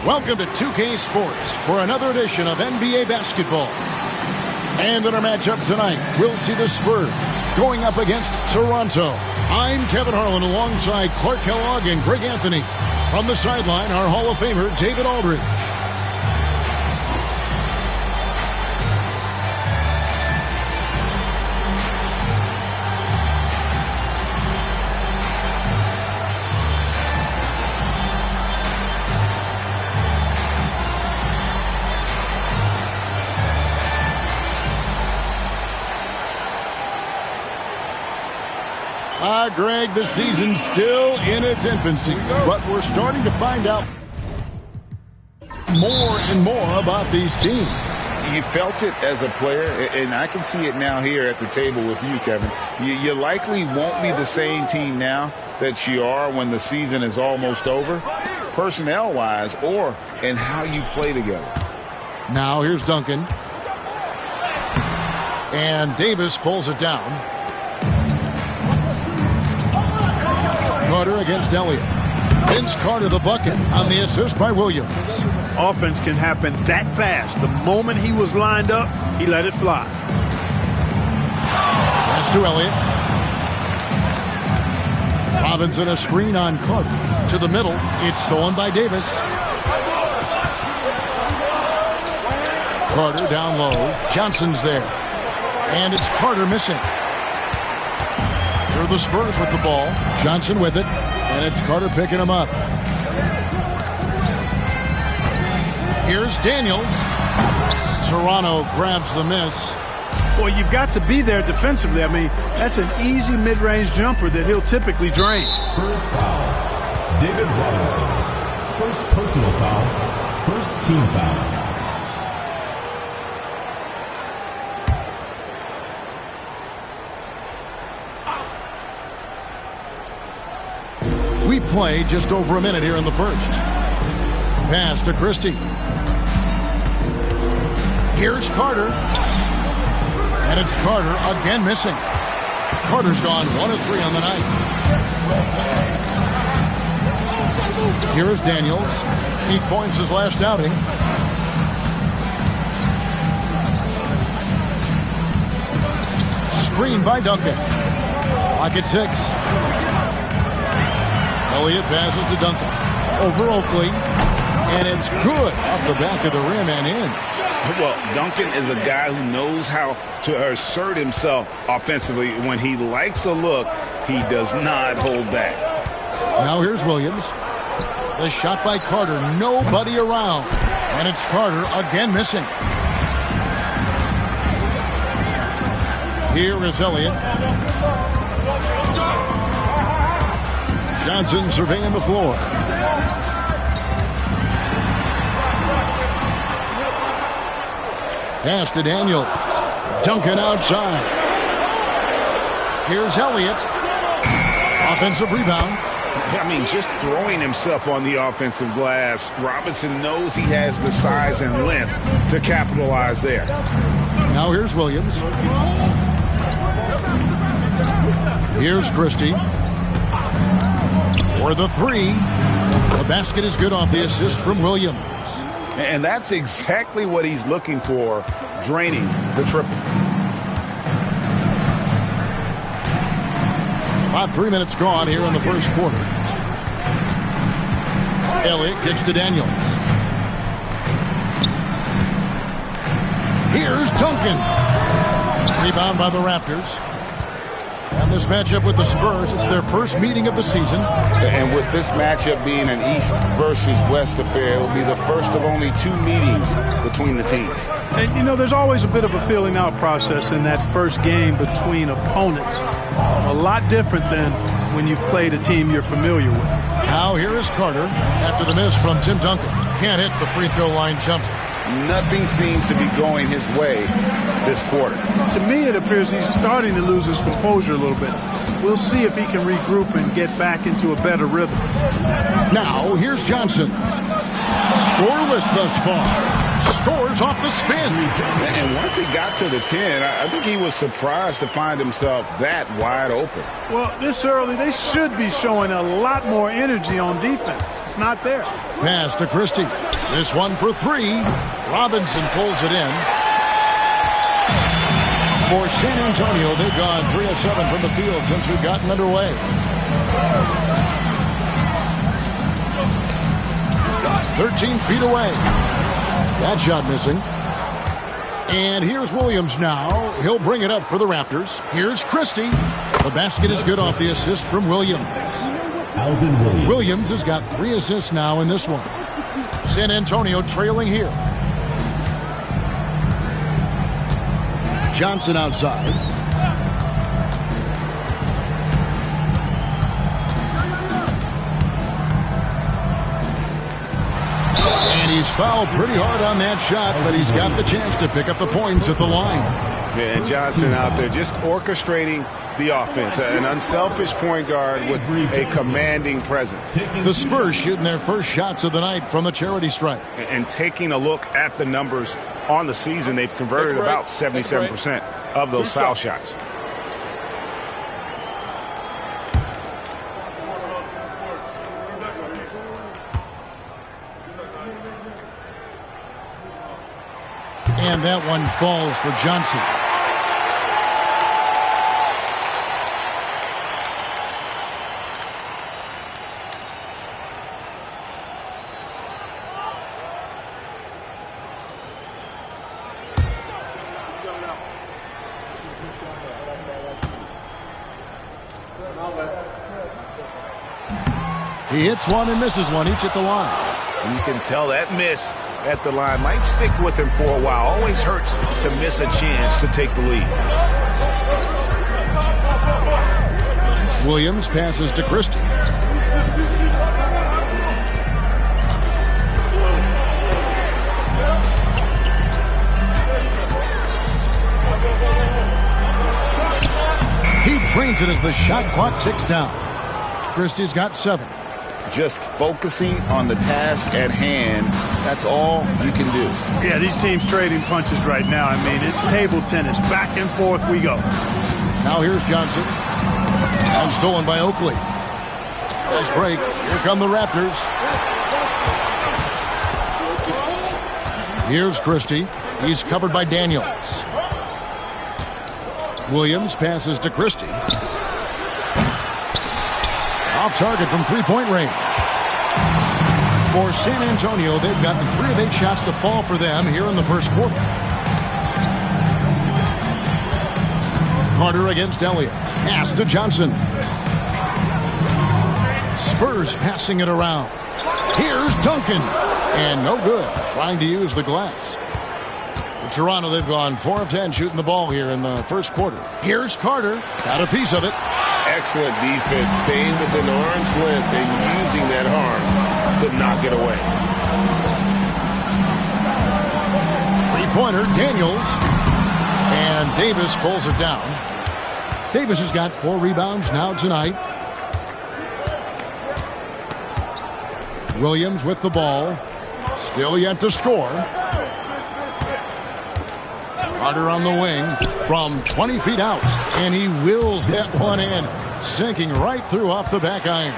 Welcome to 2K Sports for another edition of NBA basketball. And in our matchup tonight, we'll see the Spurs going up against Toronto. I'm Kevin Harlan alongside Clark Kellogg and Greg Anthony. From the sideline, our Hall of Famer, David Aldridge. Greg, the season's still in its infancy, but we're starting to find out more and more about these teams. You felt it as a player, and I can see it now here at the table with you, Kevin. You likely won't be the same team now that you are when the season is almost over, personnel-wise, or in how you play together. Now here's Duncan. And Davis pulls it down. Carter against Elliott. Vince Carter the bucket on the assist by Williams. Offense can happen that fast. The moment he was lined up, he let it fly. Pass to Elliott. Robinson a screen on Carter. To the middle. It's stolen by Davis. Carter down low. Johnson's there. And it's Carter missing. Here are the Spurs with the ball. Johnson with it. And it's Carter picking him up. Here's Daniels. Toronto grabs the miss. Well, you've got to be there defensively. I mean, that's an easy mid-range jumper that he'll typically drain. First foul, David Robinson. First personal foul, first team foul. We play just over a minute here in the first. Pass to Christie. Here's Carter. And it's Carter again missing. Carter's gone 1 of 3 on the night. Here is Daniels. 8 points his last outing. Screen by Duncan. Clock at 6. Elliott passes to Duncan. Over Oakley. And it's good off the back of the rim and in. Well, Duncan is a guy who knows how to assert himself offensively. When he likes a look, he does not hold back. Now here's Williams. The shot by Carter. Nobody around. And it's Carter again missing. Here is Elliott. Johnson surveying the floor. Pass to Daniels. Duncan outside. Here's Elliott. Offensive rebound. I mean, just throwing himself on the offensive glass. Robinson knows he has the size and length to capitalize there. Now here's Williams. Here's Christie. For the 3. The basket is good off the assist from Williams. And that's exactly what he's looking for, draining the triple. About 3 minutes gone here in the first quarter. Elliott gets to Daniels. Here's Duncan. Rebound by the Raptors. And this matchup with the Spurs, it's their first meeting of the season. And with this matchup being an East versus West affair, it will be the first of only 2 meetings between the teams. And, you know, there's always a bit of a feeling out process in that first game between opponents. A lot different than when you've played a team you're familiar with. Now here is Carter after the miss from Tim Duncan. Can't hit the free throw line jumper. Nothing seems to be going his way this quarter. To me, it appears he's starting to lose his composure a little bit. We'll see if he can regroup and get back into a better rhythm. Now, here's Johnson. Scoreless thus far. scores off the spin. And once he got to the 10, I think he was surprised to find himself that wide open. Well, this early, they should be showing a lot more energy on defense. It's not there. Pass to Christie. This one for 3. Robinson pulls it in. For San Antonio, they've gone 3 of 7 from the field since we've gotten underway. 13 feet away. That shot missing. And here's Williams now. He'll bring it up for the Raptors. Here's Christie. The basket is good off the assist from Williams. Alvin Williams. Williams has got 3 assists now in this one. San Antonio trailing here. Johnson outside. And he's fouled pretty hard on that shot, but he's got the chance to pick up the points at the line. Yeah, and Johnson out there just orchestrating the offense. An unselfish point guard with a commanding presence. The Spurs shooting their first shots of the night from the charity stripe. And taking a look at the numbers on the season, they've converted about 77% of those foul shots. And that one falls for Johnson. He hits one and misses one, each at the line. You can tell that miss at the line might stick with him for a while. Always hurts to miss a chance to take the lead. Williams passes to Christie. He drains it as the shot clock ticks down. Christie's got 7. Just focusing on the task at hand, that's all you can do. Yeah, these teams trading punches right now. I mean, it's table tennis. Back and forth we go. Now here's Johnson. And stolen by Oakley. Nice break. Here come the Raptors. Here's Christie. He's covered by Daniels. Williams passes to Christie. Off target from three-point range. For San Antonio, they've gotten 3 of 8 shots to fall for them here in the first quarter. Carter against Elliott. Pass to Johnson. Spurs passing it around. Here's Duncan. And no good. Trying to use the glass. For Toronto, they've gone 4 of 10 shooting the ball here in the first quarter. Here's Carter. Got a piece of it. Excellent defense, staying within arm's length and using that arm to knock it away. Three-pointer, Daniels. And Davis pulls it down. Davis has got 4 rebounds now tonight. Williams with the ball. Still yet to score. Carter on the wing from 20 feet out. And he wills that one in. Sinking right through off the back iron.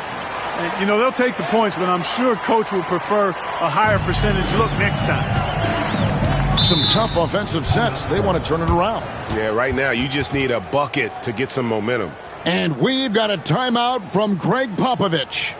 You know, they'll take the points, but I'm sure coach will prefer a higher percentage look next time. Some tough offensive sets. They want to turn it around. Yeah, right now you just need a bucket to get some momentum. And we've got a timeout from Greg Popovich.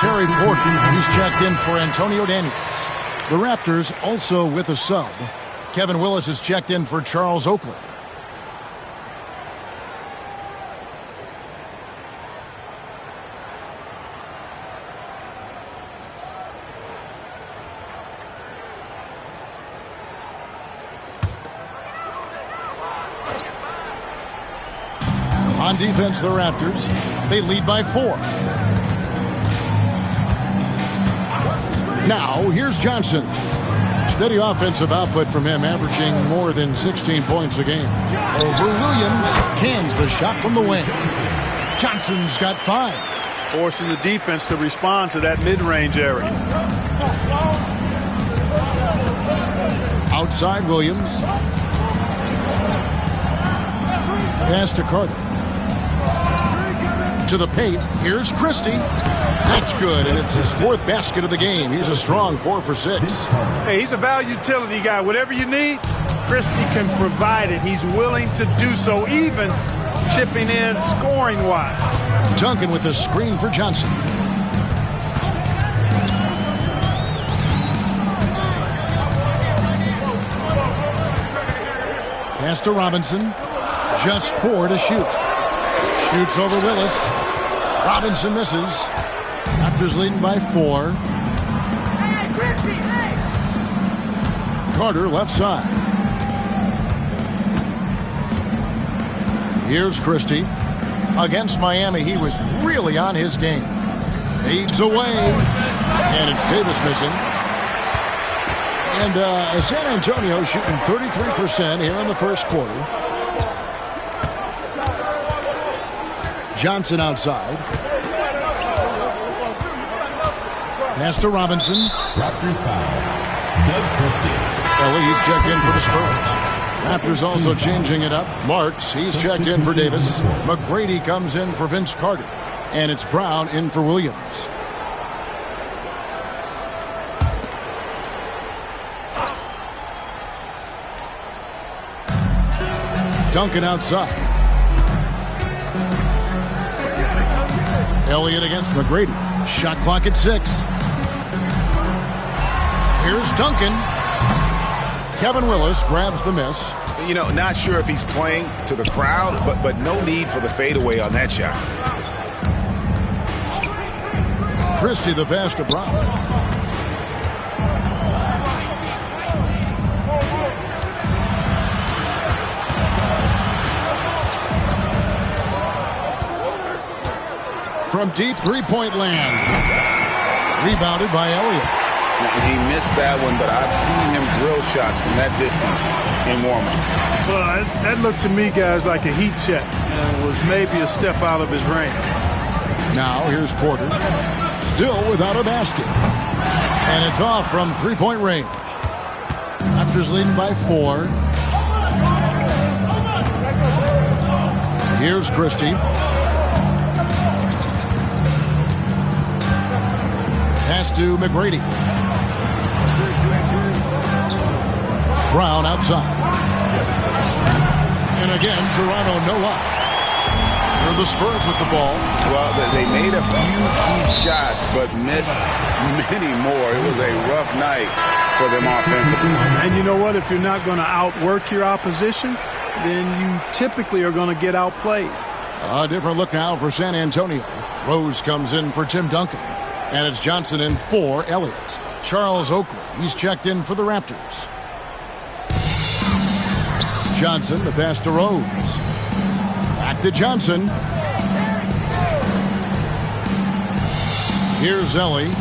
Terry Porter. He's checked in for Antonio Daniels. The Raptors also with a sub. Kevin Willis is checked in for Charles Oakley. On defense, the Raptors, they lead by 4. Now, here's Johnson. Steady offensive output from him, averaging more than 16 points a game. Over Williams, cans the shot from the wing. Johnson's got 5. Forcing the defense to respond to that mid-range area. Outside Williams. Pass to Carter. To the paint. Here's Christie. That's good, and it's his 4th basket of the game. He's a strong 4 for 6. Hey, he's a value utility guy. Whatever you need, Christie can provide it. He's willing to do so, even chipping in scoring-wise. Duncan with the screen for Johnson. Pass to Robinson. Just 4 to shoot. Shoots over Willis. Robinson misses. Raptors leading by 4. Carter left side. Here's Christie. Against Miami, he was really on his game. Fades away. And it's Davis missing. And San Antonio shooting 33% here in the first quarter. Johnson outside. Pass to Robinson. Raptors foul. Doug Christie. He's checked in for the Spurs. Raptors also changing it up. Marks, he's checked in for Davis. McGrady comes in for Vince Carter. And it's Brown in for Williams. Duncan outside. Elliott against McGrady. Shot clock at 6. Here's Duncan. Kevin Willis grabs the miss. You know, not sure if he's playing to the crowd, but no need for the fadeaway on that shot. Christie the pass to Brown. From deep three-point land. Rebounded by Elliott. He missed that one, but I've seen him drill shots from that distance in warm-up. Well, that looked to me, guys, like a heat check. And was maybe a step out of his range. Now here's Porter. Still without a basket. And it's off from three-point range. Raptors leading by 4. Here's Christie. Pass to McGrady. Brown outside. And again, Toronto no up. They're the Spurs with the ball. Well, they made a few key shots, but missed many more. It was a rough night for them offensively. And you know what? If you're not going to outwork your opposition, then you typically are going to get outplayed. A different look now for San Antonio. Rose comes in for Tim Duncan. And it's Johnson in for Elliott. Charles Oakley, he's checked in for the Raptors. Johnson, the pass to Rose. Back to Johnson. Here's Ellie.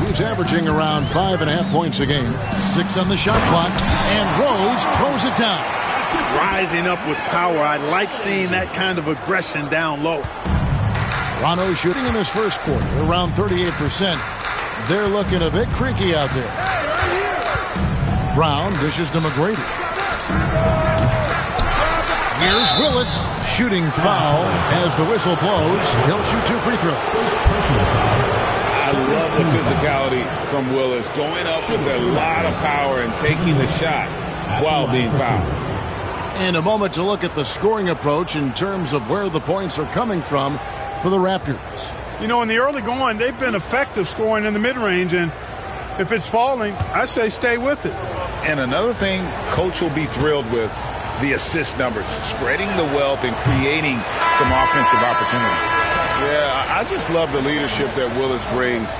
He's averaging around 5.5 points a game. 6 on the shot clock. And Rose throws it down. Rising up with power. I like seeing that kind of aggression down low. Toronto shooting in this first quarter around 38%. They're looking a bit creaky out there. Brown dishes to McGrady. Here's Willis. Shooting foul as the whistle blows. He'll shoot 2 free throws. I love the physicality from Willis. Going up with a lot of power and taking the shot while being fouled. And a moment to look at the scoring approach in terms of where the points are coming from for the Raptors. You know, in the early going, they've been effective scoring in the mid-range, and if it's falling, I say stay with it. And another thing Coach will be thrilled with, the assist numbers, spreading the wealth and creating some offensive opportunities. Yeah, I just love the leadership that Willis brings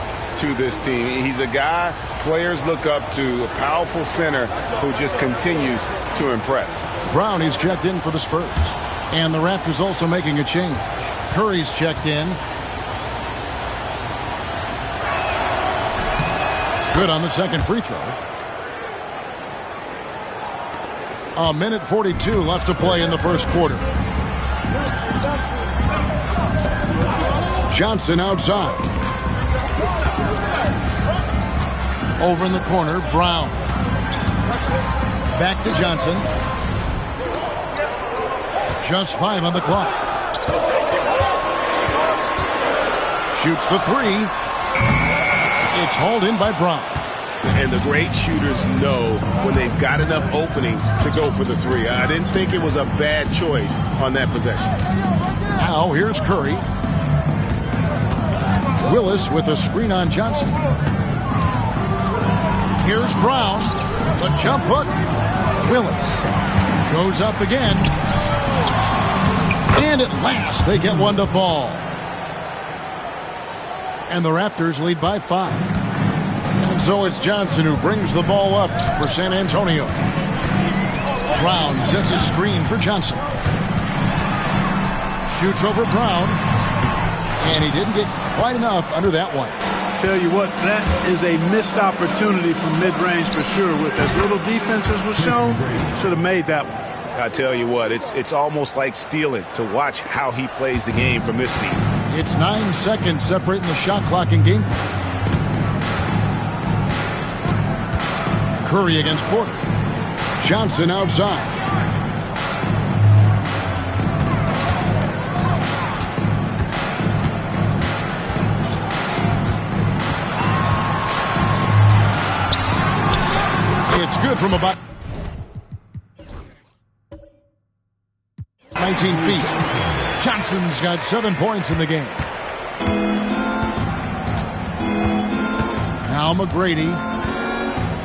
to this team. He's a guy players look up to, a powerful center who just continues to impress. Brown is checked in for the Spurs. And the Raptors also making a change. Curry's checked in. Good on the second free throw. 1:42 left to play in the first quarter. Johnson outside. Over in the corner, Brown. Back to Johnson. Just 5 on the clock. Shoots the three. It's hauled in by Brown. And the great shooters know when they've got enough opening to go for the three. I didn't think it was a bad choice on that possession. Now here's Curry. Willis with a screen on Johnson. Here's Brown. The jump hook. Willis goes up again. And at last they get one to fall. And the Raptors lead by 5. And so it's Johnson who brings the ball up for San Antonio. Brown sets a screen for Johnson. Shoots over Brown. And he didn't get quite enough under that one. Tell you what, that is a missed opportunity from mid-range for sure. With as little defense as was shown, should have made that one. I tell you what, it's almost like stealing to watch how he plays the game from this seat. It's 9 seconds separating the shot clock and game. Curry against Porter. Johnson outside. It's good from about 19 feet. Johnson's got 7 points in the game. Now McGrady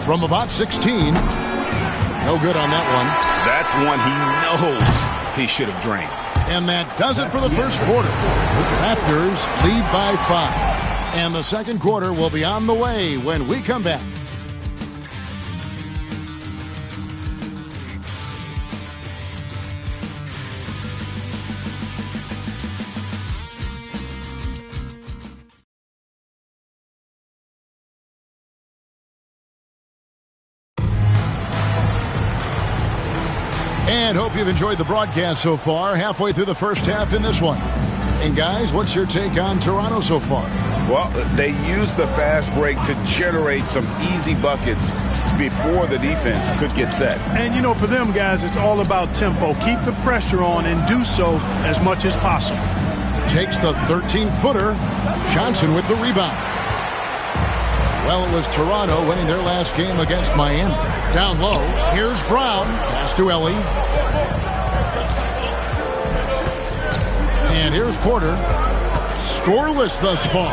from about 16. No good on that one. That's one he knows he should have drained. And that does it for the first quarter. Raptors lead by 5. And the second quarter will be on the way when we come back. And hope you've enjoyed the broadcast so far. Halfway through the first half in this one. And guys, what's your take on Toronto so far? Well, they used the fast break to generate some easy buckets before the defense could get set. And, you know, for them, guys, it's all about tempo. Keep the pressure on and do so as much as possible. Takes the 13-footer. Johnson with the rebound. Well, it was Toronto winning their last game against Miami. Down low, here's Brown. Pass to Ellie. And here's Porter. Scoreless thus far.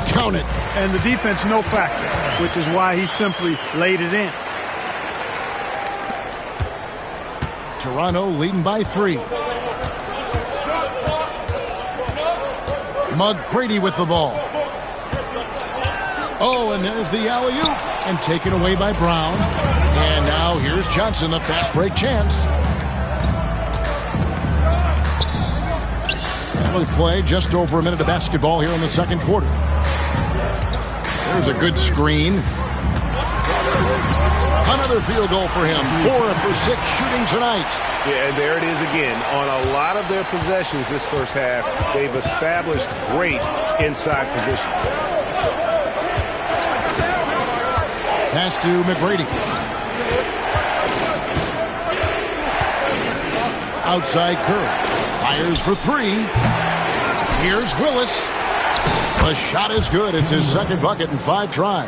Count it. And the defense no factor, which is why he simply laid it in. Toronto leading by 3. McGrady with the ball. Oh, and there's the alley-oop. And taken away by Brown. And now here's Johnson, the fast break chance. And we play just over a minute of basketball here in the second quarter. There's a good screen. Another field goal for him. 4 for 6 shooting tonight. Yeah, and there it is again. On a lot of their possessions this first half, they've established great inside position. Pass to McGrady. Outside Curry. Fires for 3. Here's Willis. The shot is good. It's his second bucket in 5 tries.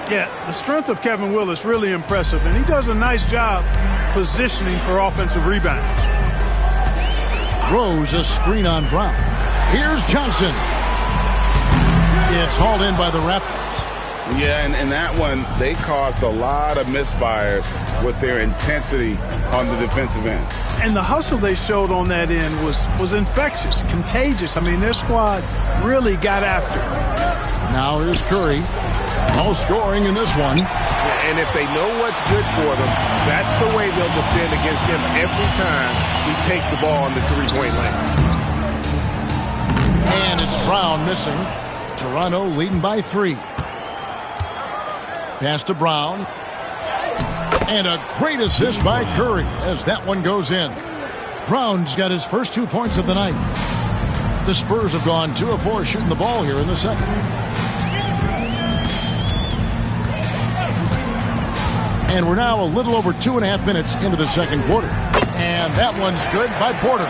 Yeah, the strength of Kevin Willis really impressive, and he does a nice job positioning for offensive rebounds. Rose a screen on Brown. Here's Johnson. It's hauled in by the Raptors. Yeah, and that one, they caused a lot of misfires with their intensity on the defensive end. And the hustle they showed on that end was infectious, contagious. I mean, their squad really got after it. Now here's Curry. No scoring in this one. And if they know what's good for them, that's the way they'll defend against him every time he takes the ball on the three-point line. And it's Brown missing. Toronto leading by 3. Pass to Brown. And a great assist by Curry as that one goes in. Brown's got his first 2 points of the night. The Spurs have gone 2 of 4 shooting the ball here in the second. And we're now a little over 2.5 minutes into the second quarter. And that one's good by Porter.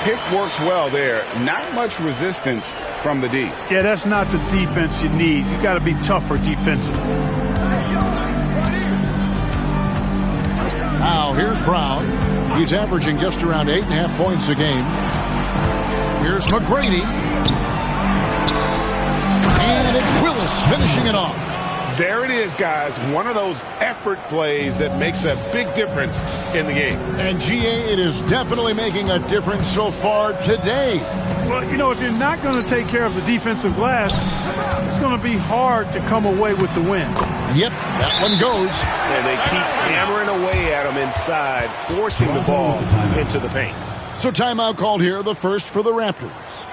Pick works well there. Not much resistance from the D. Yeah, that's not the defense you need. You got to be tougher defensively. Now here's Brown. He's averaging just around 8.5 points a game. Here's McGrady. And it's Willis finishing it off. There it is, guys. One of those effort plays that makes a big difference in the game. And, GA, it is definitely making a difference so far today. Well, you know, if you're not going to take care of the defensive glass, it's going to be hard to come away with the win. Yep, that one goes. And they keep hammering away at him inside, forcing the ball into the paint. So timeout called here, the first for the Raptors.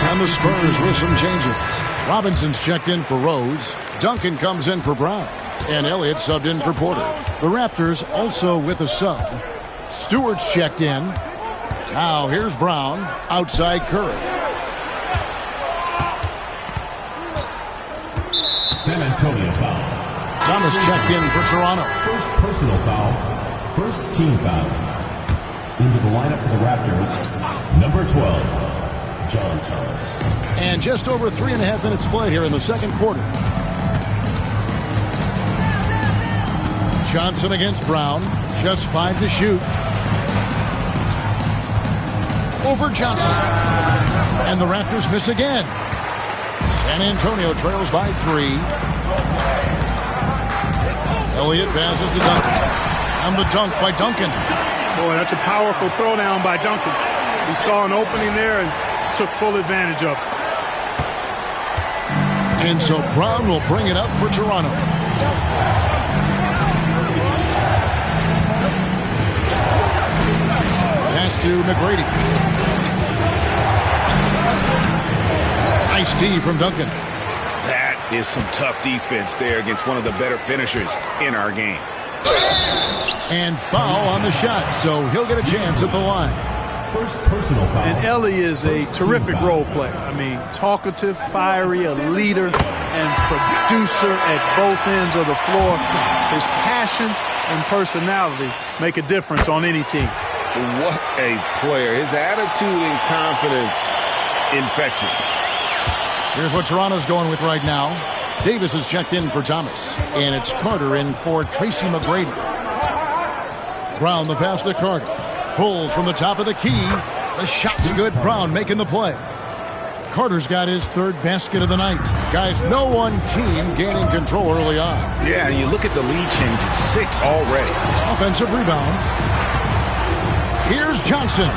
And the Spurs with some changes. Robinson's checked in for Rose. Duncan comes in for Brown. And Elliott subbed in for Porter. The Raptors also with a sub. Stewart's checked in. Now here's Brown. Outside Curry. San Antonio foul. Thomas checked in for Toronto. First personal foul. First team foul. Into the lineup for the Raptors, number 12. John Thomas. And just over 3.5 minutes played here in the second quarter. Johnson against Brown. Just 5 to shoot. Over Johnson. And the Raptors miss again. San Antonio trails by 3. Elliott passes to Duncan. And the dunk by Duncan. Boy, that's a powerful throwdown by Duncan. He saw an opening there and took full advantage of it. And so Brown will bring it up for Toronto. Pass to McGrady. Nice D from Duncan. That is some tough defense there against one of the better finishers in our game. And foul on the shot, so he'll get a chance at the line. First personal foul. And Ellie is a terrific role player. I mean, talkative, fiery, a leader, and producer at both ends of the floor. His passion and personality make a difference on any team. What a player. His attitude and confidence, infectious. Here's what Toronto's going with right now. Davis is checked in for Thomas. And it's Carter in for Tracy McGrady. Brown the pass to Carter. Pulls from the top of the key. The shot's good. Brown making the play. Carter's got his third basket of the night. Guys, no one team gaining control early on. Yeah, and you look at the lead changes. 6 already. Offensive rebound. Here's Johnson.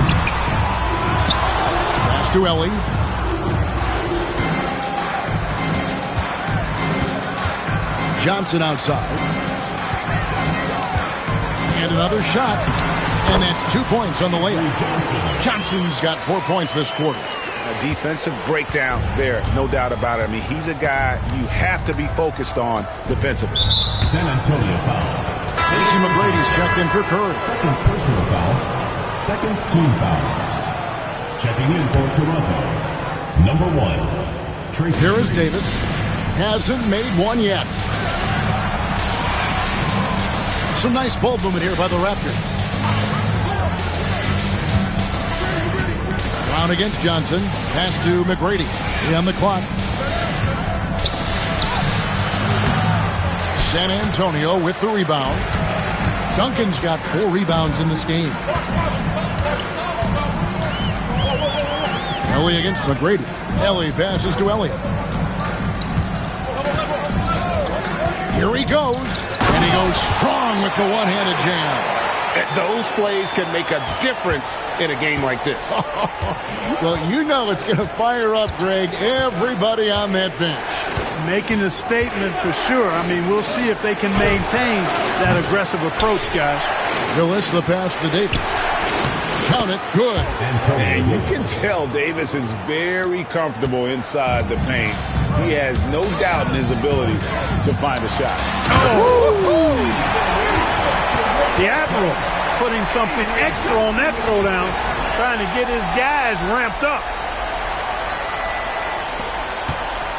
Pass to Ellie. Johnson outside. And another shot. And that's 2 points on the layup. Johnson's got 4 points this quarter. A defensive breakdown there, no doubt about it. I mean, he's a guy you have to be focused on defensively. San Antonio foul. Tracy McGrady's checked in for Curry. Second personal foul. Second team foul. Checking in for Toronto, number 1. Tracy. Here is Davis. Hasn't made one yet. Some nice ball movement here by the Raptors. Brown against Johnson. Pass to McGrady. He on the clock. San Antonio with the rebound. Duncan's got 4 rebounds in this game. Ellie against McGrady. Ellie passes to Elliott. Here he goes. And he goes strong with the one-handed jam. Those plays can make a difference in a game like this. Well, you know it's going to fire up, Greg, everybody on that bench. Making a statement for sure. I mean, we'll see if they can maintain that aggressive approach, guys. Willis, the pass to Davis. Count it, good. And you can tell Davis is very comfortable inside the paint. He has no doubt in his ability to find a shot. The Admiral putting something extra on that throwdown, trying to get his guys ramped up.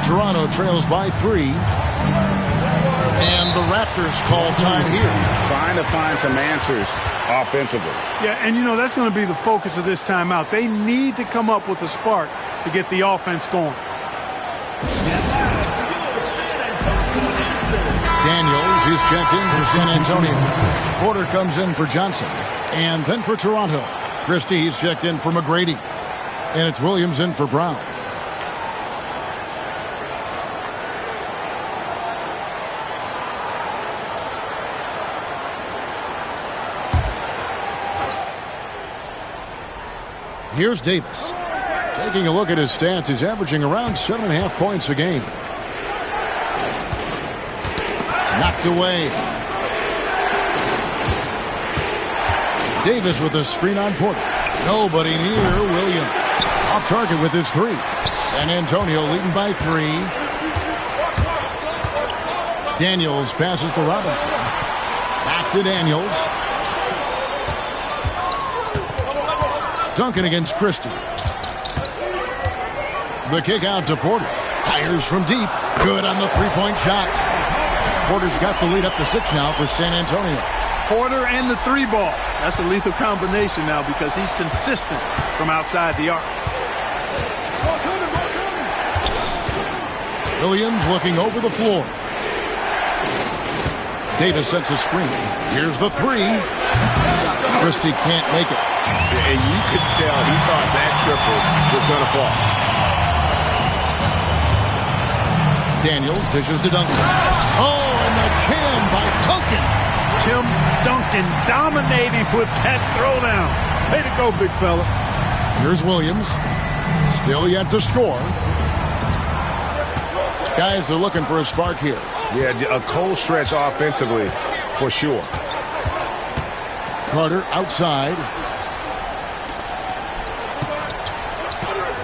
Toronto trails by 3. And the Raptors call time here. Trying to find some answers offensively. Yeah, and you know, that's going to be the focus of this timeout. They need to come up with a spark to get the offense going. Daniels is checked in for San Antonio. Porter comes in for Johnson. And then for Toronto, Christie is checked in for McGrady. And it's Williams in for Brown. Here's Davis. Taking a look at his stats, he's averaging around 7.5 points a game. Knocked away. Davis with a screen on Porter. Nobody near Williams. Off target with his 3. San Antonio leading by 3. Daniels passes to Robinson. Back to Daniels. Duncan against Christie. The kick out to Porter. Fires from deep. Good on the 3-point shot. Porter's got the lead up to 6 now for San Antonio. Porter and the 3-ball. That's a lethal combination now because he's consistent from outside the arc. Williams looking over the floor. Davis sets a screen. Here's the 3. Christie can't make it. And you could tell he thought that triple was going to fall. Daniels dishes to Duncan. Oh, and the jam by Duncan. Tim Duncan dominating with that throwdown. Way to go, big fella. Here's Williams. Still yet to score. Guys are looking for a spark here. Yeah, a cold stretch offensively for sure. Carter outside.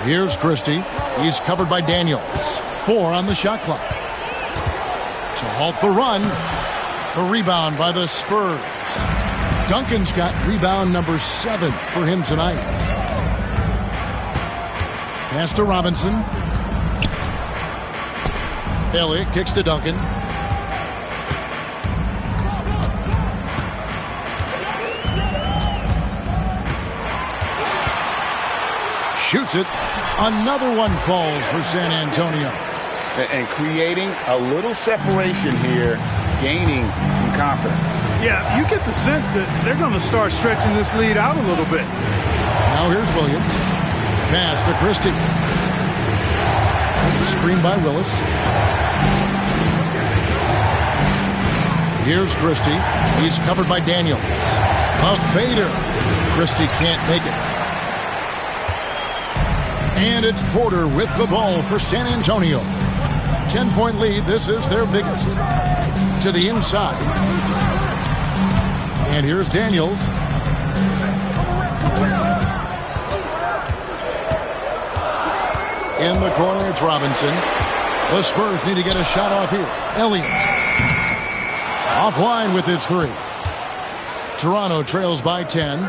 Here's Christie. He's covered by Daniels. 4 on the shot clock. To halt the run. The rebound by the Spurs. Duncan's got rebound number 7 for him tonight. Pass to Robinson. Elliott kicks to Duncan. Shoots it. Another one falls for San Antonio. And creating a little separation here, gaining some confidence. Yeah, you get the sense that they're going to start stretching this lead out a little bit. Now here's Williams. Pass to Christie. Screen by Willis. Here's Christie. He's covered by Daniels. A fader. Christie can't make it. And it's Porter with the ball for San Antonio. 10-point lead. This is their biggest. To the inside. And here's Daniels. In the corner, it's Robinson. The Spurs need to get a shot off here. Elliott. Offline with his 3. Toronto trails by 10.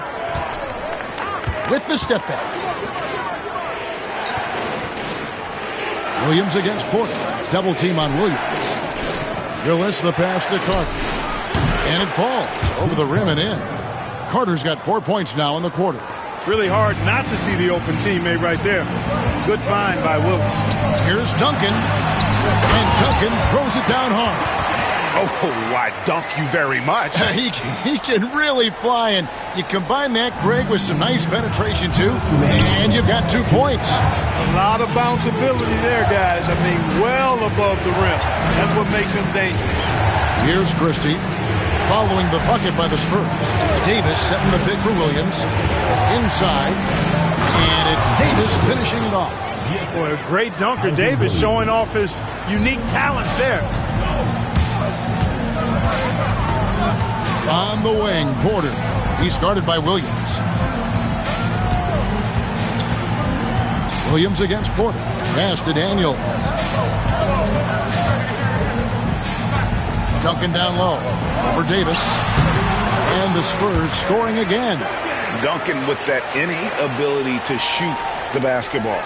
With the step back. Williams against Porter. Double team on Williams. Willis the pass to Carter. And it falls over the rim and in. Carter's got 4 points now in the quarter. Really hard not to see the open teammate right there. Good find by Willis. Here's Duncan. And Duncan throws it down hard. Oh, I dunk you very much. He can really fly, and you combine that, Greg, with some nice penetration, too, and you've got 2 points. A lot of bounceability there, guys. I mean, well above the rim. That's what makes him dangerous. Here's Christie following the bucket by the Spurs. Davis setting the pick for Williams. Inside, and it's Davis finishing it off. Boy, a great dunker. Davis showing off his unique talents there. On the wing, Porter. He's guarded by Williams. Williams against Porter. Pass to Daniel. Duncan down low for Davis. And the Spurs scoring again. Duncan with that innate ability to shoot the basketball.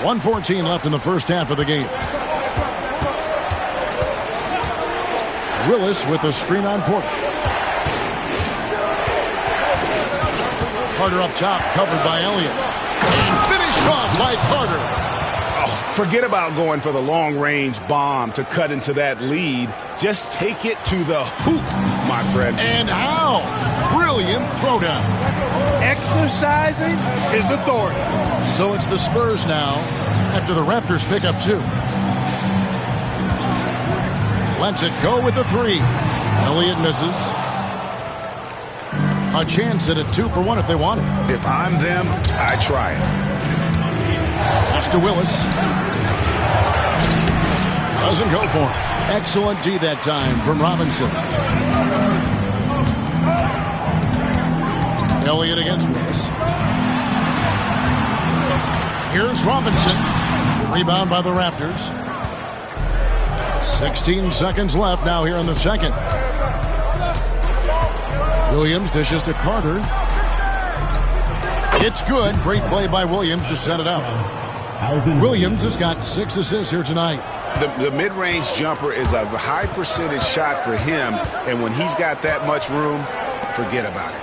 1:14 left in the first half of the game. Willis with a screen on Porter. Carter up top, covered by Elliott. And finished off by Carter. Oh, forget about going for the long-range bomb to cut into that lead. Just take it to the hoop, my friend. And how? Brilliant throwdown. Exercising his authority. So it's the Spurs now after the Raptors pick up 2. Lets it go with the 3. Elliott misses. A chance at a 2-for-1 if they want it. If I'm them, I try it. Pass to Willis. Doesn't go for him. Excellent D that time from Robinson. Elliott against Willis. Here's Robinson. Rebound by the Raptors. 16 seconds left now here in the second. Williams dishes to Carter. It's good. Great play by Williams to set it up. Williams has got 6 assists here tonight. The mid-range jumper is a high percentage shot for him, and when he's got that much room, forget about it.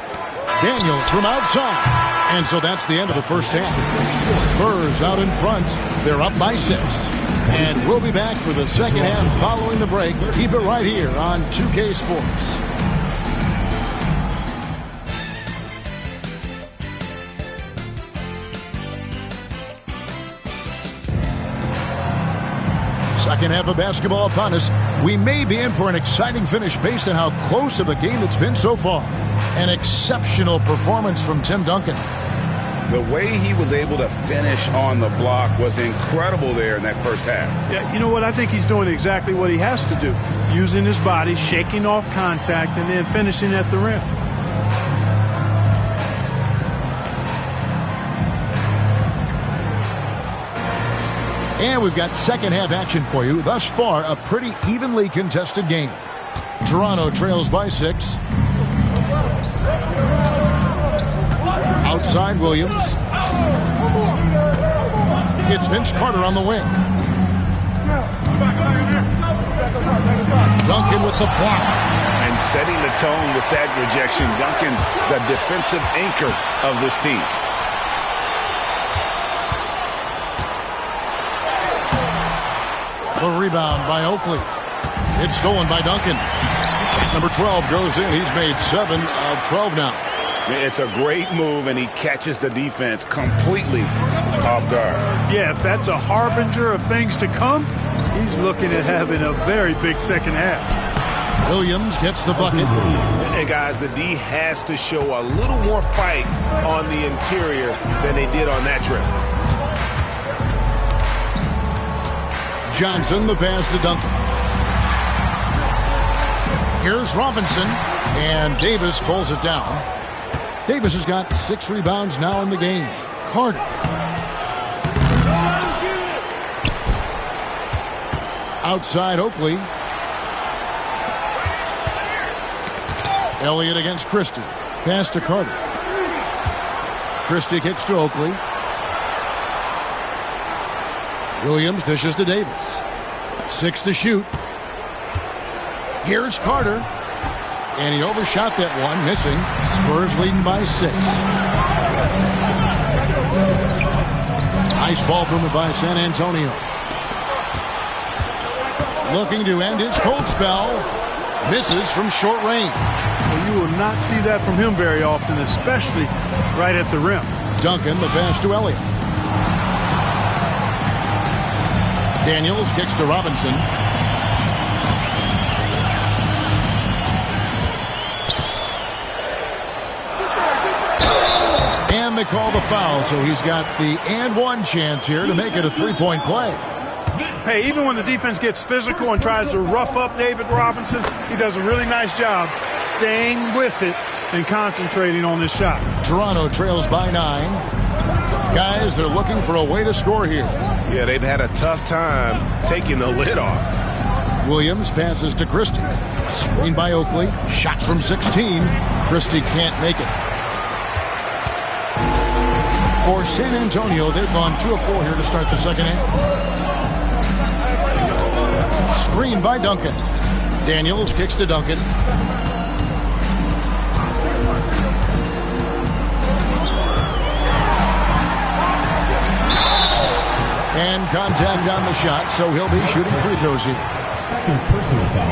Daniel from outside. And so that's the end of the first half. Spurs out in front. They're up by 6. And we'll be back for the second half following the break. Keep it right here on 2K Sports. Second half of basketball upon us. We may be in for an exciting finish based on how close of a game it's been so far. An exceptional performance from Tim Duncan. The way he was able to finish on the block was incredible there in that first half. Yeah, you know what? I think he's doing exactly what he has to do. Using his body, shaking off contact, and then finishing at the rim. And we've got second half action for you. Thus far, a pretty evenly contested game. Toronto trails by 6. Outside Williams. It's Vince Carter on the wing. Duncan with the block. And setting the tone with that rejection. Duncan, the defensive anchor of this team. The rebound by Oakley. It's stolen by Duncan. Number 12 goes in. He's made 7 of 12 now. It's a great move, and he catches the defense completely off guard. Yeah, if that's a harbinger of things to come, he's looking at having a very big second half. Williams gets the bucket. And guys, the D has to show a little more fight on the interior than they did on that trip. Johnson, the pass to Duncan. Here's Robinson, and Davis pulls it down. Davis has got 6 rebounds now in the game. Carter. Outside Oakley. Elliott against Christie. Pass to Carter. Christie kicks to Oakley. Williams dishes to Davis. 6 to shoot. Here's Carter. And he overshot that one, missing. Spurs leading by 6. Nice ball movement by San Antonio. looking to end his cold spell. Misses from short range. Well, you will not see that from him very often, especially right at the rim. Duncan, the pass to Elliott. Daniels kicks to Robinson. And they call the foul, so he's got the and one chance here to make it a three-point play. Hey, even when the defense gets physical and tries to rough up David Robinson, he does a really nice job staying with it and concentrating on this shot. Toronto trails by 9. Guys, they're looking for a way to score here. Yeah, they've had a tough time taking the lid off. Williams passes to Christie. Screen by Oakley. Shot from 16. Christie can't make it. For San Antonio, they've gone 2 of 4 here to start the second half. Screen by Duncan. Daniels kicks to Duncan. And contact on the shot, so he'll be shooting free throws here.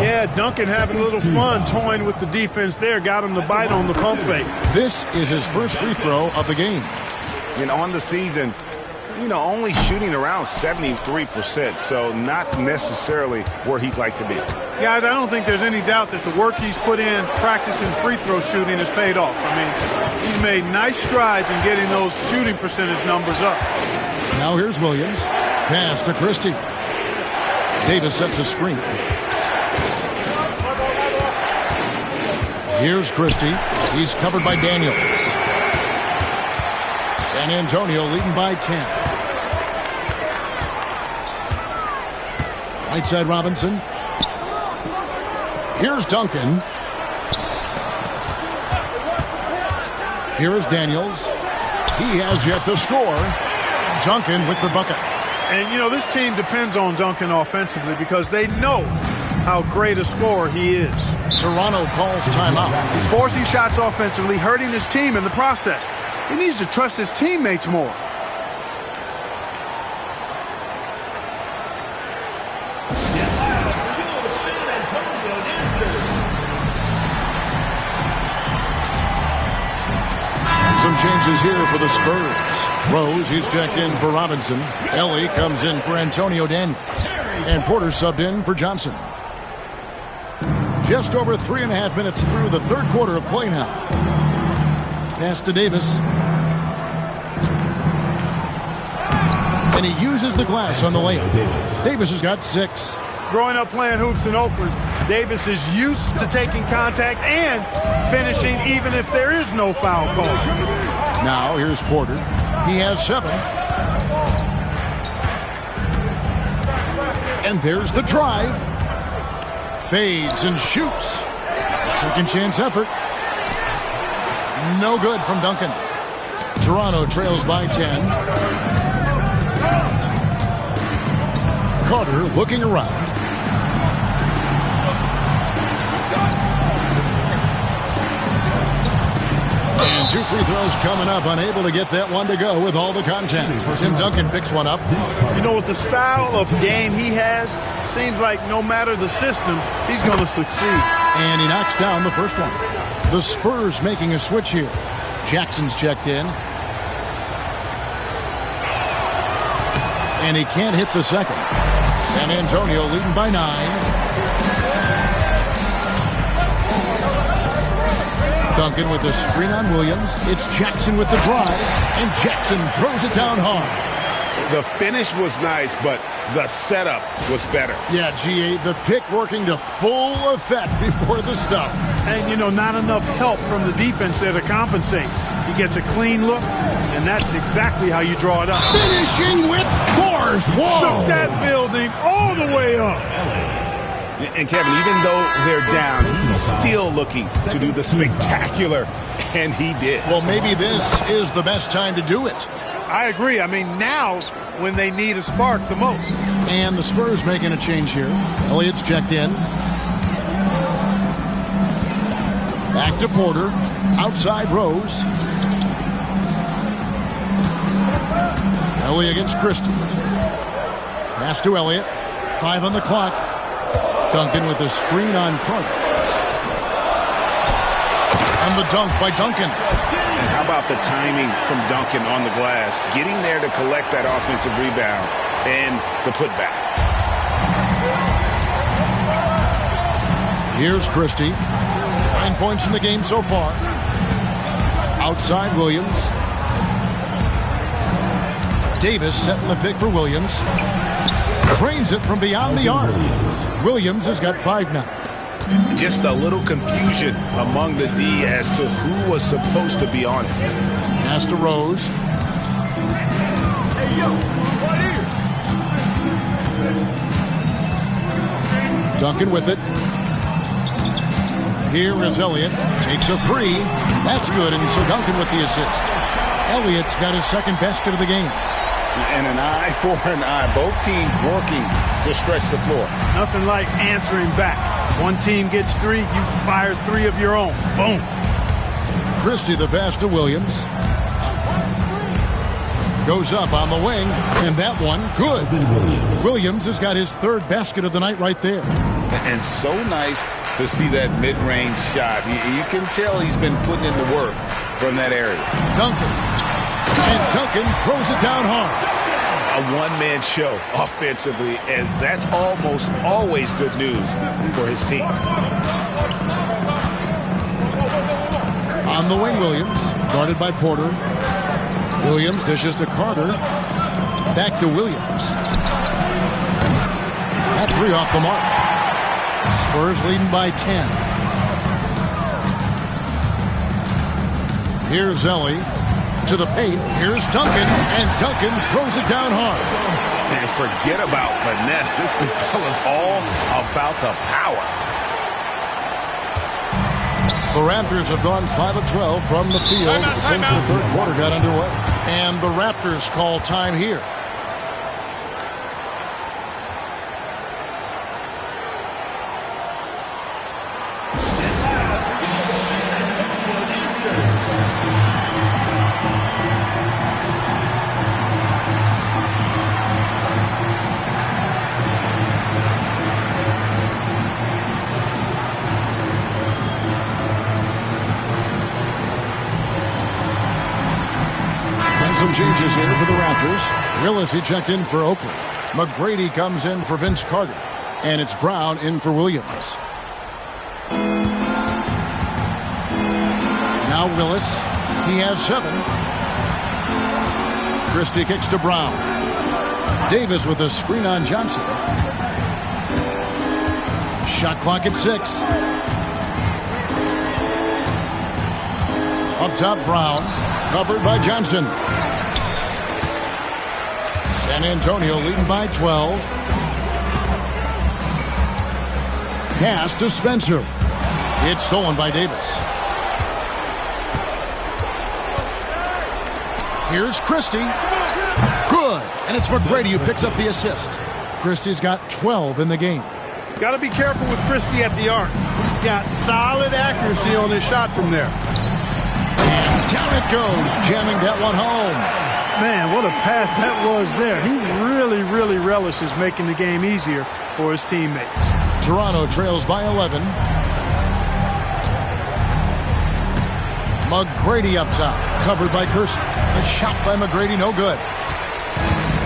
Yeah, Duncan having a little fun toying with the defense there. Got him to bite on the pump fake. This is his first free throw of the game. And on the season, only shooting around 73%, so not necessarily where he'd like to be. Guys, I don't think there's any doubt that the work he's put in practicing free throw shooting has paid off. I mean, he's made nice strides in getting those shooting percentage numbers up. Now here's Williams. Pass to Christie. Davis sets a screen. Here's Christie. He's covered by Daniels. San Antonio leading by 10. Right side Robinson. Here's Duncan. Here is Daniels. He has yet to score. Duncan with the bucket. And, this team depends on Duncan offensively because they know how great a scorer he is. Toronto calls timeout. He's forcing shots offensively, hurting his team in the process. He needs to trust his teammates more. Some changes here for the Spurs. Rose, he's checked in for Robinson. Ellie comes in for Antonio Daniels. And Porter subbed in for Johnson. Just over 3.5 minutes through the third quarter of play now. Pass to Davis. And he uses the glass on the layup. Davis has got 6. Growing up playing hoops in Oakland, Davis is used to taking contact and finishing even if there is no foul call. Now here's Porter. He has 7. And there's the drive. Fades and shoots. Second chance effort. No good from Duncan. Toronto trails by 10. Carter looking around. And 2 free throws coming up. Unable to get that one to go with all the contact. Tim Duncan picks one up. With the style of game he has, seems like no matter the system, he's going to succeed. And he knocks down the first one. The Spurs making a switch here. Jackson's checked in. And he can't hit the second. San Antonio leading by 9. Duncan with the screen on Williams. It's Jackson with the drive. And Jackson throws it down hard. The finish was nice, but the setup was better. Yeah, GA, the pick working to full effect before the stuff. And, not enough help from the defense there to compensate. He gets a clean look, and that's exactly how you draw it up. Finishing with force. Whoa! Shook that building all the way up. And Kevin, even though they're down, he's still looking to do the spectacular, and he did. Well, maybe this is the best time to do it. I agree. I mean, now's when they need a spark the most. And the Spurs making a change here. Elliott's checked in. Back to Porter. Outside Rose. Elliott against Christie. Pass to Elliott. 5 on the clock. Duncan with a screen on Carter. And the dunk by Duncan. And how about the timing from Duncan on the glass? Getting there to collect that offensive rebound and the putback. Here's Christie. 9 points in the game so far. Outside Williams. Davis setting the pick for Williams. Trains it from beyond the arc. Williams has got 5 now. Just a little confusion among the D as to who was supposed to be on it. Pass to Rose. Duncan with it. Here is Elliott. Takes a 3. That's good, and so Duncan with the assist. Elliott's got his second basket of the game. And an eye for an eye. Both teams working to stretch the floor. Nothing like answering back. One team gets 3, you fire 3 of your own. Boom. Christie the pass to Williams. Goes up on the wing, and that one, good. Williams has got his 3rd basket of the night right there. And so nice to see that mid-range shot. You can tell he's been putting in the work from that area. Duncan. And Duncan throws it down hard. A one-man show offensively, and that's almost always good news for his team. On the wing, Williams, guarded by Porter. Williams dishes to Carter. Back to Williams. That 3 off the mark. Spurs leading by 10. Here's Ellie. To the paint. Here's Duncan, and Duncan throws it down hard. And forget about finesse. This big fella's all about the power. The Raptors have gone 5 of 12 from the field since the 3rd quarter got underway. And the Raptors call time here. Some changes here for the Raptors. Willis, he checked in for Oakley. McGrady comes in for Vince Carter. And it's Brown in for Williams. Now Willis. He has 7. Christie kicks to Brown. Davis with a screen on Johnson. Shot clock at 6. Up top, Brown. Covered by Johnson. San Antonio leading by 12. Pass to Spencer. It's stolen by Davis. Here's Christie. Good. And it's McGrady who picks up the assist. Christie's got 12 in the game. Got to be careful with Christie at the arc. He's got solid accuracy on his shot from there. And down it goes, jamming that one home. Man, what a pass that was there. He really relishes making the game easier for his teammates. Toronto trails by 11. McGrady up top, covered by Kersey. A shot by McGrady, no good.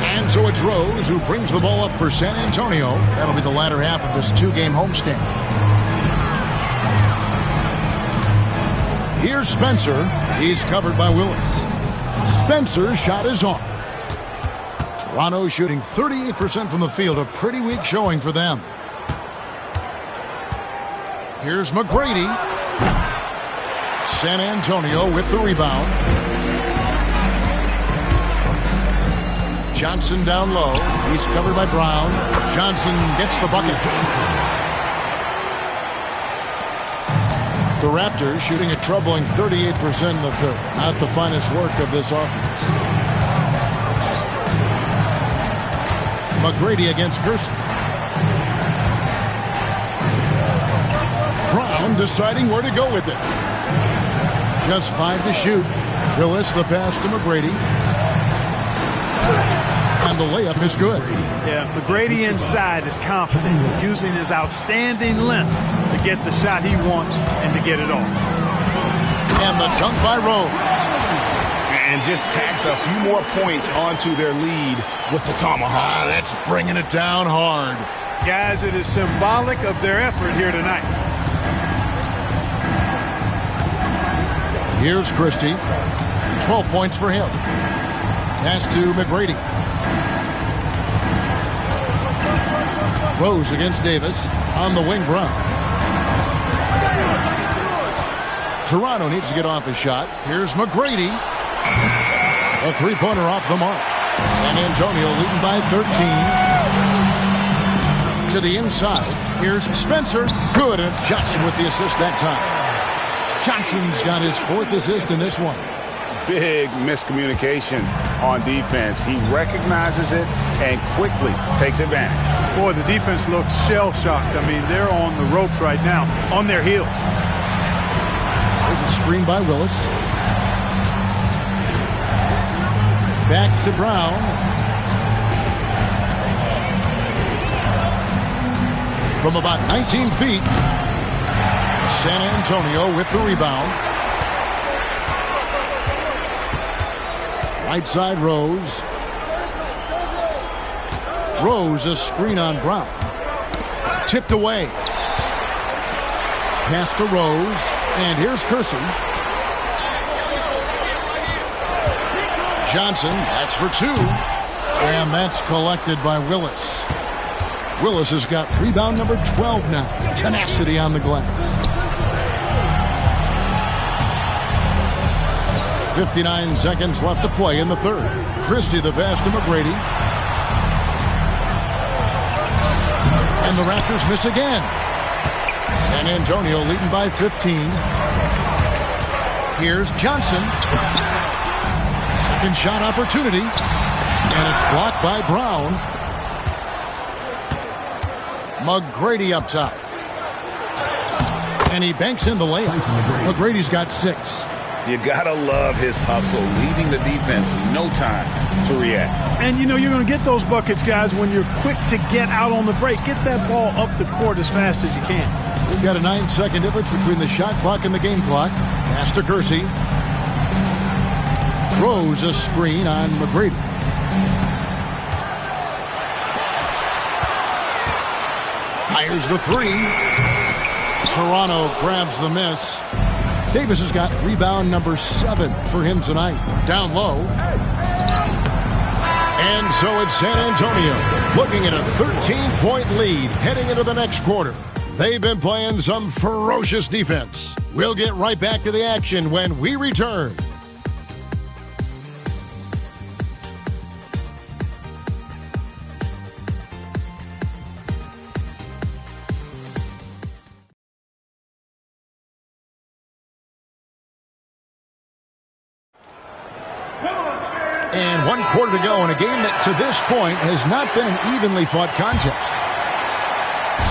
And so it's Rose who brings the ball up for San Antonio. That'll be the latter half of this 2-game homestand. Here's Spencer. He's covered by Willis. Spencer's shot is off. Toronto shooting 38% from the field. A pretty weak showing for them. Here's McGrady. San Antonio with the rebound. Johnson down low. He's covered by Brown. Johnson gets the bucket. The Raptors shooting a troubling 38% in the 3rd. Not the finest work of this offense. McGrady against Kersey. Brown deciding where to go with it. Just 5 to shoot. Willis the pass to McGrady. And the layup is good. Yeah, McGrady inside is confident, using his outstanding length to get the shot he wants and to get it off. And the dunk by Rose. And just tacks a few more points onto their lead with the tomahawk. That's bringing it down hard. Guys, it is symbolic of their effort here tonight. Here's Christie. 12 points for him. Pass to McGrady. Rose against Davis. On the wing, Brown. Toronto needs to get off a shot. Here's McGrady. A three-pointer off the mark. San Antonio leading by 13. To the inside. Here's Spencer. Good, and it's Johnson with the assist that time. Johnson's got his 4th assist in this one. Big miscommunication on defense. He recognizes it and quickly takes advantage. Boy, the defense looks shell-shocked. I mean, they're on the ropes right now, on their heels. There's a screen by Willis. Back to Brown. From about 19 feet, San Antonio with the rebound. Right side, Rose. Rose, a screen on Brown. Tipped away. Pass to Rose. And here's Kersey. Johnson, that's for 2. And that's collected by Willis. Willis has got rebound number 12 now. Tenacity on the glass. 59 seconds left to play in the third. Christie the pass to McGrady. And the Raptors miss again. San Antonio leading by 15. Here's Johnson. Second shot opportunity. And it's blocked by Brown. McGrady up top. And he banks in the layup. McGrady's got 6. You gotta love his hustle, leaving the defense no time to react. And you know you're going to get those buckets, guys, when you're quick to get out on the break. Get that ball up the court as fast as you can. We've got a 9-second difference between the shot clock and the game clock. Pass to Kersey. Rose a screen on McGrady. Fires the 3. Toronto grabs the miss. Davis has got rebound number 7 for him tonight. Down low. And so it's San Antonio looking at a 13-point lead heading into the next quarter. They've been playing some ferocious defense. We'll get right back to the action when we return. And 1 quarter to go in a game that to this point has not been an evenly fought contest.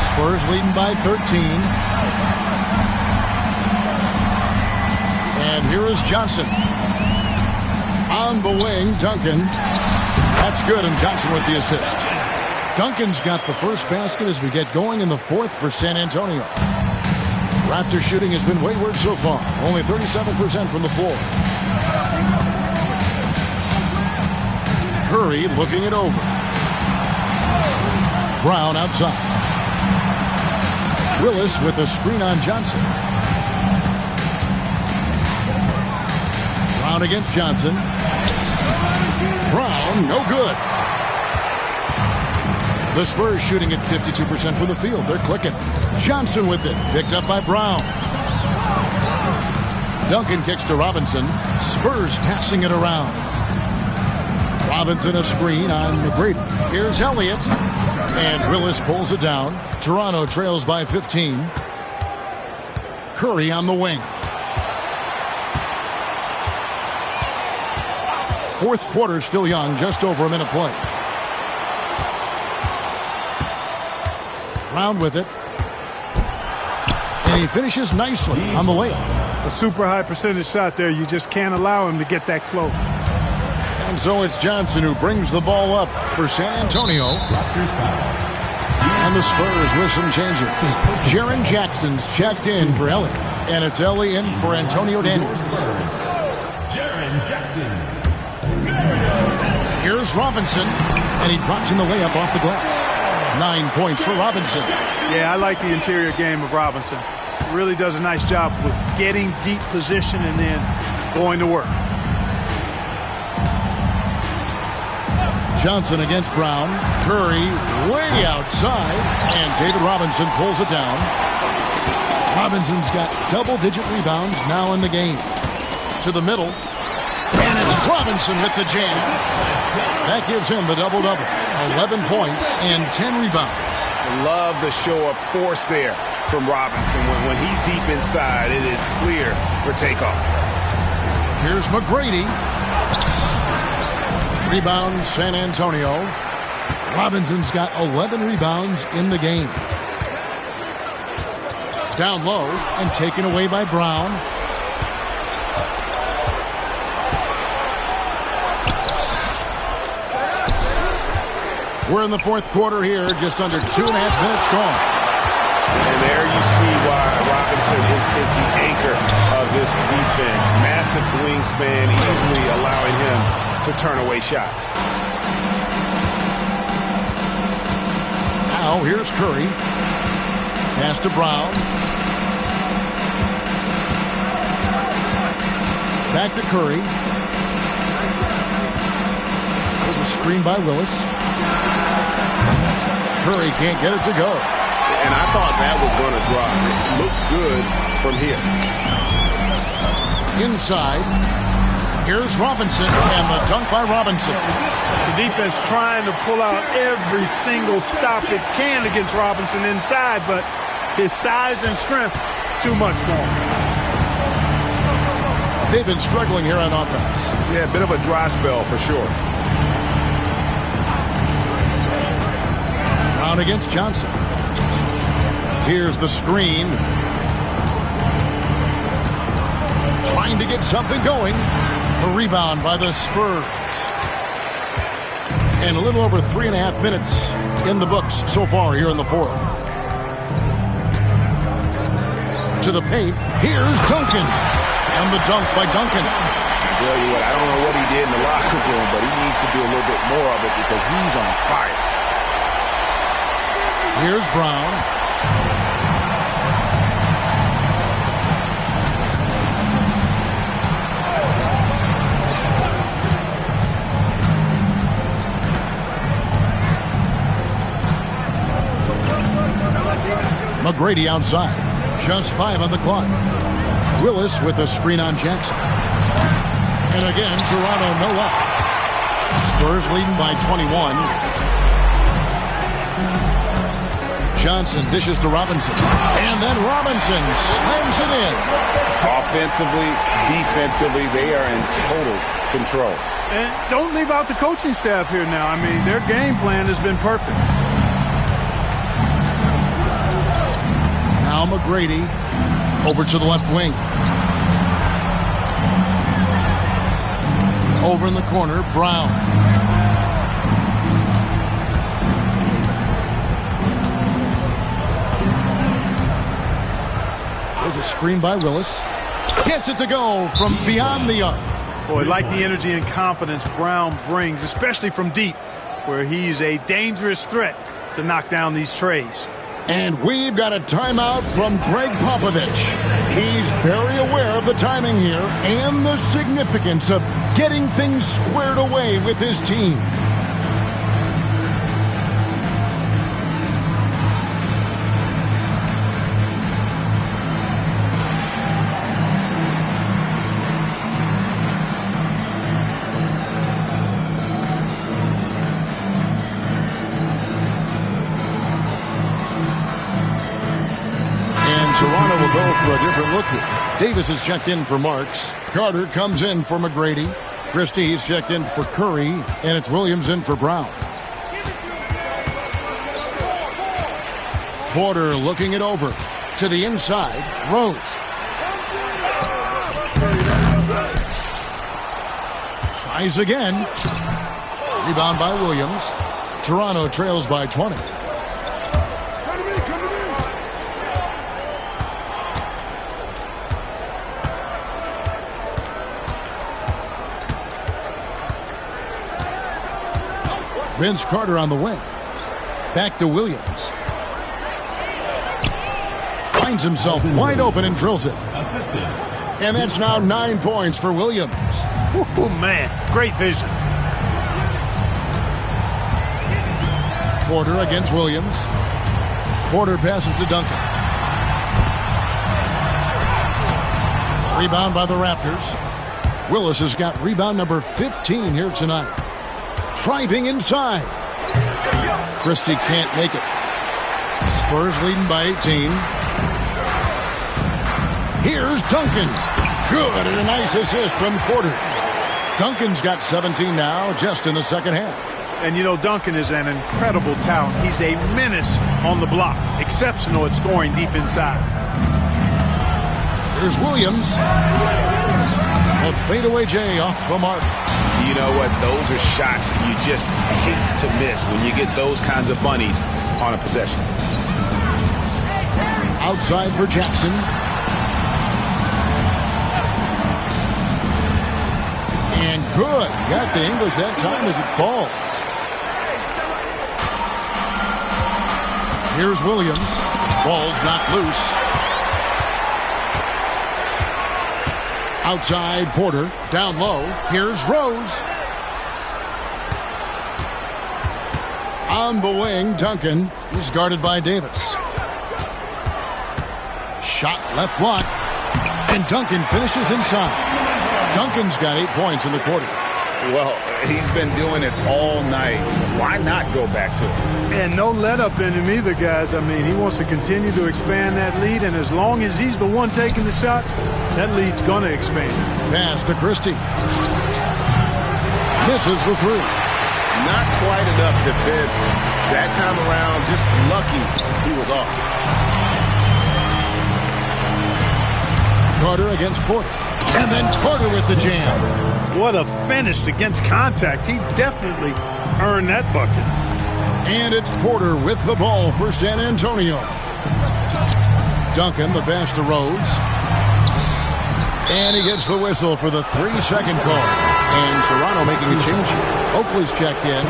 Spurs leading by 13. And here is Johnson. On the wing, Duncan. That's good, and Johnson with the assist. Duncan's got the first basket as we get going in the 4th for San Antonio. Raptor shooting has been wayward so far. Only 37% from the floor. Curry looking it over. Brown outside. Willis with a screen on Johnson. Brown against Johnson. Brown, no good. The Spurs shooting at 52% from the field. They're clicking. Johnson with it. Picked up by Brown. Duncan kicks to Robinson. Spurs passing it around. Robinson a screen on McGrady. Here's Elliott. And Willis pulls it down. Toronto trails by 15. Curry on the wing. 4th quarter still young, just over a minute play. Brown with it. And he finishes nicely on the layup. A super high percentage shot there. You just can't allow him to get that close. And so it's Johnson who brings the ball up for San Antonio. And the Spurs with some changes. Jaren Jackson's checked in for Ellie. And it's Ellie in for Antonio Daniels. Jaren Jackson. Here's Robinson. And he drops in the layup off the glass. 9 points for Robinson. Yeah, I like the interior game of Robinson. Really does a nice job with getting deep position and then going to work. Johnson against Brown. Curry way outside. And David Robinson pulls it down. Robinson's got double-digit rebounds now in the game. To the middle. And it's Robinson with the jam. That gives him the double-double. 11 points and 10 rebounds. Love the show of force there from Robinson. When he's deep inside, it is clear for takeoff. Here's McGrady. Rebounds San Antonio. Robinson's got 11 rebounds in the game. Down low and taken away by Brown. We're in the fourth quarter here, just under 2.5 minutes gone. And there you see why Robinson is the anchor of this defense. Massive wingspan, easily allowing him to turn away shots. Now here's Curry. Pass to Brown. Back to Curry. There's a screen by Willis. Curry can't get it to go. And I thought that was going to drop. It looked good from here. Inside. Here's Robinson, and the dunk by Robinson. The defense trying to pull out every single stop it can against Robinson inside, but his size and strength, too much for him. They've been struggling here on offense. Yeah, a bit of a dry spell for sure. Brown against Johnson. Here's the screen. Trying to get something going. A rebound by the Spurs. And a little over 3.5 minutes in the books so far here in the fourth. To the paint. Here's Duncan. And the dunk by Duncan. I tell you what, I don't know what he did in the locker room, but he needs to do a little bit more of it because he's on fire. Here's Brown. McGrady outside. Just 5 on the clock. Willis with a screen on Jackson. And again, Toronto no up. Spurs leading by 21. Johnson dishes to Robinson. And then Robinson slams it in. Offensively, defensively, they are in total control. And don't leave out the coaching staff here now. I mean, their game plan has been perfect. Now McGrady over to the left wing. Over in the corner, Brown. There's a screen by Willis. Gets it to go from beyond the arc. Boy, like the energy and confidence Brown brings, especially from deep, where he's a dangerous threat to knock down these trays. And we've got a timeout from Greg Popovich. He's very aware of the timing here and the significance of getting things squared away with his team. Toronto will go for a different look here. Davis is checked in for Marks. Carter comes in for McGrady. Christie's checked in for Curry. And it's Williams in for Brown. Porter looking it over. To the inside. Rose. Tries again. Rebound by Williams. Toronto trails by 20. Vince Carter on the wing. Back to Williams. Finds himself wide open and drills it. And that's now 9 points for Williams. Oh, man. Great vision. Porter against Williams. Porter passes to Duncan. Rebound by the Raptors. Willis has got rebound number 15 here tonight. Driving inside. Christie can't make it. Spurs leading by 18. Here's Duncan. Good, and a nice assist from Porter. Duncan's got 17 now, just in the second half. And, you know, Duncan is an incredible talent. He's a menace on the block. Exceptional at scoring deep inside. Here's Williams. A fadeaway J off the mark. You know what? Those are shots you just hate to miss when you get those kinds of bunnies on a possession. Outside for Jackson. And good. Got the English that time as it falls. Here's Williams. Ball's knocked loose. Outside Porter. Down low. Here's Rose. On the wing, Duncan. He's guarded by Davis. Shot left block. And Duncan finishes inside. Duncan's got 8 points in the quarter. Well, he's been doing it all night. Why not go back to it? And no let-up in him either, guys. I mean, he wants to continue to expand that lead, and as long as he's the one taking the shots, that lead's going to expand. Pass to Christie. Misses the three. Not quite enough defense. That time around, just lucky he was off. Carter against Porter. And then Carter with the jam. What a finish against contact. He definitely earned that bucket. And it's Porter with the ball for San Antonio. Duncan, the pass to Rose. And he gets the whistle for the 3-second call. And Toronto making a change here. Oakley's checked in.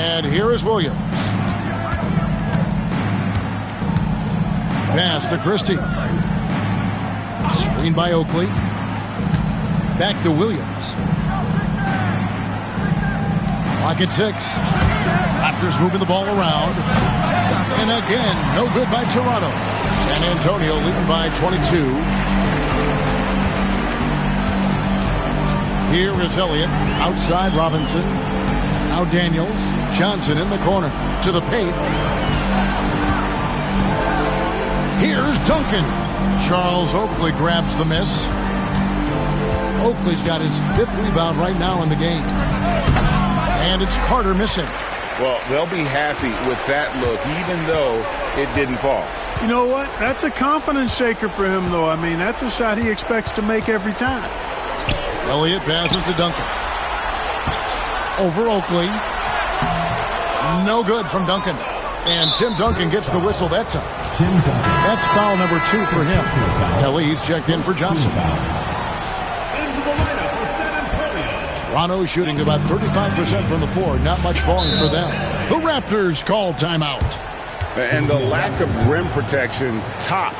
And here is Williams. Pass to Christie. Screen by Oakley. Back to Williams. Clock at 6. Raptors moving the ball around. And again, no good by Toronto. San Antonio leading by 22. Here is Elliott. Outside Robinson. Now Daniels. Johnson in the corner. To the paint. Here's Duncan. Charles Oakley grabs the miss. Oakley's got his 5th rebound right now in the game. And it's Carter missing. Well, they'll be happy with that look, even though it didn't fall. You know what? That's a confidence shaker for him, though. I mean, that's a shot he expects to make every time. Elliott passes to Duncan. Over Oakley. No good from Duncan. And Tim Duncan gets the whistle that time. Tim Duncan. That's foul number 2 for him. Kelly's checked in for Johnson. Into the lineup for San Antonio. Toronto shooting about 35% from the floor. Not much falling for them. The Raptors call timeout. And the lack of rim protection, top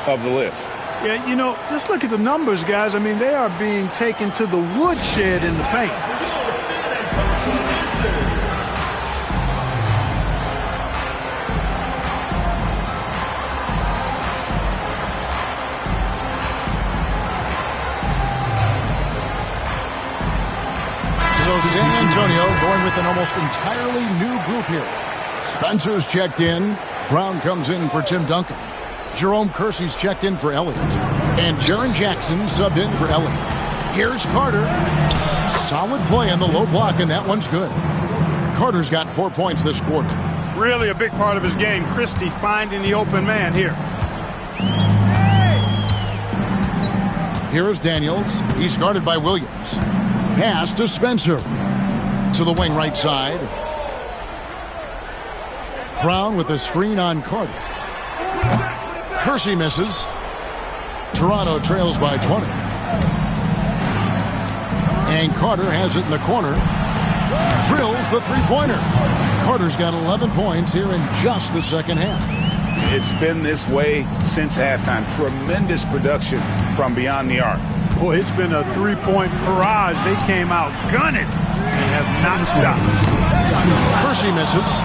of the list. Yeah, you know, just look at the numbers, guys. I mean, they are being taken to the woodshed in the paint. So San Antonio going with an almost entirely new group here. Spencer's checked in. Brown comes in for Tim Duncan. Jerome Kersey's checked in for Elliott. And Jaren Jackson subbed in for Elliott. Here's Carter. Solid play on the low block, and that one's good. Carter's got 4 points this quarter. Really a big part of his game, Christie finding the open man here. Here is Daniels. He's guarded by Williams. Pass to Spencer. To the wing right side. Brown with a screen on Carter. Kersey misses. Toronto trails by 20. And Carter has it in the corner. Drills the three-pointer. Carter's got 11 points here in just the second half. It's been this way since halftime. Tremendous production from beyond the arc. Boy, it's been a three-point barrage. They came out gunning and have not stopped. Kersey misses.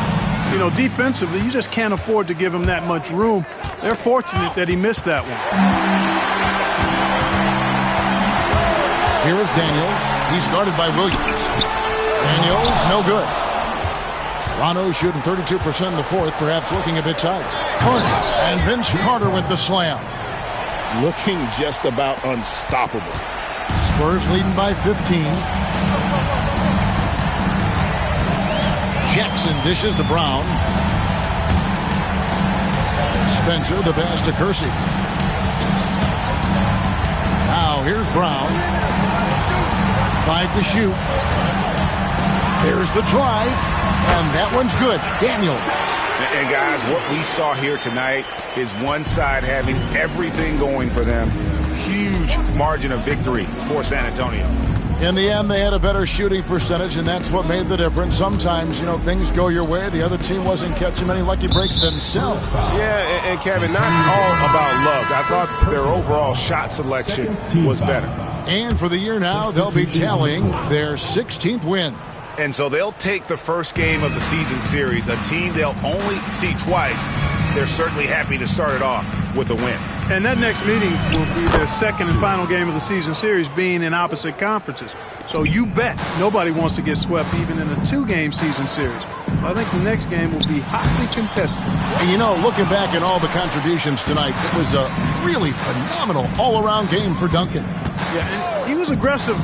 You know, defensively, you just can't afford to give him that much room. They're fortunate that he missed that one. Here is Daniels. He's guarded by Williams. Daniels, no good. Toronto shooting 32% in the fourth, perhaps looking a bit tired. And Vince Carter with the slam. Looking just about unstoppable. Spurs leading by 15. Jackson dishes to Brown. Spencer the pass to Kersey. Now here's Brown. 5 to shoot. There's the drive, and that one's good. Daniels. And guys, what we saw here tonight is one side having everything going for them. Huge margin of victory for San Antonio. In the end, they had a better shooting percentage, and that's what made the difference. Sometimes, you know, things go your way. The other team wasn't catching many lucky breaks themselves. Yeah, and Kevin, not all about luck. I thought their overall shot selection was better. And for the year now, they'll be tallying their 16th win. And so they'll take the first game of the season series, a team they'll only see twice. They're certainly happy to start it off with a win. And that next meeting will be their second and final game of the season series, being in opposite conferences. So you bet nobody wants to get swept even in a two-game season series. I think the next game will be hotly contested. And you know, looking back at all the contributions tonight, it was a really phenomenal all-around game for Duncan. Yeah, and he was aggressive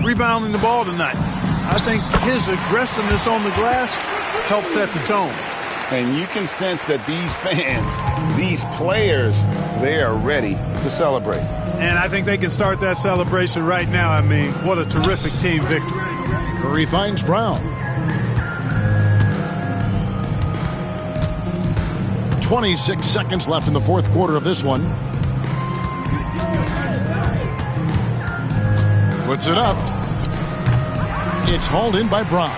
rebounding the ball tonight. I think his aggressiveness on the glass helped set the tone. And you can sense that these fans, these players, they are ready to celebrate. And I think they can start that celebration right now. I mean, what a terrific team victory. Curry finds Brown. 26 seconds left in the fourth quarter of this one. Puts it up. It's hauled in by Brown.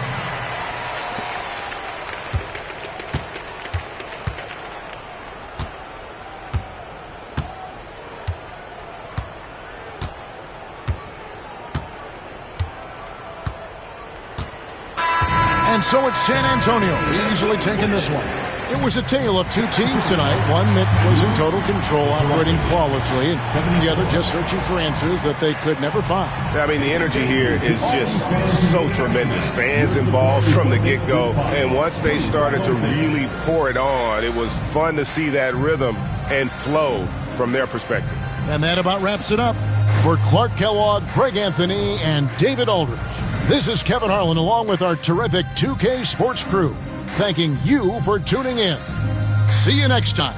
And so it's San Antonio easily taking this one. It was a tale of two teams tonight, one that was in total control, operating flawlessly, and the other just searching for answers that they could never find. I mean, the energy here is just so tremendous. Fans involved from the get-go, and once they started to really pour it on, it was fun to see that rhythm and flow from their perspective. And that about wraps it up. For Clark Kellogg, Greg Anthony, and David Aldridge, this is Kevin Harlan along with our terrific 2K Sports crew, thanking you for tuning in. See you next time.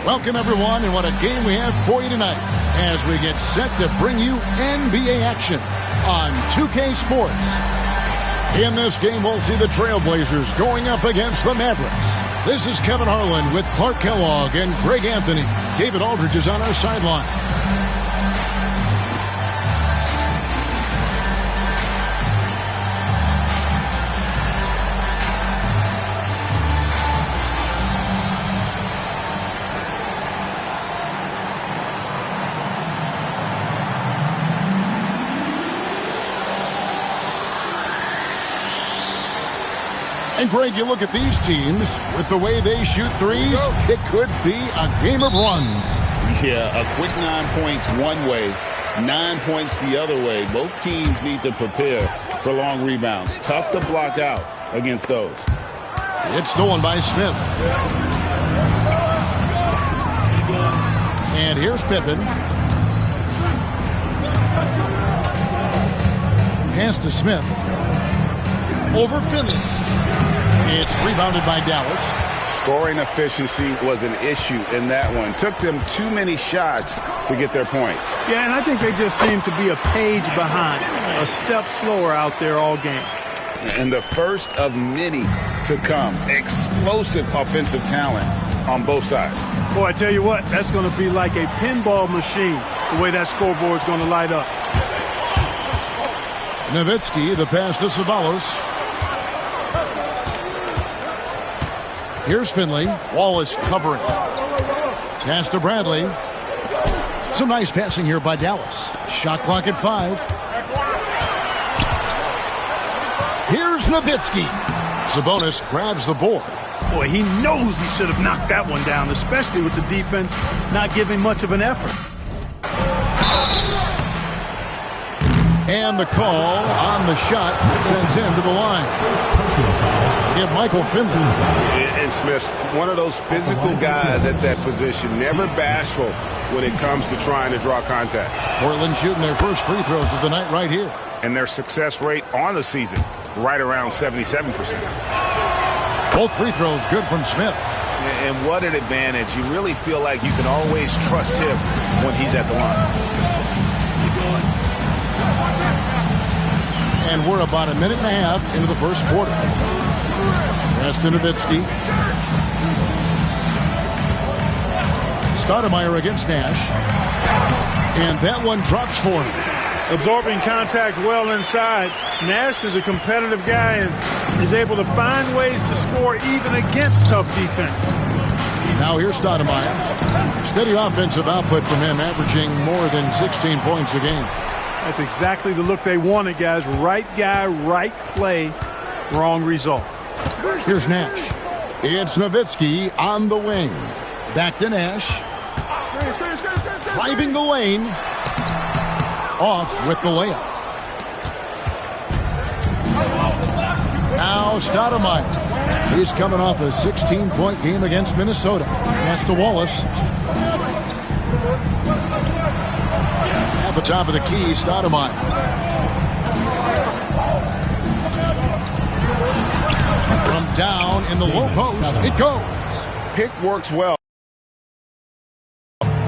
Welcome, everyone, and what a game we have for you tonight as we get set to bring you NBA action on 2K Sports. In this game, we'll see the Trailblazers going up against the Mavericks. This is Kevin Harlan with Clark Kellogg and Greg Anthony. David Aldridge is on our sideline. And, Greg, you look at these teams, with the way they shoot threes, it could be a game of runs. Yeah, a quick 9 points one way, 9 points the other way. Both teams need to prepare for long rebounds. Tough to block out against those. It's stolen by Smith. And here's Pippen. Pass to Smith. Over Finley. It's rebounded by Dallas. Scoring efficiency was an issue in that one. Took them too many shots to get their points. Yeah, and I think they just seem to be a page behind, a step slower out there all game. And the first of many to come. Explosive offensive talent on both sides. Boy, I tell you what, that's going to be like a pinball machine, the way that scoreboard's going to light up. Nowitzki, the pass to Ceballos. Here's Finley. Wallace covering. Pass to Bradley. Some nice passing here by Dallas. Shot clock at 5. Here's Nowitzki. Sabonis grabs the board. Boy, he knows he should have knocked that one down, especially with the defense not giving much of an effort. And the call on the shot sends him to the line. Give Michael Finley. And Smith, one of those physical guys at that position, never bashful when it comes to trying to draw contact. Portland shooting their first free throws of the night right here. And their success rate on the season, right around 77%. Both free throws good from Smith. And what an advantage. You really feel like you can always trust him when he's at the line. And we're about a minute and a half into the first quarter. Pass to Nowitzki. Stoudemire against Nash. And that one drops for him. Absorbing contact well inside. Nash is a competitive guy and is able to find ways to score even against tough defense. Now here's Stoudemire. Steady offensive output from him, averaging more than 16 points a game. That's exactly the look they wanted, guys. Right guy, right play, wrong result. Here's Nash. It's Nowitzki on the wing. Back to Nash. Driving the lane. Off with the layup. Now Stoudemire. He's coming off a 16-point game against Minnesota. Pass to Wallace. At the top of the key, Stoudemire. From down in the low post, it goes. Pick works well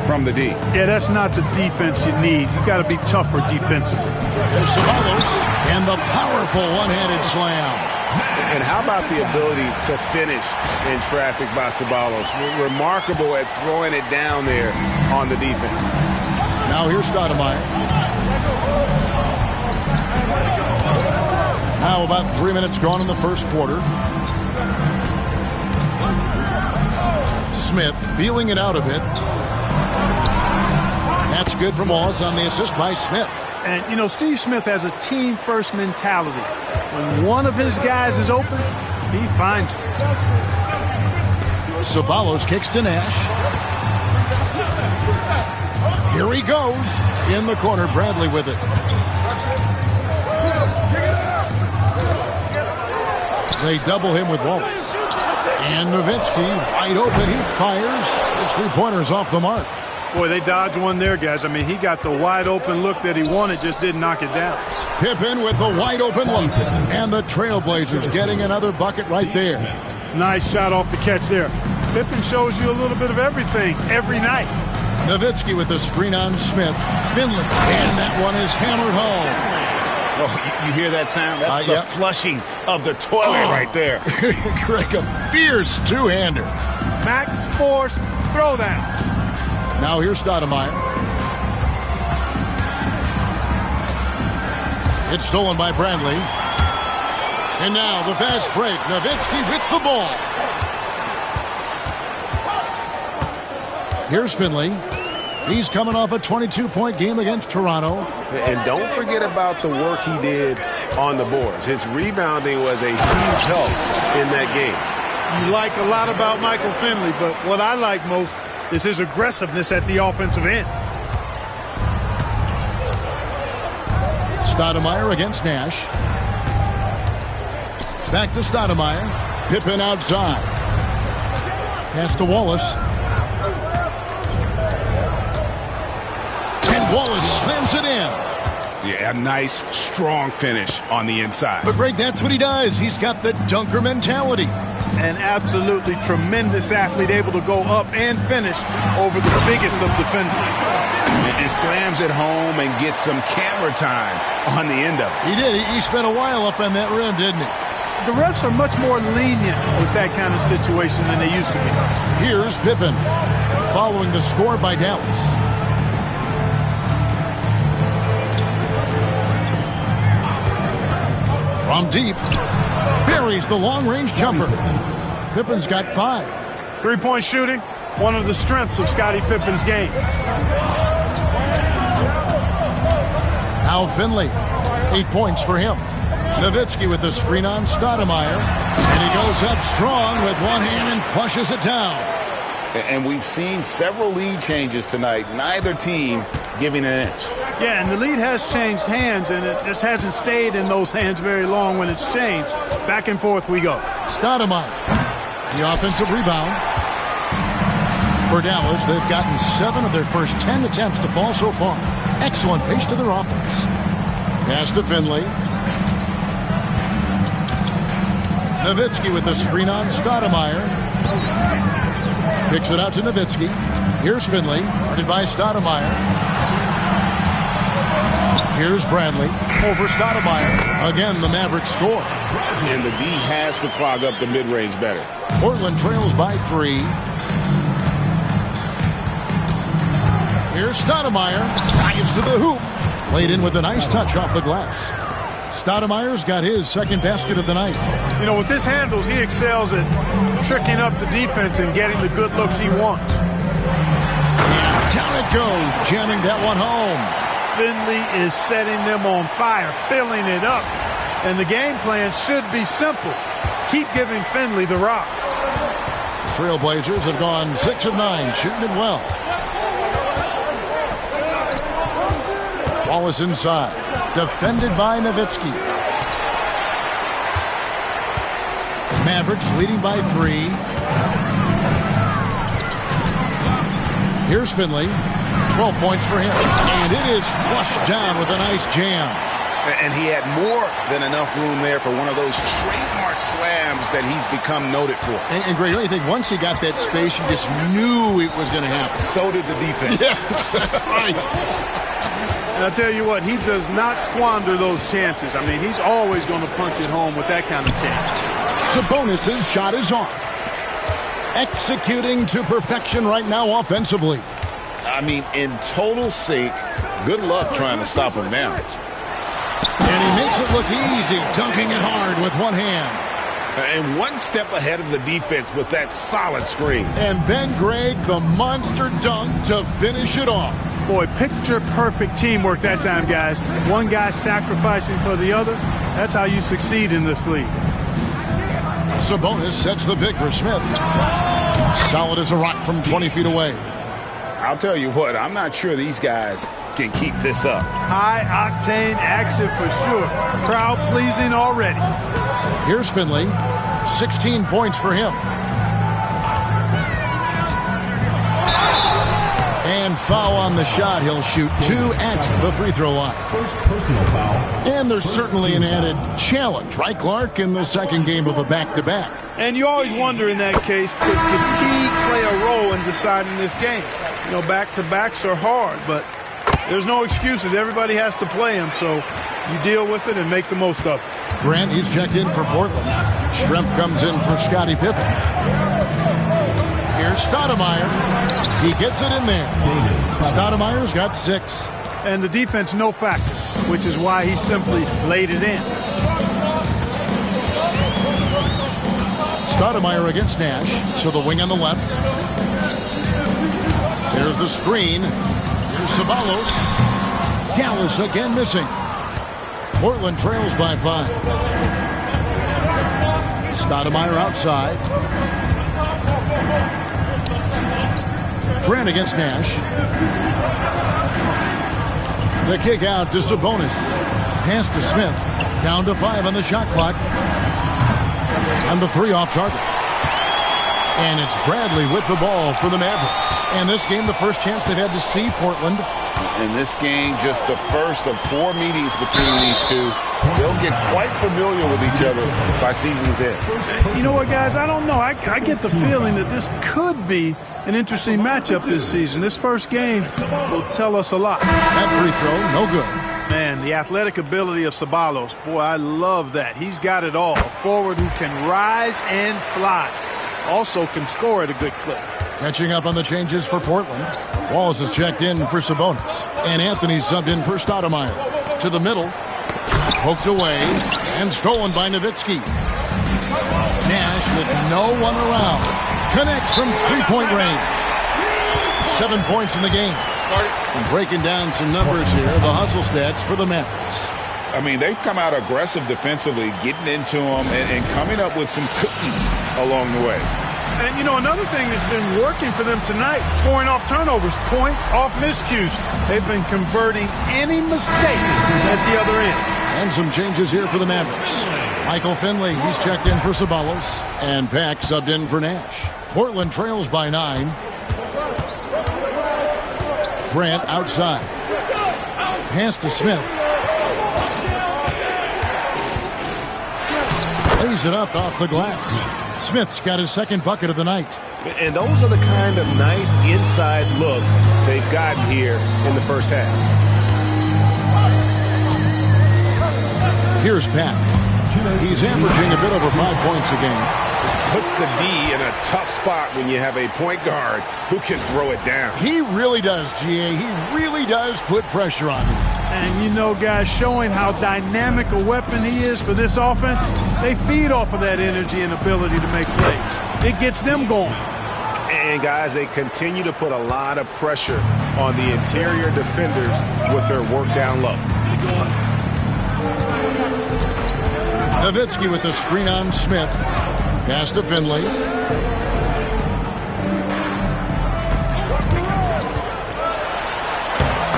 from the D. Yeah, that's not the defense you need. You got to be tougher defensively. There's Ceballos and the powerful one-handed slam. And how about the ability to finish in traffic by Ceballos? Remarkable at throwing it down there on the defense. Now here's Stoudemire. Now about 3 minutes gone in the first quarter. Smith feeling it out a bit. That's good from Wallace on the assist by Smith. And, you know, Steve Smith has a team-first mentality. When one of his guys is open, he finds it. Ceballos kicks to Nash. Here he goes. In the corner, Bradley with it. They double him with Wallace. And Nowitzki, wide open, he fires. His three-pointer's off the mark. Boy, they dodged one there, guys. I mean, he got the wide-open look that he wanted, just didn't knock it down. Pippen with the wide-open look. And the Trailblazers getting another bucket right there. Nice shot off the catch there. Pippen shows you a little bit of everything every night. Nowitzki with the screen on Smith. Finley. And that one is hammered home. Oh, you hear that sound? That's the flushing of the toilet right there. Greg, a fierce two-hander. Max Force throwdown. Now here's Stoudemire. It's stolen by Bradley. And now the fast break. Nowitzki with the ball. Here's Finley. He's coming off a 22-point game against Toronto. And don't forget about the work he did on the boards. His rebounding was a huge help in that game. You like a lot about Michael Finley, but what I like most is his aggressiveness at the offensive end. Stoudemire against Nash. Back to Stoudemire. Pippen outside. Pass to Wallace. And Wallace slams it in. Yeah, a nice, strong finish on the inside. But, Greg, that's what he does. He's got the dunker mentality. An absolutely tremendous athlete, able to go up and finish over the biggest of defenders. And slams it home and gets some camera time on the end of it. He did. He spent a while up on that rim, didn't he? The refs are much more lenient with that kind of situation than they used to be. Here's Pippen following the score by Dallas. From deep, buries the long-range jumper. Pippen's got 5. Three-point shooting, one of the strengths of Scottie Pippen's game. Now Finley, 8 points for him. Nowitzki with the screen on Stoudemire. And he goes up strong with one hand and flushes it down. And we've seen several lead changes tonight. Neither team giving an inch. Yeah, and the lead has changed hands, and it just hasn't stayed in those hands very long when it's changed. Back and forth we go. Stoudemire, the offensive rebound. For Dallas, they've gotten 7 of their first 10 attempts to fall so far. Excellent pace to their offense. Pass to Finley. Nowitzki with the screen on Stoudemire. Kicks it out to Nowitzki. Here's Finley, guarded by Stoudemire. Here's Bradley over Stoudemire. Again, the Mavericks score. And the D has to clog up the mid-range better. Portland trails by 3. Here's Stoudemire. Drives to the hoop. Laid in with a nice touch off the glass. Stoudemire's got his second basket of the night. You know, with his handles, he excels at tricking up the defense and getting the good looks he wants. And down it goes, jamming that one home. Finley is setting them on fire, filling it up. And the game plan should be simple. Keep giving Finley the rock. The Trailblazers have gone 6 of 9, shooting it well. Wallace inside. Defended by Nowitzki. Mavericks leading by 3. Here's Finley. 12 points for him. And it is flushed down with a nice jam. And he had more than enough room there for one of those trademark slams that he's become noted for. And Greg, don't you think once he got that space, you just knew it was going to happen? So did the defense. Yeah, that's right. And I'll tell you what, he does not squander those chances. I mean, he's always going to punch it home with that kind of chance. Sabonis' shot is off. Executing to perfection right now offensively. I mean, in total sync. Good luck trying to stop him now. And he makes it look easy, dunking it hard with one hand. And one step ahead of the defense with that solid screen. And then, Greg, the monster dunk to finish it off. Boy, picture-perfect teamwork that time, guys. One guy sacrificing for the other. That's how you succeed in this league. Sabonis sets the pick for Smith. Solid as a rock from 20 feet away. I'll tell you what, I'm not sure these guys can keep this up. High-octane action for sure. Crowd-pleasing already. Here's Finley. 16 points for him. And foul on the shot. He'll shoot 2 at the free throw line. First personal foul. And there's certainly an added challenge, right, Clark, in the second game of a back-to-back. And you always wonder in that case, could fatigue play a role in deciding this game? You know, back-to-backs are hard, but there's no excuses. Everybody has to play them, so you deal with it and make the most of it. Grant, he's checked in for Portland. Schrempf comes in for Scottie Pippen. Here's Stoudemire. He gets it in there. Stoudemire's got 6. And the defense, no factor, which is why he simply laid it in. Stoudemire against Nash. To the wing on the left. There's the screen. Here's Ceballos. Dallas again missing. Portland trails by 5. Stoudemire outside. Grant against Nash. The kick out to Sabonis. Pass to Smith. Down to 5 on the shot clock. And the 3 off target. And it's Bradley with the ball for the Mavericks. And this game, the first chance they've had to see Portland. In this game, just the first of 4 meetings between these two. They'll get quite familiar with each other by season's end. You know what, guys? I don't know. I get the feeling that this could be an interesting matchup this season. This first game will tell us a lot. That free throw, no good. Man, the athletic ability of Ceballos, boy, I love that. He's got it all. A forward who can rise and fly. Also can score at a good clip. Catching up on the changes for Portland. Wallace is checked in for Sabonis. And Anthony subbed in for Stoudemire. To the middle. Poked away. And stolen by Nowitzki. Nash with no one around. Connects from three-point range. 7 points in the game. And breaking down some numbers here. The hustle stats for the Mavericks. I mean, they've come out aggressive defensively, getting into them and coming up with some cookies along the way. And, you know, another thing that's been working for them tonight, scoring off turnovers, points off miscues. They've been converting any mistakes at the other end. And some changes here for the Mavericks. Michael Finley, he's checked in for Ceballos. And Pack subbed in for Nash. Portland trails by 9. Grant outside. Pass to Smith. Lays it up off the glass. Smith's got his second bucket of the night. And those are the kind of nice inside looks they've gotten here in the first half. Here's Pat. He's averaging a bit over 5 points a game. Puts the D in a tough spot when you have a point guard who can throw it down. He really does, GA. He really does put pressure on him. And you know, guys, showing how dynamic a weapon he is for this offense, they feed off of that energy and ability to make plays. It gets them going. And, guys, they continue to put a lot of pressure on the interior defenders with their work down low. Nowitzki with the screen on Smith. Pass to Finley.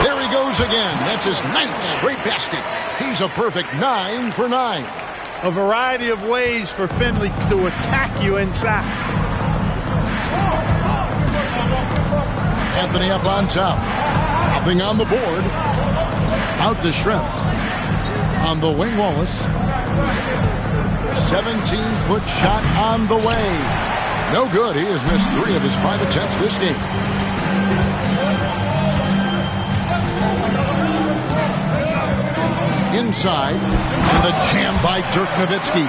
There he goes again. That's his 9th straight basket. He's a perfect 9 for 9. A variety of ways for Finley to attack you inside. Anthony up on top. Nothing on the board. Out to Schrempf. On the wing, Wallace. 17-foot shot on the way. No good. He has missed 3 of his 5 attempts this game. Inside. And the jam by Dirk Nowitzki.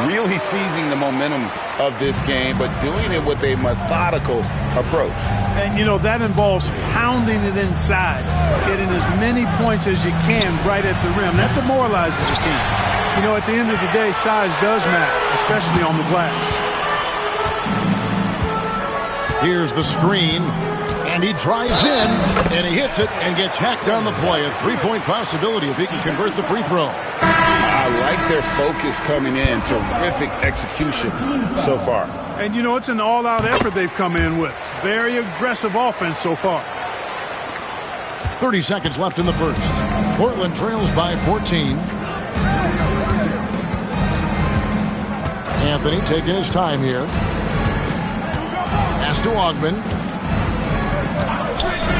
Really seizing the momentum of this game, but doing it with a methodical approach. And, you know, that involves pounding it inside, getting as many points as you can right at the rim. That demoralizes the team. You know, at the end of the day, size does matter, especially on the glass. Here's the screen, and he drives in, and he hits it and gets hacked on the play. A 3-point possibility if he can convert the free throw. I like their focus coming in. Terrific execution so far. And, you know, it's an all-out effort they've come in with. Very aggressive offense so far. 30 seconds left in the first. Portland trails by 14. Anthony taking his time here. Pass to Ogman.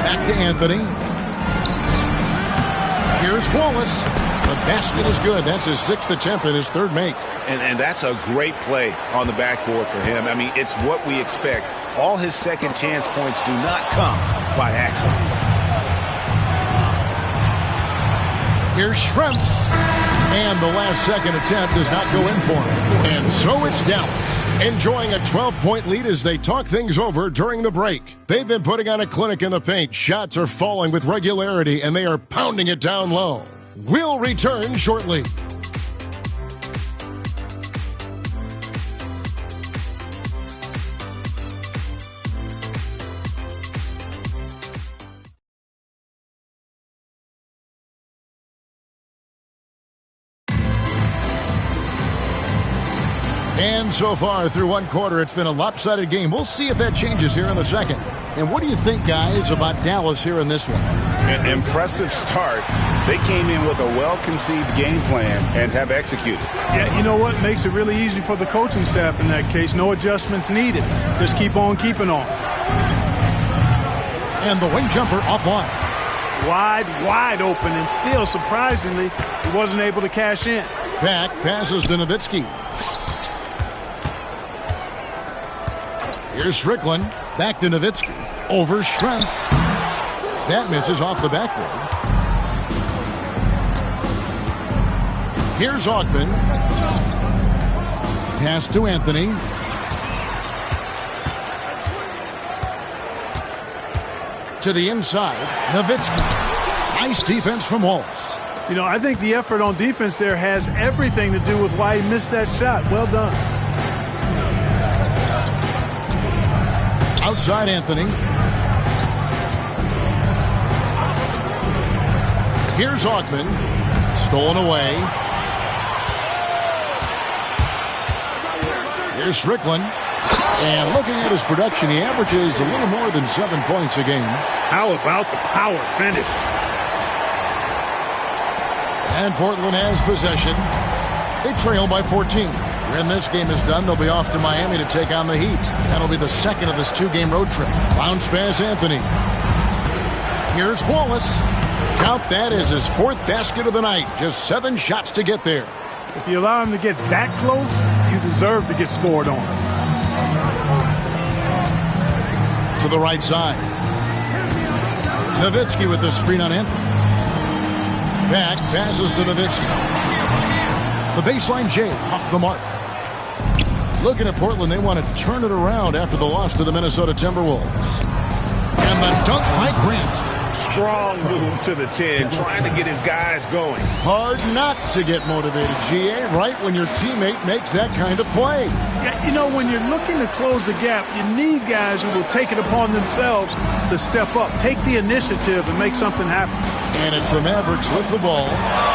Back to Anthony. Here's Wallace. The basket is good. That's his 6th attempt and his 3rd make. And that's a great play on the backboard for him. I mean, it's what we expect. All his second chance points do not come by accident. Here's Schrempf. And the last second attempt does not go in for him. And so it's Dallas, enjoying a 12-point lead as they talk things over during the break. They've been putting on a clinic in the paint. Shots are falling with regularity, and they are pounding it down low. We'll return shortly. And so far through one quarter, it's been a lopsided game. We'll see if that changes here in the second. And what do you think, guys, about Dallas here in this one? An impressive start. They came in with a well-conceived game plan and have executed. Yeah, you know what? Makes it really easy for the coaching staff in that case. No adjustments needed. Just keep on keeping on. And the wing jumper offline. Wide open, and still, surprisingly, he wasn't able to cash in. Back passes to Nowitzki. Here's Strickland. Back to Nowitzki. Over Schrempf. That misses off the backboard. Here's Augman. Pass to Anthony. To the inside. Nowitzki. Nice defense from Wallace. You know, I think the effort on defense there has everything to do with why he missed that shot. Well done. Outside Anthony. Here's Augman. Stolen away. Here's Strickland. And looking at his production, he averages a little more than 7 points a game. How about the power finish? And Portland has possession. They trail by 14. When this game is done, they'll be off to Miami to take on the Heat. That'll be the second of this 2-game road trip. Bounce pass Anthony. Here's Wallace. Count that as his 4th basket of the night. Just 7 shots to get there. If you allow him to get that close, you deserve to get scored on. To the right side. Nowitzki with the screen on Anthony. Back passes to Nowitzki. The baseline J off the mark. Looking at Portland, they want to turn it around after the loss to the Minnesota Timberwolves. And the dunk by Grant. Strong move to the 10, trying to get his guys going. Hard not to get motivated, GA, right when your teammate makes that kind of play. Yeah, you know, when you're looking to close the gap, you need guys who will take it upon themselves to step up, take the initiative, and make something happen. And it's the Mavericks with the ball.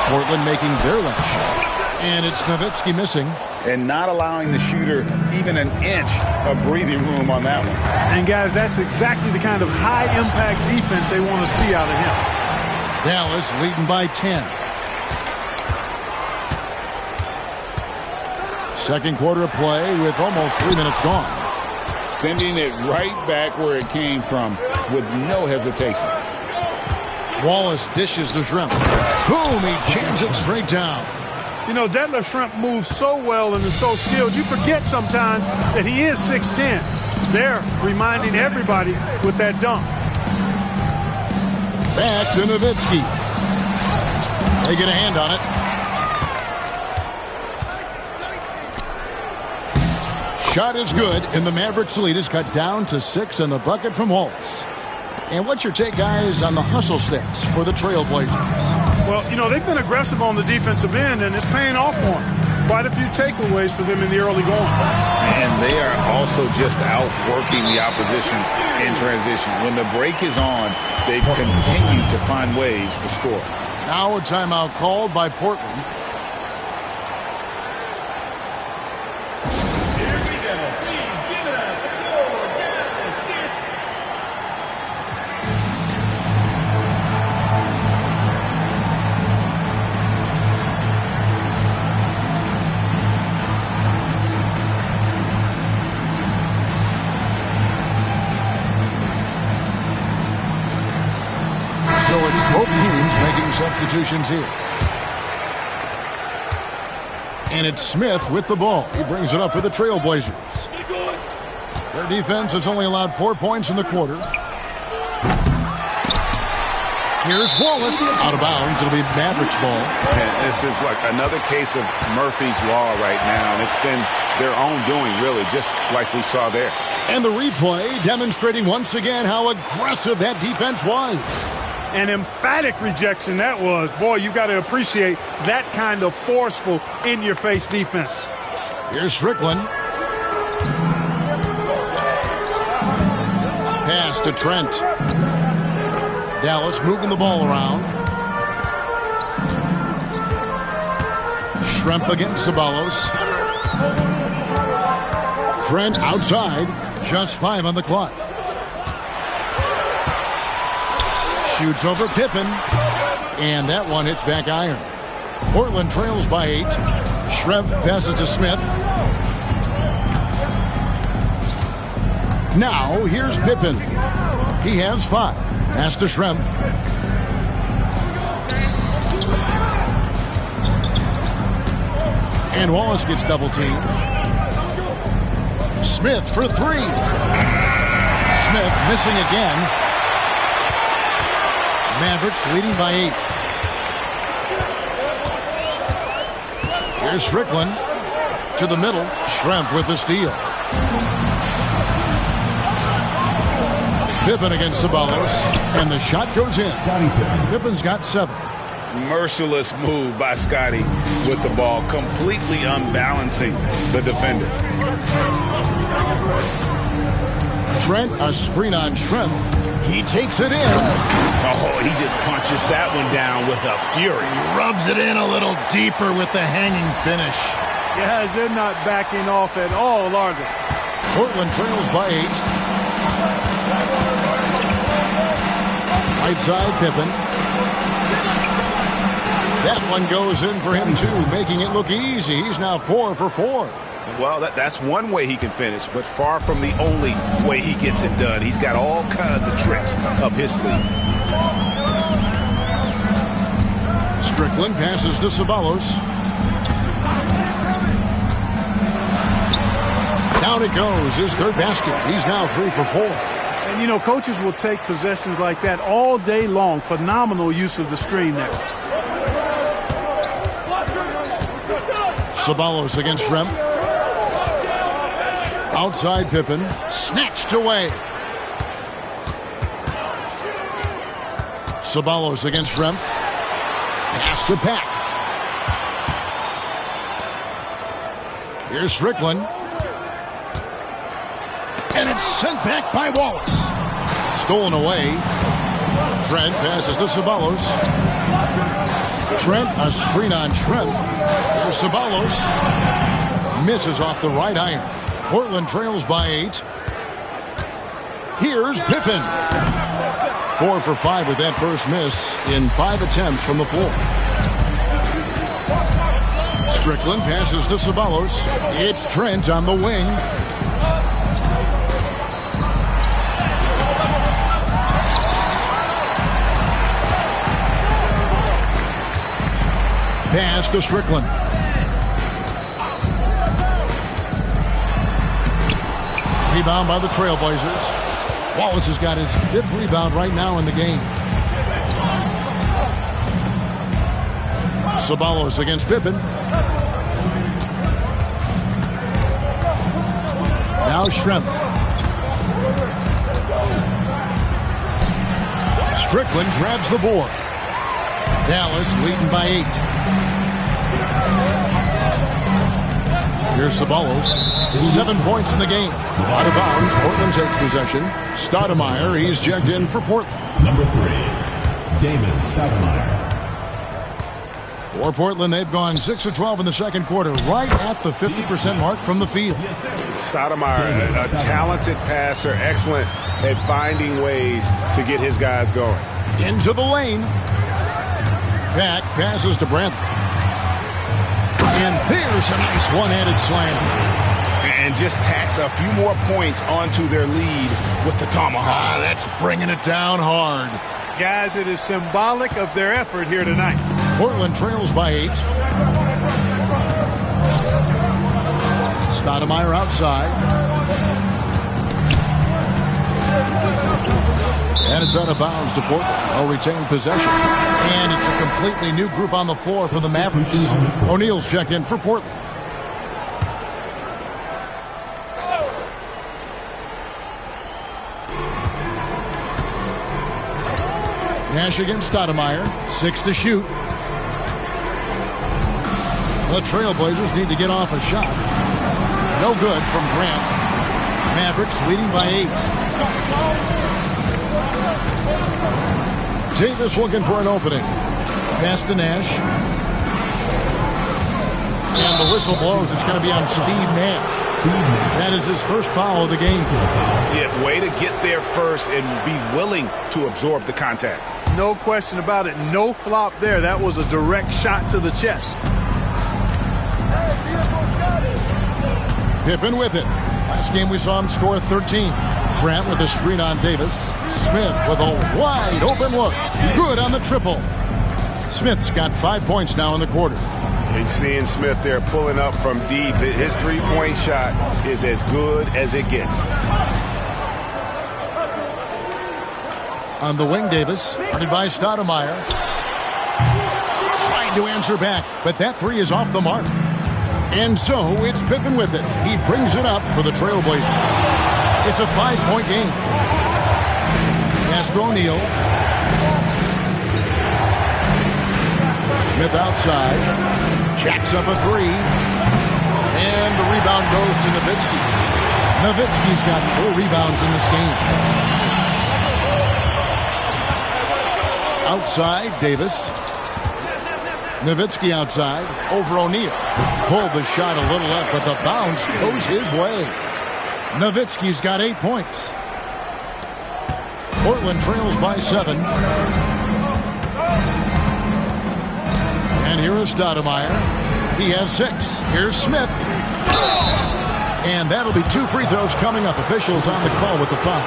Portland making their last shot. And it's Nowitzki missing. And not allowing the shooter even an inch of breathing room on that one. And, guys, that's exactly the kind of high-impact defense they want to see out of him. Dallas leading by 10. Second quarter of play with almost 3 minutes gone. Sending it right back where it came from with no hesitation. Wallace dishes to Schrempf. Boom, he jams it straight down. You know, Detlef Schrempf moves so well and is so skilled, you forget sometimes that he is 6'10". They're reminding everybody with that dunk. Back to Nowitzki. They get a hand on it. Shot is good, and the Mavericks lead is cut down to 6 in the bucket from Wallace. And what's your take, guys, on the hustle stats for the Trailblazers? Well, you know, they've been aggressive on the defensive end, and it's paying off for them. Quite a few takeaways for them in the early going. And they are also just outworking the opposition in transition. When the break is on, they've continued to find ways to score. Now a timeout called by Portland. So it's both teams making substitutions here. And it's Smith with the ball. He brings it up for the Trailblazers. Their defense has only allowed 4 points in the quarter. Here's Wallace. Out of bounds. It'll be Mavericks ball. And this is like another case of Murphy's Law right now. And it's been their own doing, really, just like we saw there. And the replay demonstrating once again how aggressive that defense was. An emphatic rejection that was. Boy, you got to appreciate that kind of forceful, in-your-face defense. Here's Strickland. Pass to Trent. Dallas moving the ball around. Schrempf against Ceballos. Trent outside. Just 5 on the clock. Shoots over Pippen. And that one hits back iron. Portland trails by 8. Schrempf passes to Smith. Now here's Pippen. He has 5. Pass to Schrempf. And Wallace gets double teamed. Smith for 3. Smith missing again. Mavericks leading by 8. Here's Strickland to the middle. Schrempf with the steal. Pippen against Ceballos, and the shot goes in. Pippen's got 7. Merciless move by Scotty with the ball, completely unbalancing the defender. Trent, a screen on Schrempf. He takes it in. Oh, he just punches that one down with a fury. He rubs it in a little deeper with the hanging finish. Guys, they're not backing off at all, are they? Portland trails by 8. Right side, Pippen. That one goes in for him, too, making it look easy. He's now 4 for 4. Well, that's one way he can finish, but far from the only way he gets it done. He's got all kinds of tricks up his sleeve. Strickland passes to Ceballos. Down it goes, his 3rd basket. He's now 3 for 4. And, you know, coaches will take possessions like that all day long. Phenomenal use of the screen there. Ceballos against Schrempf. Outside Pippen. Snatched away. Ceballos against Schrempf. Pass to Pack. Here's Strickland. And it's sent back by Wallace. Stolen away. Trent passes to Ceballos. Trent, a screen on Schrempf. There's Ceballos. Misses off the right iron. Portland trails by 8. Here's Pippen. 4 for 5 with that first miss in 5 attempts from the floor. Strickland passes to Ceballos. It's Trent on the wing. Pass to Strickland. Rebound by the Trailblazers. Wallace has got his 5th rebound right now in the game. Ceballos against Pippen. Now Schrempf. Strickland grabs the board. Dallas leading by 8. Here's Ceballos. 7 points in the game. Out of bounds, Portland takes possession. Stoudemire, he's checked in for Portland. Number 3, Damon Stoudemire. For Portland, they've gone 6 of 12 in the second quarter, right at the 50% mark from the field. Stoudemire, a talented passer, excellent at finding ways to get his guys going. Into the lane. Pack passes to Brantley. And there's a nice one-handed slam. And just tacks a few more points onto their lead with the tomahawk. That's bringing it down hard. Guys, it is symbolic of their effort here tonight. Portland trails by 8. Stoudemire outside. And it's out of bounds to Portland. They'll retain possession. And it's a completely new group on the floor for the Mavericks. O'Neal's checked in for Portland. Nash against Stoudemire. 6 to shoot. The Trailblazers need to get off a shot. No good from Grant. Mavericks leading by 8. Davis looking for an opening. Pass to Nash. And the whistle blows. It's going to be on Steve Nash. That is his first foul of the game. Yeah, way to get there first and be willing to absorb the contact. No question about it. No flop there. That was a direct shot to the chest. Pippen with it. Last game we saw him score 13. Grant with a screen on Davis. Smith with a wide open look. Good on the triple. Smith's got 5 points now in the quarter. And seeing Smith there pulling up from deep, his three-point shot is as good as it gets. On the wing, Davis, guarded by Stoudemire. Trying to answer back, but that three is off the mark. And so it's Pippen with it. He brings it up for the Trailblazers. It's a 5-point game. Pass to O'Neal. Smith outside. Jacks up a three. And the rebound goes to Nowitzki. Nowitzki's got 4 rebounds in this game. Outside, Davis. Nowitzki outside, over O'Neal. Pulled the shot a little left, but the bounce goes his way. Nowitzki's got 8 points. Portland trails by 7. And here is Stoudemire. He has 6. Here's Smith. And that'll be 2 free throws coming up. Officials on the call with the foul.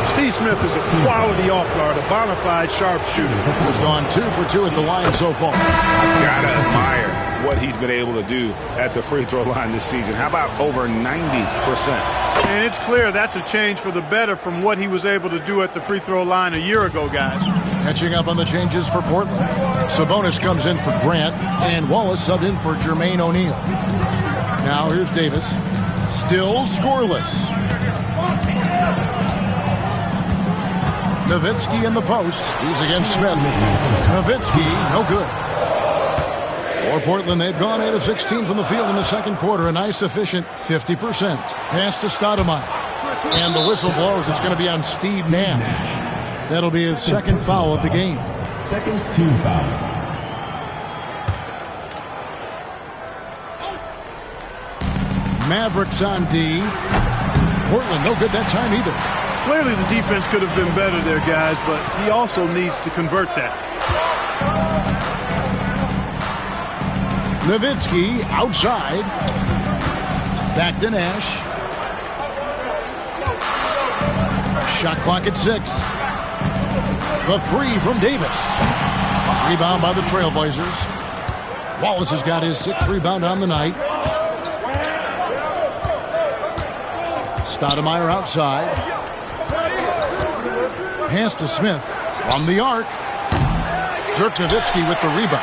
Steve Smith is a quality off-guard, a bona fide sharpshooter. He's gone 2 for 2 at the line so far. Gotta admire what he's been able to do at the free throw line this season. How about over 90%? And it's clear that's a change for the better from what he was able to do at the free throw line a year ago, guys. Catching up on the changes for Portland. Sabonis comes in for Grant, and Wallace subbed in for Jermaine O'Neal. Now here's Davis. Still scoreless. Nowitzki in the post. He's against Smith. Nowitzki, no good. For Portland, they've gone 8 of 16 from the field in the second quarter. A nice, efficient 50%. Pass to Stoudemire. And the whistle blows. It's going to be on Steve Nash. That'll be his second foul of the game. Second team foul. Mavericks on D. Portland, no good that time either. Clearly the defense could have been better there, guys, but he also needs to convert that. Nowitzki outside. Back to Nash. Shot clock at 6. The 3 from Davis. Rebound by the Trailblazers. Wallace has got his 6th rebound on the night. Stoudemire outside. Pass to Smith from the arc. Dirk Nowitzki with the rebound.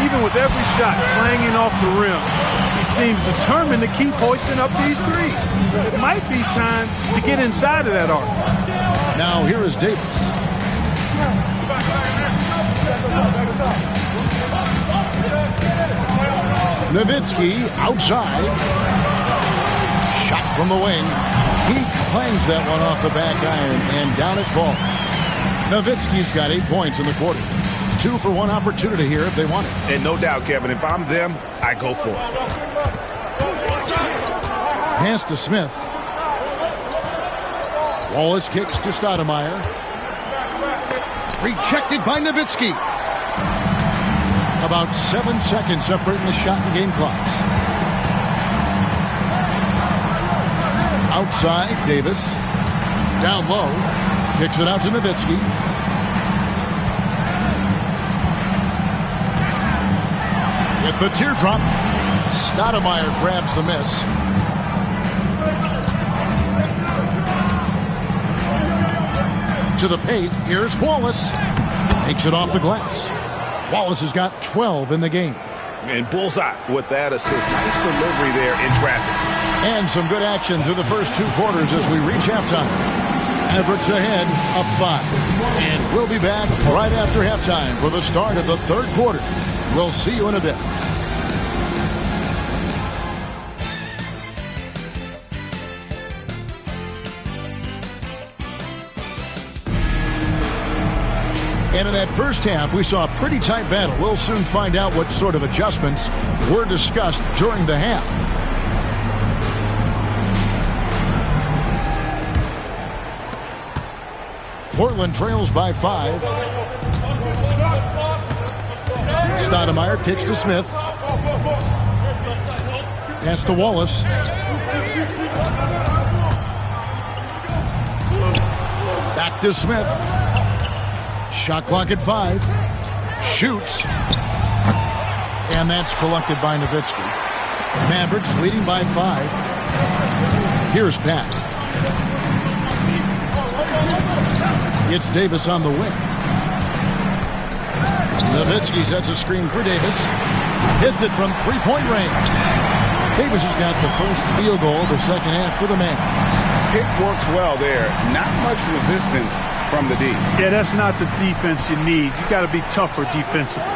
Even with every shot clanging off the rim, he seems determined to keep hoisting up these threes. It might be time to get inside of that arc. Now here is Davis. Nowitzki outside. Shot from the wing. He clangs that one off the back iron, and down it falls. Nowitzki's got 8 points in the quarter. 2 for 1 opportunity here if they want it. And no doubt, Kevin, if I'm them, I go for it. Pass to Smith. Wallace kicks to Stoudemire. Rejected by Nowitzki. About 7 seconds separating the shot and game clocks. Outside, Davis. Down low. Kicks it out to Nowitzki. With the teardrop, Stoudemire grabs the miss. To the paint, here's Wallace. Takes it off the glass. Wallace has got 12 in the game. And bullseye with that assist. Nice delivery there in traffic. And some good action through the first 2 quarters as we reach halftime. Mavericks ahead, up 5. And we'll be back right after halftime for the start of the 3rd quarter. We'll see you in a bit. And in that first half, we saw a pretty tight battle. We'll soon find out what sort of adjustments were discussed during the half. Portland trails by 5. Stoudemire kicks to Smith. Pass to Wallace. Back to Smith. Shot clock at 5. Shoots. And that's collected by Nowitzki. Mavericks leading by 5. Here's Pat. It's Davis on the wing. Nowitzki sets a screen for Davis. Hits it from 3-point range. Davis has got the first field goal of the second half for the Mavs. Pick works well there. Not much resistance from the D. Yeah, that's not the defense you need. You got to be tougher defensively.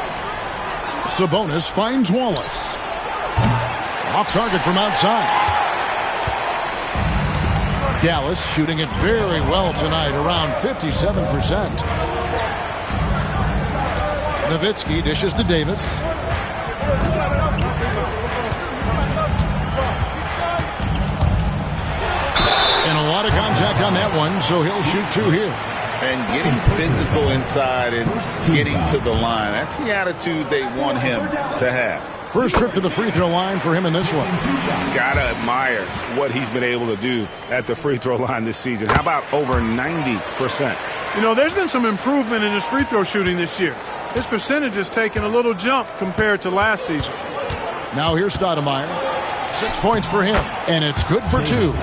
Sabonis finds Wallace. Off target from outside. Dallas shooting it very well tonight, around 57%. Nowitzki dishes to Davis. And a lot of contact on that one, so he'll shoot 2 here. And getting physical inside and getting to the line. That's the attitude they want him to have. First trip to the free throw line for him in this one. Gotta admire what he's been able to do at the free throw line this season. How about over 90%? You know, there's been some improvement in his free throw shooting this year. His percentage has taken a little jump compared to last season. Now here's Stoudemire. 6 points for him, and it's good for 2.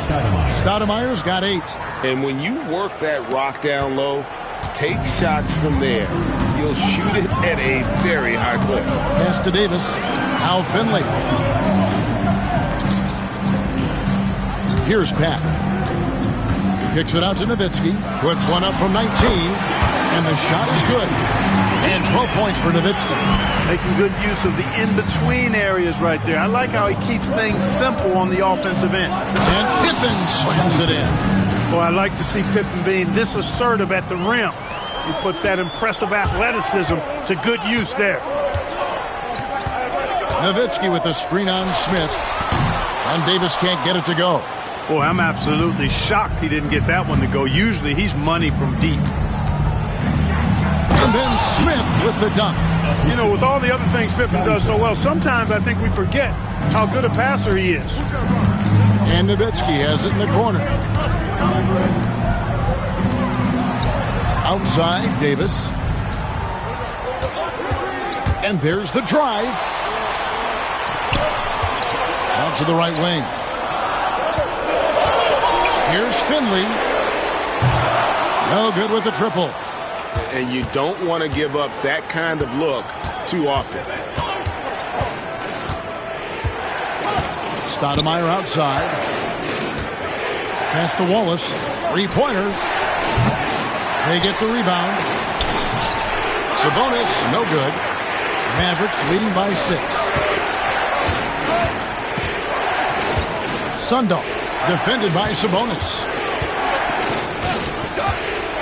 Stoudemire's got 8. And when you work that rock down low, take shots from there. You'll shoot it at a very high clip. Pass to Davis. Now Finley. Here's Pat. Kicks it out to Nowitzki. Puts one up from 19. And the shot is good. And 12 points for Nowitzki. Making good use of the in-between areas right there. I like how he keeps things simple on the offensive end. And Pippen slams it in. Well, I like to see Pippen being this assertive at the rim. He puts that impressive athleticism to good use there. Nowitzki with the screen on Smith. And Davis can't get it to go. Boy, I'm absolutely shocked he didn't get that one to go. Usually he's money from deep. And then Smith with the dunk. You know, with all the other things Pippen does so well, sometimes I think we forget how good a passer he is. And Nowitzki has it in the corner. Outside, Davis. And there's the drive. Out to the right wing. Here's Finley. No good with the triple. And you don't want to give up that kind of look too often. Stoudemire outside. Pass to Wallace. 3-pointer. They get the rebound. Sabonis, no good. Mavericks leading by 6. Sundal, defended by Sabonis.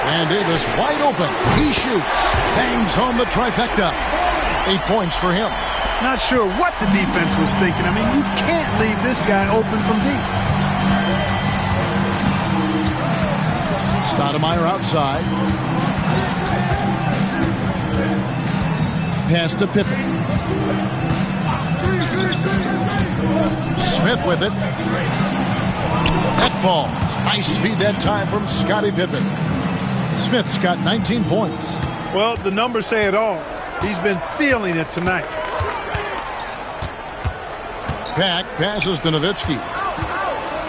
And Davis wide open. He shoots. Bangs home the trifecta. 8 points for him. Not sure what the defense was thinking. I mean, you can't leave this guy open from deep. Stoudemire outside. Pass to Pippen. Smith with it. That falls. Nice feed that time from Scottie Pippen. Smith's got 19 points. Well, the numbers say it all. He's been feeling it tonight. Pack passes to Nowitzki.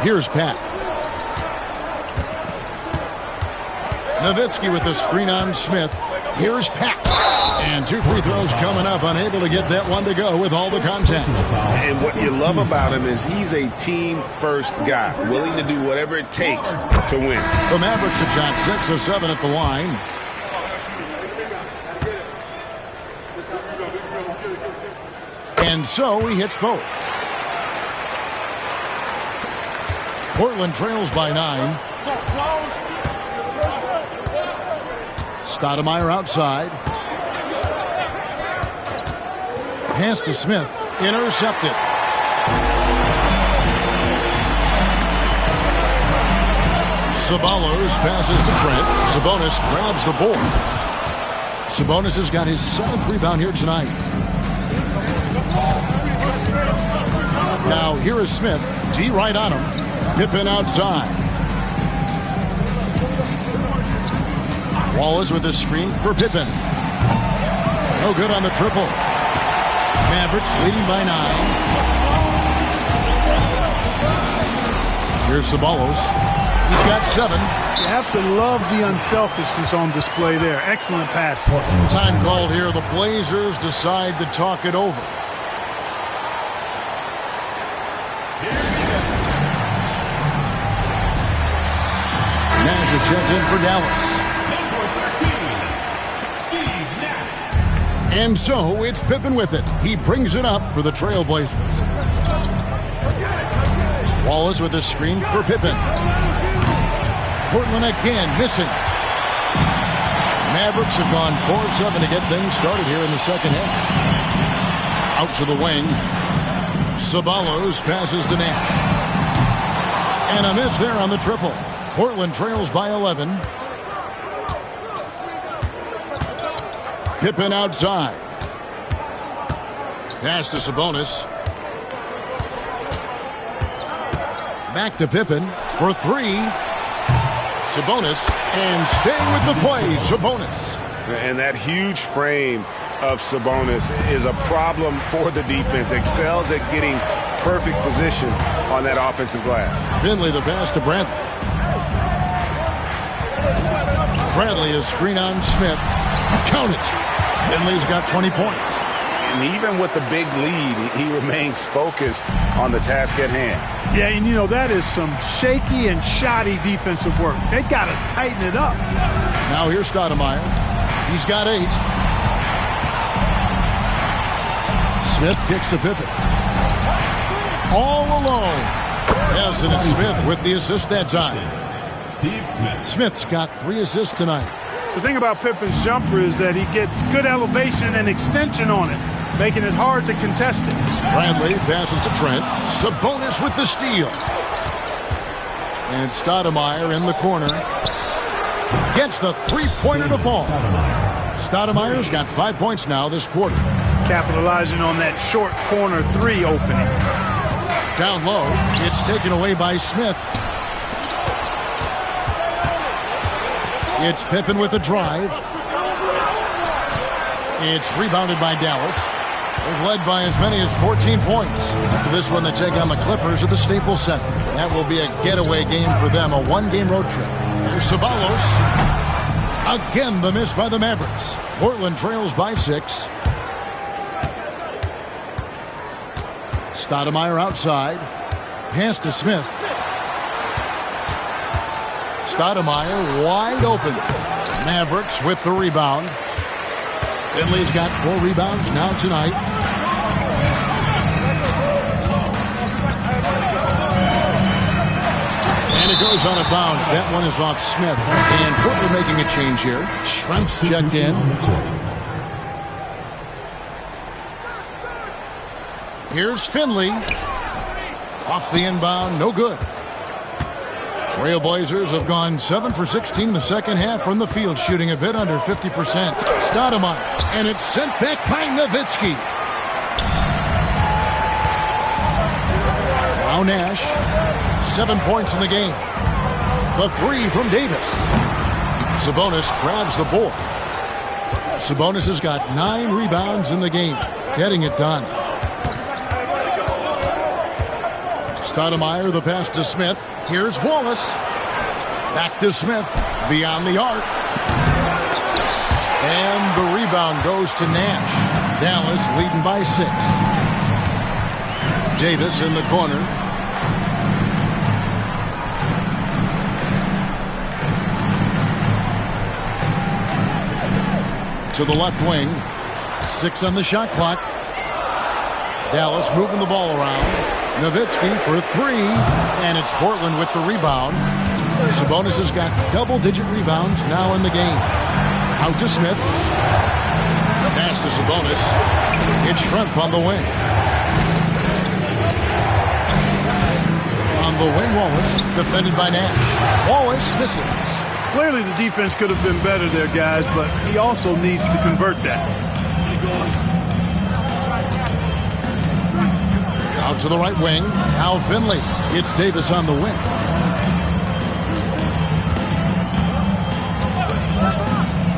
Here's Pack. Nowitzki with the screen on Smith. Here's Pack. And 2 free throws coming up. Unable to get that one to go with all the contact. And what you love about him is he's a team-first guy, willing to do whatever it takes to win. The Mavericks have shot 6 of 7 at the line. And so he hits both. Portland trails by 9. Stoudemire outside. Pass to Smith. Intercepted. Ceballos passes to Trent. Sabonis grabs the board. Sabonis has got his 7th rebound here tonight. Now here is Smith. D right on him. Pippen outside. Wallace with a screen for Pippen. No good on the triple. Mavericks leading by 9. Here's Ceballos. He's got 7. You have to love the unselfishness on display there. Excellent pass. Time called here. The Blazers decide to talk it over. Nash is checked in for Dallas. And so it's Pippen with it. He brings it up for the Trailblazers. Wallace with a screen for Pippen. Portland again missing. Mavericks have gone 4 of 7 to get things started here in the second half. Out to the wing. Ceballos passes to Nash. And a miss there on the triple. Portland trails by 11. Pippen outside. Pass to Sabonis. Back to Pippen for 3. Sabonis, and staying with the play, Sabonis. And that huge frame of Sabonis is a problem for the defense. Excels at getting perfect position on that offensive glass. Finley the pass to Bradley. Bradley is screen on Smith. Count it. Finley's got 20 points. And even with the big lead, he remains focused on the task at hand. Yeah, and you know, that is some shaky and shoddy defensive work. They got to tighten it up. Now here's Stoudemire. He's got 8. Smith kicks to Pippen. All alone. Yes, and it's Smith with the assist that time. Steve Smith. Smith's got 3 assists tonight. The thing about Pippen's jumper is that he gets good elevation and extension on it, making it hard to contest it. Bradley passes to Trent. Sabonis with the steal. And Stoudemire in the corner. Gets the 3-pointer to fall. Stoudemire's got 5 points now this quarter. Capitalizing on that short corner 3 opening. Down low, it's taken away by Smith. It's Pippen with the drive. It's rebounded by Dallas. They've led by as many as 14 points. After this one, they take on the Clippers at the Staples Center. That will be a getaway game for them, a 1-game road trip. Here's Ceballos. Again, the miss by the Mavericks. Portland trails by 6. Stoudemire outside. Pass to Smith. Stoudemire wide open. Mavericks with the rebound. Finley's got 4 rebounds now tonight. And it goes out of bounds. That one is off Smith. And Portland making a change here. Schrempf's checked in. Here's Finley. Off the inbound, no good. Trailblazers have gone 7 for 16 the second half from the field, shooting a bit under 50%. Stoudemire, and it's sent back by Nowitzki. Now Nash, 7 points in the game. The 3 from Davis. Sabonis grabs the board. Sabonis has got 9 rebounds in the game, getting it done. Stoudemire, the pass to Smith. Here's Wallace. Back to Smith. Beyond the arc. And the rebound goes to Nash. Dallas leading by 6. Davis in the corner. To the left wing. 6 on the shot clock. Dallas moving the ball around. Nowitzki for 3. And it's Portland with the rebound. Sabonis has got double-digit rebounds now in the game. Out to Smith. Pass to Sabonis. It's Schrempf on the wing. On the wing, Wallace. Defended by Nash. Wallace misses. Clearly the defense could have been better there, guys, but he also needs to convert that. Out to the right wing. Al Finley. It's Davis on the wing.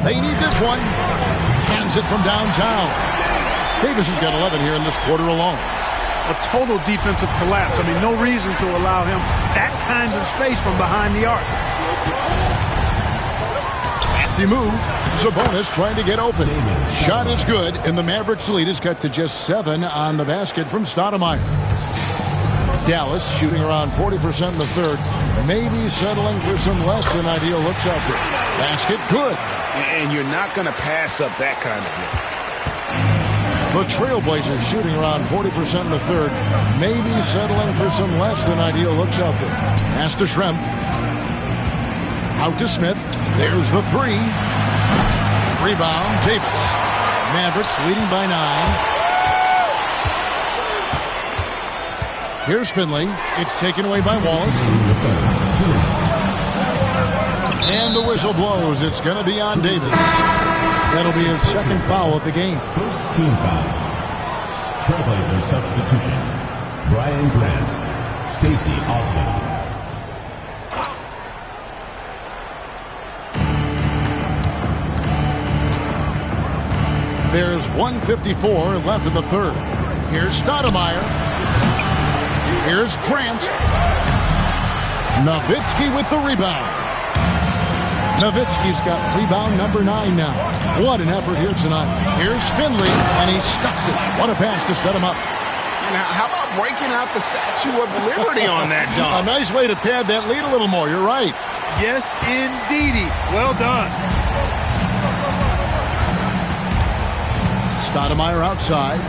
They need this one. Hands it from downtown. Davis has got 11 here in this quarter alone. A total defensive collapse. I mean, no reason to allow him that kind of space from behind the arc. Crafty move. Sabonis trying to get open. Shot is good, and the Mavericks lead is cut to just 7 on the basket from Stoudemire. Dallas shooting around 40% in the third. Maybe settling for some less than ideal looks out there. Basket good. And you're not going to pass up that kind of look. The Trailblazers shooting around 40% in the third. Maybe settling for some less than ideal looks out there. Pass to Schrempf. Out to Smith. There's the 3. Rebound, Davis. Mavericks leading by 9. Here's Finley. It's taken away by Wallace. And the whistle blows. It's going to be on Davis. That'll be his second foul of the game. First team foul. Trailblazer substitution. Brian Grant. Stacey Augmon. There's 1:54 left in the third. Here's Stoudemire. Here's Grant. Nowitzki with the rebound. Nowitzki's got rebound number 9 now. What an effort here tonight. Here's Finley, and he stuffs it. What a pass to set him up. And how about breaking out the Statue of Liberty on that dunk? A nice way to pad that lead a little more. You're right. Yes, indeedy. Well done. Stoudemire outside.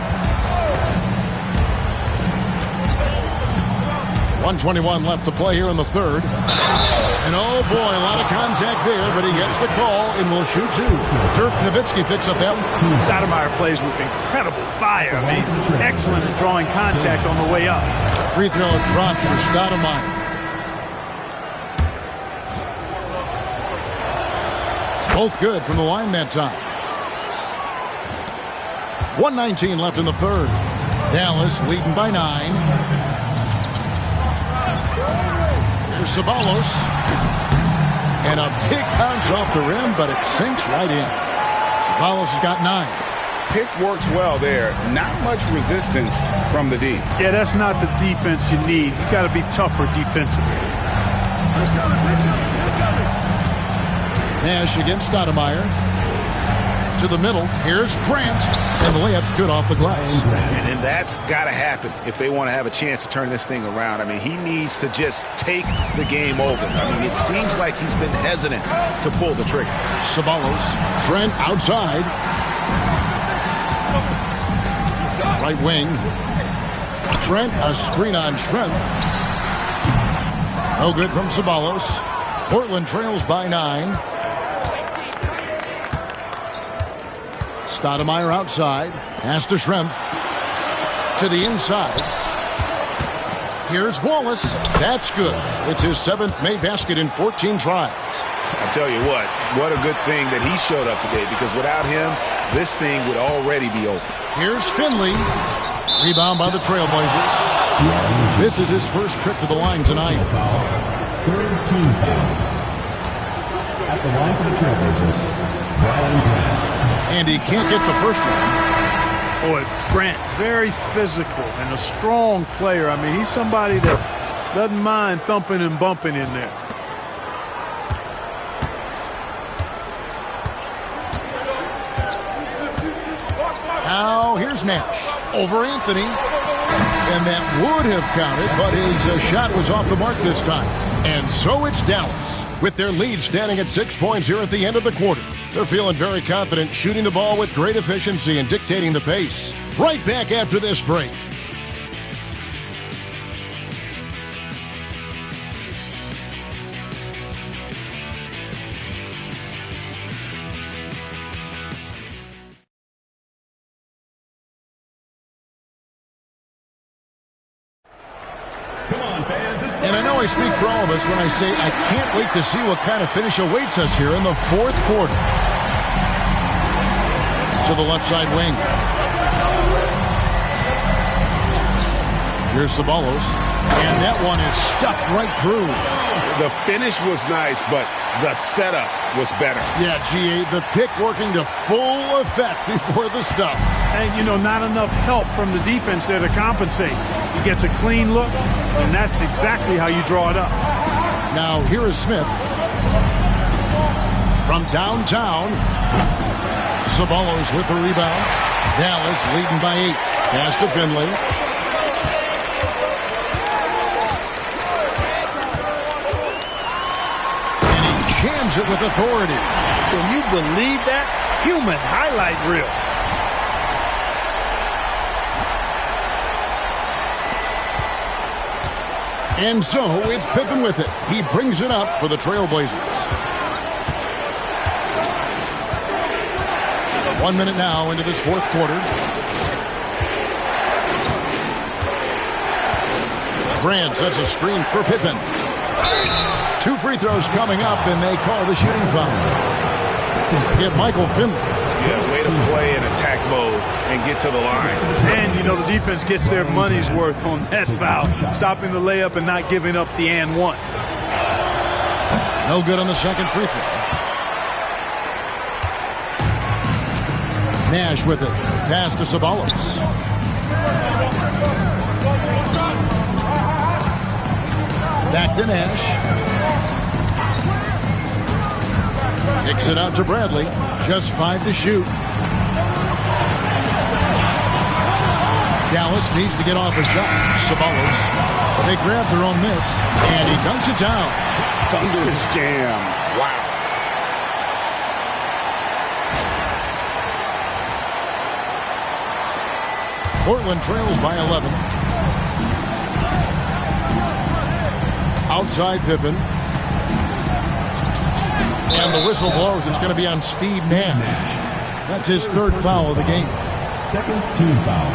1:21 left to play here in the third. And oh boy, a lot of contact there, but he gets the call and will shoot 2. Dirk Nowitzki picks up that one. Stoudemire plays with incredible fire. I mean, excellent at drawing contact on the way up. Free throw drops for Stoudemire. Both good from the line that time. 1:19 left in the third. Dallas leading by 9. Here's Ceballos. And a big bounce off the rim, but it sinks right in. Ceballos has got 9. Pick works well there. Not much resistance from the D. Yeah, that's not the defense you need. You got to be tougher defensively. Nash against Stoudemire. To the middle. Here's Grant. And the layup's good off the glass. And that's got to happen if they want to have a chance to turn this thing around. I mean, he needs to just take the game over. I mean, it seems like he's been hesitant to pull the trigger. Ceballos. Trent outside. Right wing. Trent, a screen on Schrempf. No good from Ceballos. Portland trails by 9. Stoudemire outside. Pass to Schrempf. To the inside. Here's Wallace. That's good. It's his 7th made basket in 14 tries. I tell you what a good thing that he showed up today, because without him, this thing would already be over. Here's Finley. Rebound by the Trailblazers. This is his first trip to the line tonight. Third team foul. At the line for the Trailblazers, Brian Grant. And he can't get the first one. Boy, Grant, very physical and a strong player. I mean, he's somebody that Doesn't mind thumping and bumping in there. Now here's Nash over Anthony. And that would have counted, but his shot was off the mark this time. And so it's Dallas, with their lead standing at 6 points here at the end of the quarter. They're feeling very confident, shooting the ball with great efficiency and dictating the pace. Right back after this break. And I know I speak for all of us when I say I can't wait to see what kind of finish awaits us here in the fourth quarter. To the left side wing. Here's Ceballos. And that one is stuffed right through. The finish was nice, but the setup was better. Yeah, G.A., the pick working to full effect before the stuff. And, you know, not enough help from the defense there to compensate. He gets a clean look, and that's exactly how you draw it up. Now, here is Smith. From downtown, Ceballos with the rebound. Dallas leading by 8. Pass to Finley. And he jams it with authority. Can you believe that? Human highlight reel. And so it's Pippen with it. He brings it up for the Trailblazers. 1 minute now into this fourth quarter. Grant sets a screen for Pippen. 2 free throws coming up, and they call the shooting foul. Get Michael Finley. Yeah, way to play in attack mode and get to the line. And, you know, the defense gets their money's worth on that foul. Stopping the layup and not giving up the and one. No good on the second free throw. Nash with it. Pass to Ceballos. Back to Nash. Kicks it out to Bradley. Just 5 to shoot. Dallas needs to get off a shot. Ceballos. They grab their own miss. And he dunks it down. Thunderous jam. Wow. Portland trails by 11. Outside Pippen. And the whistle blows. It's going to be on Steve Nash. That's his 3rd foul of the game. Second team foul.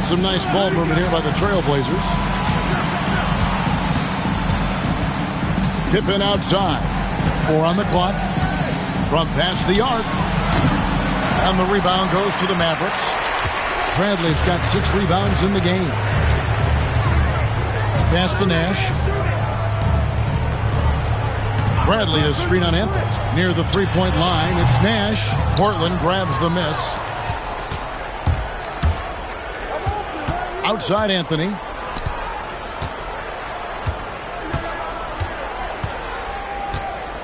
Some nice ball movement here by the Trailblazers. Pippen outside. 4 on the clock. From past the arc. And the rebound goes to the Mavericks. Bradley's got 6 rebounds in the game. Pass to Nash. Bradley is screen on Anthony. Near the 3-point line, it's Nash. Portland grabs the miss. Outside Anthony.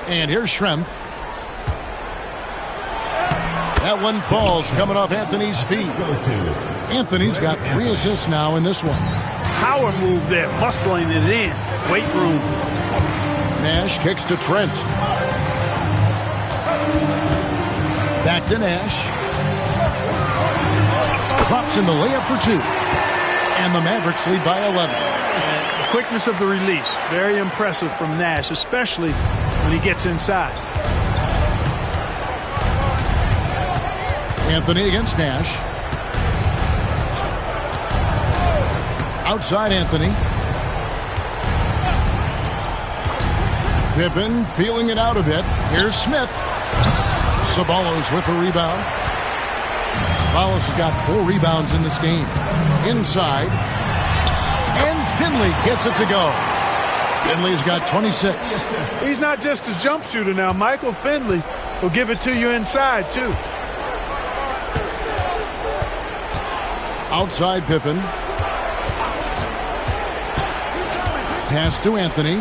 And here's Schrempf. That one falls coming off Anthony's feet. Anthony's got 3 assists now in this one. Power move there, muscling it in. Weight room. Nash kicks to Trent. Back to Nash. Drops in the layup for 2. And the Mavericks lead by 11. The quickness of the release. Very impressive from Nash, especially when he gets inside. Anthony against Nash. Outside Anthony. Pippen feeling it out a bit. Here's Smith. Ceballos with the rebound. Ceballos has got 4 rebounds in this game. Inside. And Finley gets it to go. Finley's got 26. He's not just a jump shooter now. Michael Finley He'll give it to you inside, too. Outside Pippen. Pass to Anthony.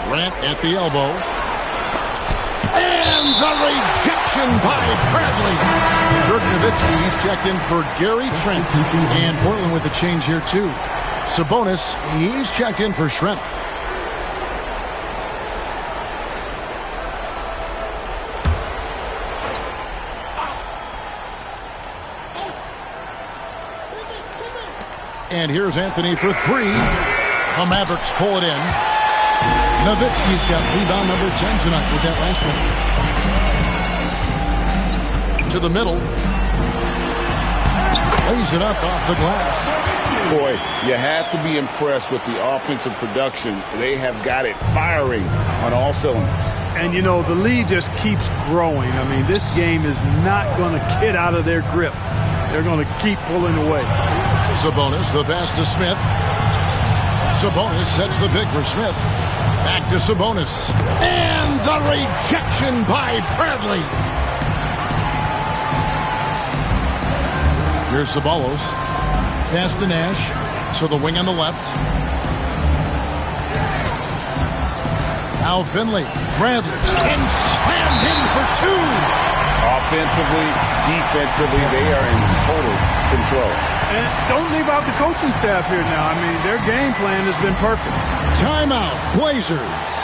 Grant at the elbow. And the rejection by Bradley. Dirk Nowitzki, he's checked in for Gary Trent. And Portland with a change here, too. Sabonis, he's checked in for Schrempf. And here's Anthony for three. The Mavericks pull it in. Nowitzki's got rebound number 10 tonight with that last one. To the middle. Lays it up off the glass. Boy, you have to be impressed with the offensive production. They have got it firing on all cylinders. And, you know, the lead just keeps growing. I mean, this game is not going to get out of their grip. They're going to keep pulling away. Sabonis, the pass to Smith. Sabonis sets the pick for Smith. Back to Sabonis. And the rejection by Bradley. Here's Sabalos. Pass to Nash. To the wing on the left. Now Finley. Bradley. And slammed in for two. Offensively, defensively, they are in total control. And don't leave out the coaching staff here now. I mean, their game plan has been perfect. Timeout, Blazers.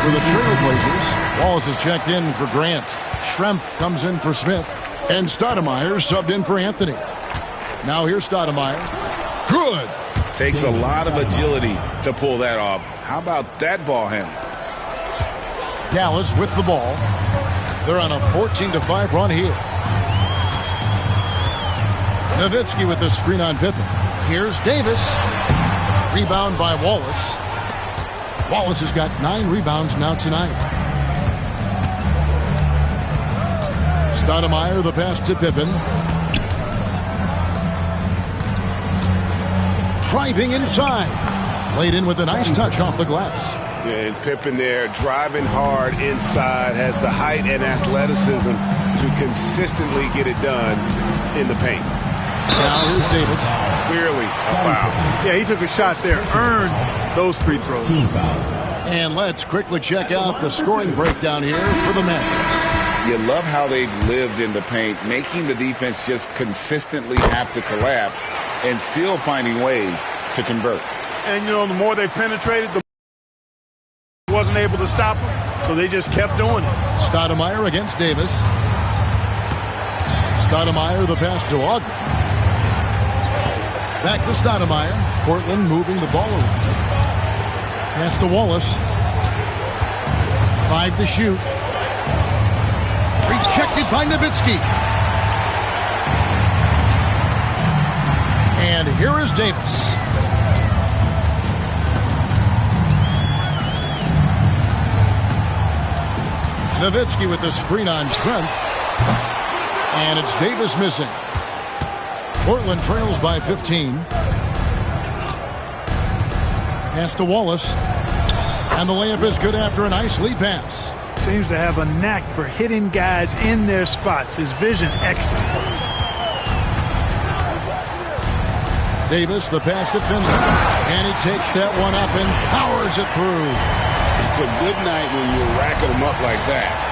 For the Trailblazers, Wallace is checked in for Grant. Schrempf comes in for Smith. And Stoudemire subbed in for Anthony. Now here's Stoudemire. Good. Takes a lot of agility to pull that off. How about that ball handling? Dallas with the ball. They're on a 14-5 run here. Nowitzki with the screen on Pippen. Here's Davis. Rebound by Wallace. Wallace has got 9 rebounds now tonight. Stoudemire, the pass to Pippen. Driving inside. Laid in with a nice touch off the glass. Yeah, and Pippen there driving hard inside, has the height and athleticism to consistently get it done in the paint. Now here's Davis. Clearly a foul. Yeah, he took a shot there. Earned those free throws. And let's quickly check out the scoring breakdown here for the Mavericks. You love how they've lived in the paint, making the defense just consistently have to collapse and still finding ways to convert. And, you know, the more they penetrated, the more wasn't able to stop them, so they just kept doing it. Stoudemire against Davis. Stoudemire, the pass to Ogden. Back to Stoudemire. Portland moving the ball around. Pass to Wallace. 5 to shoot. Rejected by Nowitzki. And here is Davis. Nowitzki with the screen on Schrempf. And it's Davis missing. Portland trails by 15. Pass to Wallace. And the layup is good after a nice lead pass. Seems to have a knack for hitting guys in their spots. His vision excellent. Davis, the pass to Finley. And he takes that one up and powers it through. It's a good night when you're racking them up like that.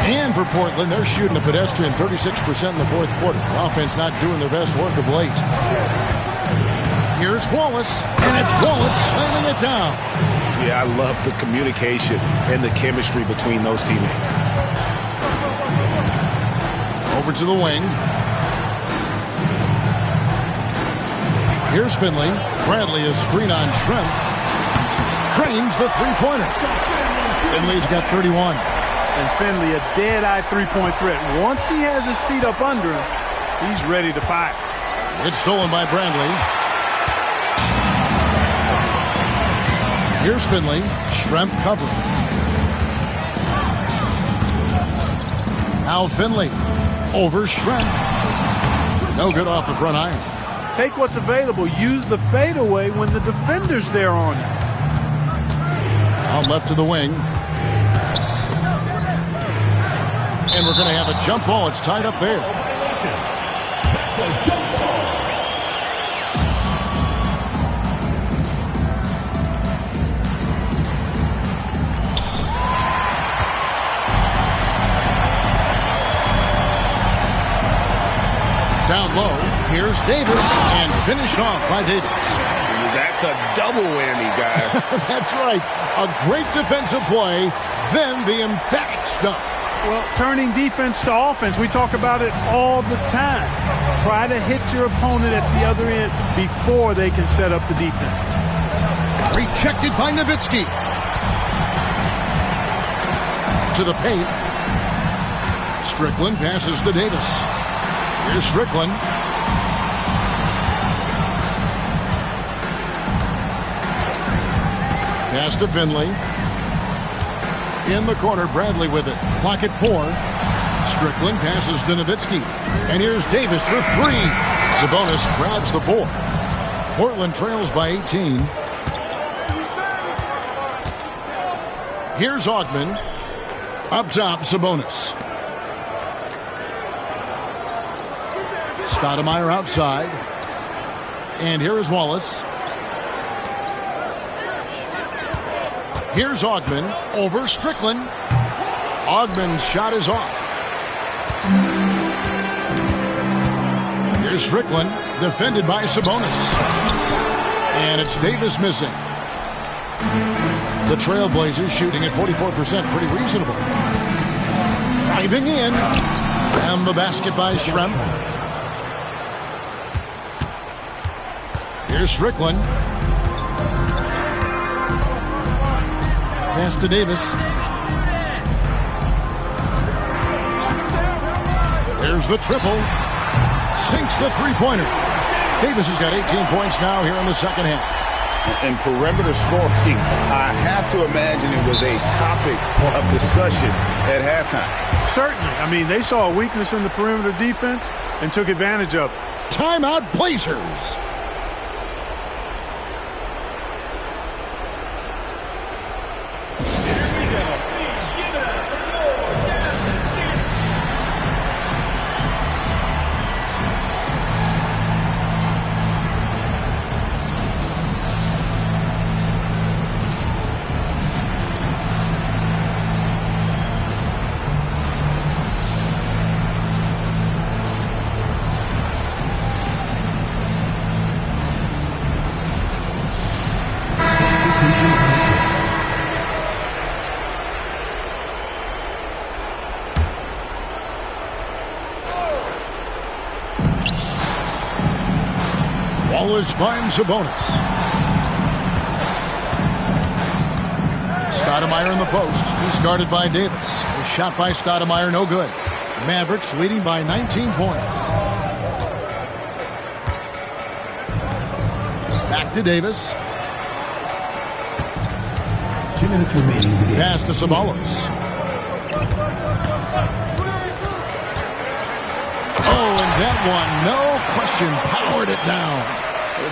And for Portland, they're shooting a pedestrian 36% in the fourth quarter. The offense not doing their best work of late. Here's Wallace, and it's Wallace slamming it down. Yeah, I love the communication and the chemistry between those teammates. Over to the wing. Here's Finley. Bradley a screen on Schrempf. Drains the three-pointer. Finley's got 31. And Finley, a dead-eye three-point threat. Once he has his feet up under him, he's ready to fire. It's stolen by Bradley. Here's Finley. Schrempf covering. Now Finley over Schrempf. No good off the front iron. Take what's available. Use the fadeaway when the defender's there on you. Out left to the wing. And we're going to have a jump ball. It's tied up there. Down low, here's Davis, and finished off by Davis. That's a double whammy, guys. That's right. A great defensive play, then the emphatic stuff. Well, turning defense to offense, we talk about it all the time. Try to hit your opponent at the other end before they can set up the defense. Rejected by Nowitzki. To the paint. Strickland passes to Davis. Here's Strickland. Pass to Finley. In the corner, Bradley with it. Clock at 4. Strickland passes to Nowitzki. And here's Davis for 3. Sabonis grabs the board. Portland trails by 18. Here's Augman. Up top, Sabonis. Stoudemire outside. And here is Wallace. Here's Augman over Strickland. Augman's shot is off. Here's Strickland, defended by Sabonis. And it's Davis missing. The Trailblazers shooting at 44%, pretty reasonable. Driving in. And the basket by Schrempf. Here's Strickland. Pass to Davis. There's the triple. Sinks the three-pointer. Davis has got 18 points now here in the second half. And perimeter scoring, I have to imagine it was a topic of discussion at halftime. Certainly. I mean, they saw a weakness in the perimeter defense and took advantage of it. Timeout, Blazers. Wallace finds Sabonis. Stoudemire in the post. He's guarded by Davis. A shot by Stoudemire, no good. Mavericks leading by 19 points. Back to Davis. 2 minutes remaining. Pass to Sabonis. Oh, and that one, no question, powered it down.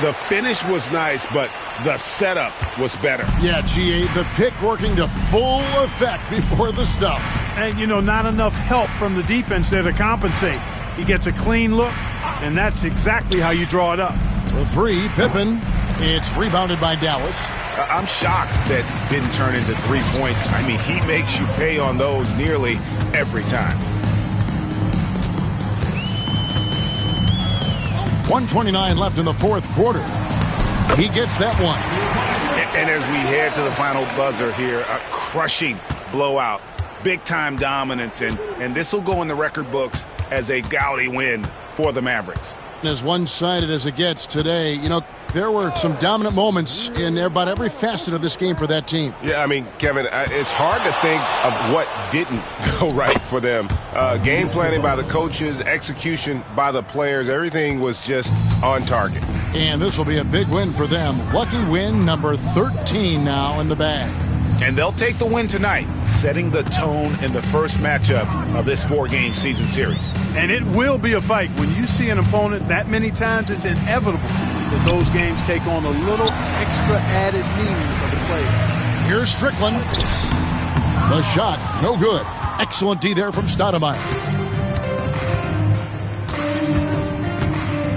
The finish was nice, but the setup was better. Yeah, GA, the pick working to full effect before the stuff. And, you know, not enough help from the defense there to compensate. He gets a clean look, and that's exactly how you draw it up. The three, Pippen. It's rebounded by Dallas. I'm shocked that didn't turn into 3 points. I mean, he makes you pay on those nearly every time. 1:29 left in the fourth quarter. He gets that one. And as we head to the final buzzer here, a crushing blowout, big-time dominance, and this will go in the record books as a gaudy win for the Mavericks. As one-sided as it gets today, you know, there were some dominant moments in about every facet of this game for that team. Yeah, I mean, Kevin, it's hard to think of what didn't go right for them. Game planning by the coaches, execution by the players, everything was just on target. And this will be a big win for them. Lucky win number 13 now in the bag. And they'll take the win tonight, setting the tone in the first matchup of this 4-game season series. And it will be a fight. When you see an opponent that many times, it's inevitable that those games take on a little extra added meaning for the player. Here's Strickland. The shot, no good. Excellent D there from Stoudemire.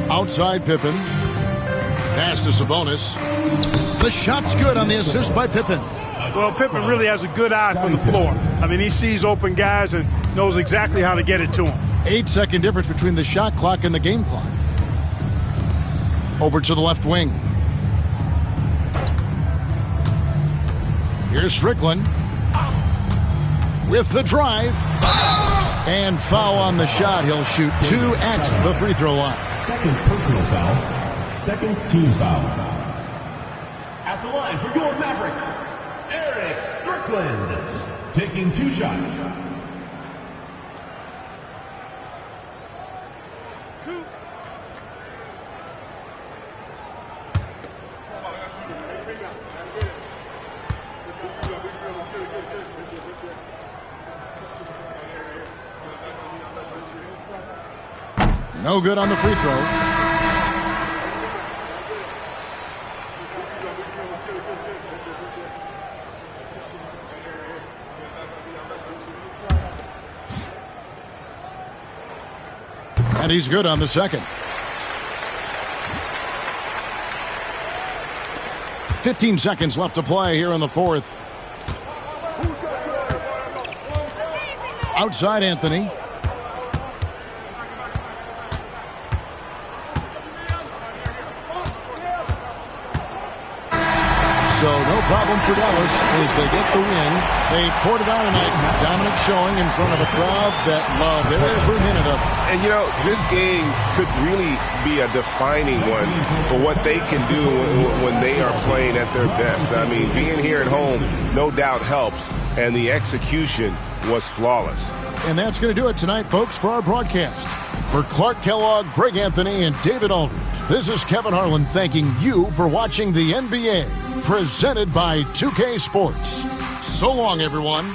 Outside Pippen. Pass to Sabonis. The shot's good on the assist by Pippen. Well, Pippen really has a good eye for the floor. I mean, he sees open guys and knows exactly how to get it to them. 8-second difference between the shot clock and the game clock. Over to the left wing. Here's Strickland. With the drive. And foul on the shot. He'll shoot 2 at the free throw line. Second personal foul. Second team foul. At the line for your Mavericks, Eric Strickland. Taking 2 shots. No good on the free throw. And he's good on the second. 15 seconds left to play here in the fourth. Outside Anthony. So no problem for Dallas as they get the win. They poured it on tonight. Dominant showing in front of a crowd that loved every minute of it. And, you know, this game could really be a defining one for what they can do when they are playing at their best. I mean, being here at home no doubt helps, and the execution was flawless. And that's going to do it tonight, folks, for our broadcast. For Clark Kellogg, Greg Anthony, and David Aldridge, this is Kevin Harlan thanking you for watching the NBA, presented by 2K Sports. So long, everyone.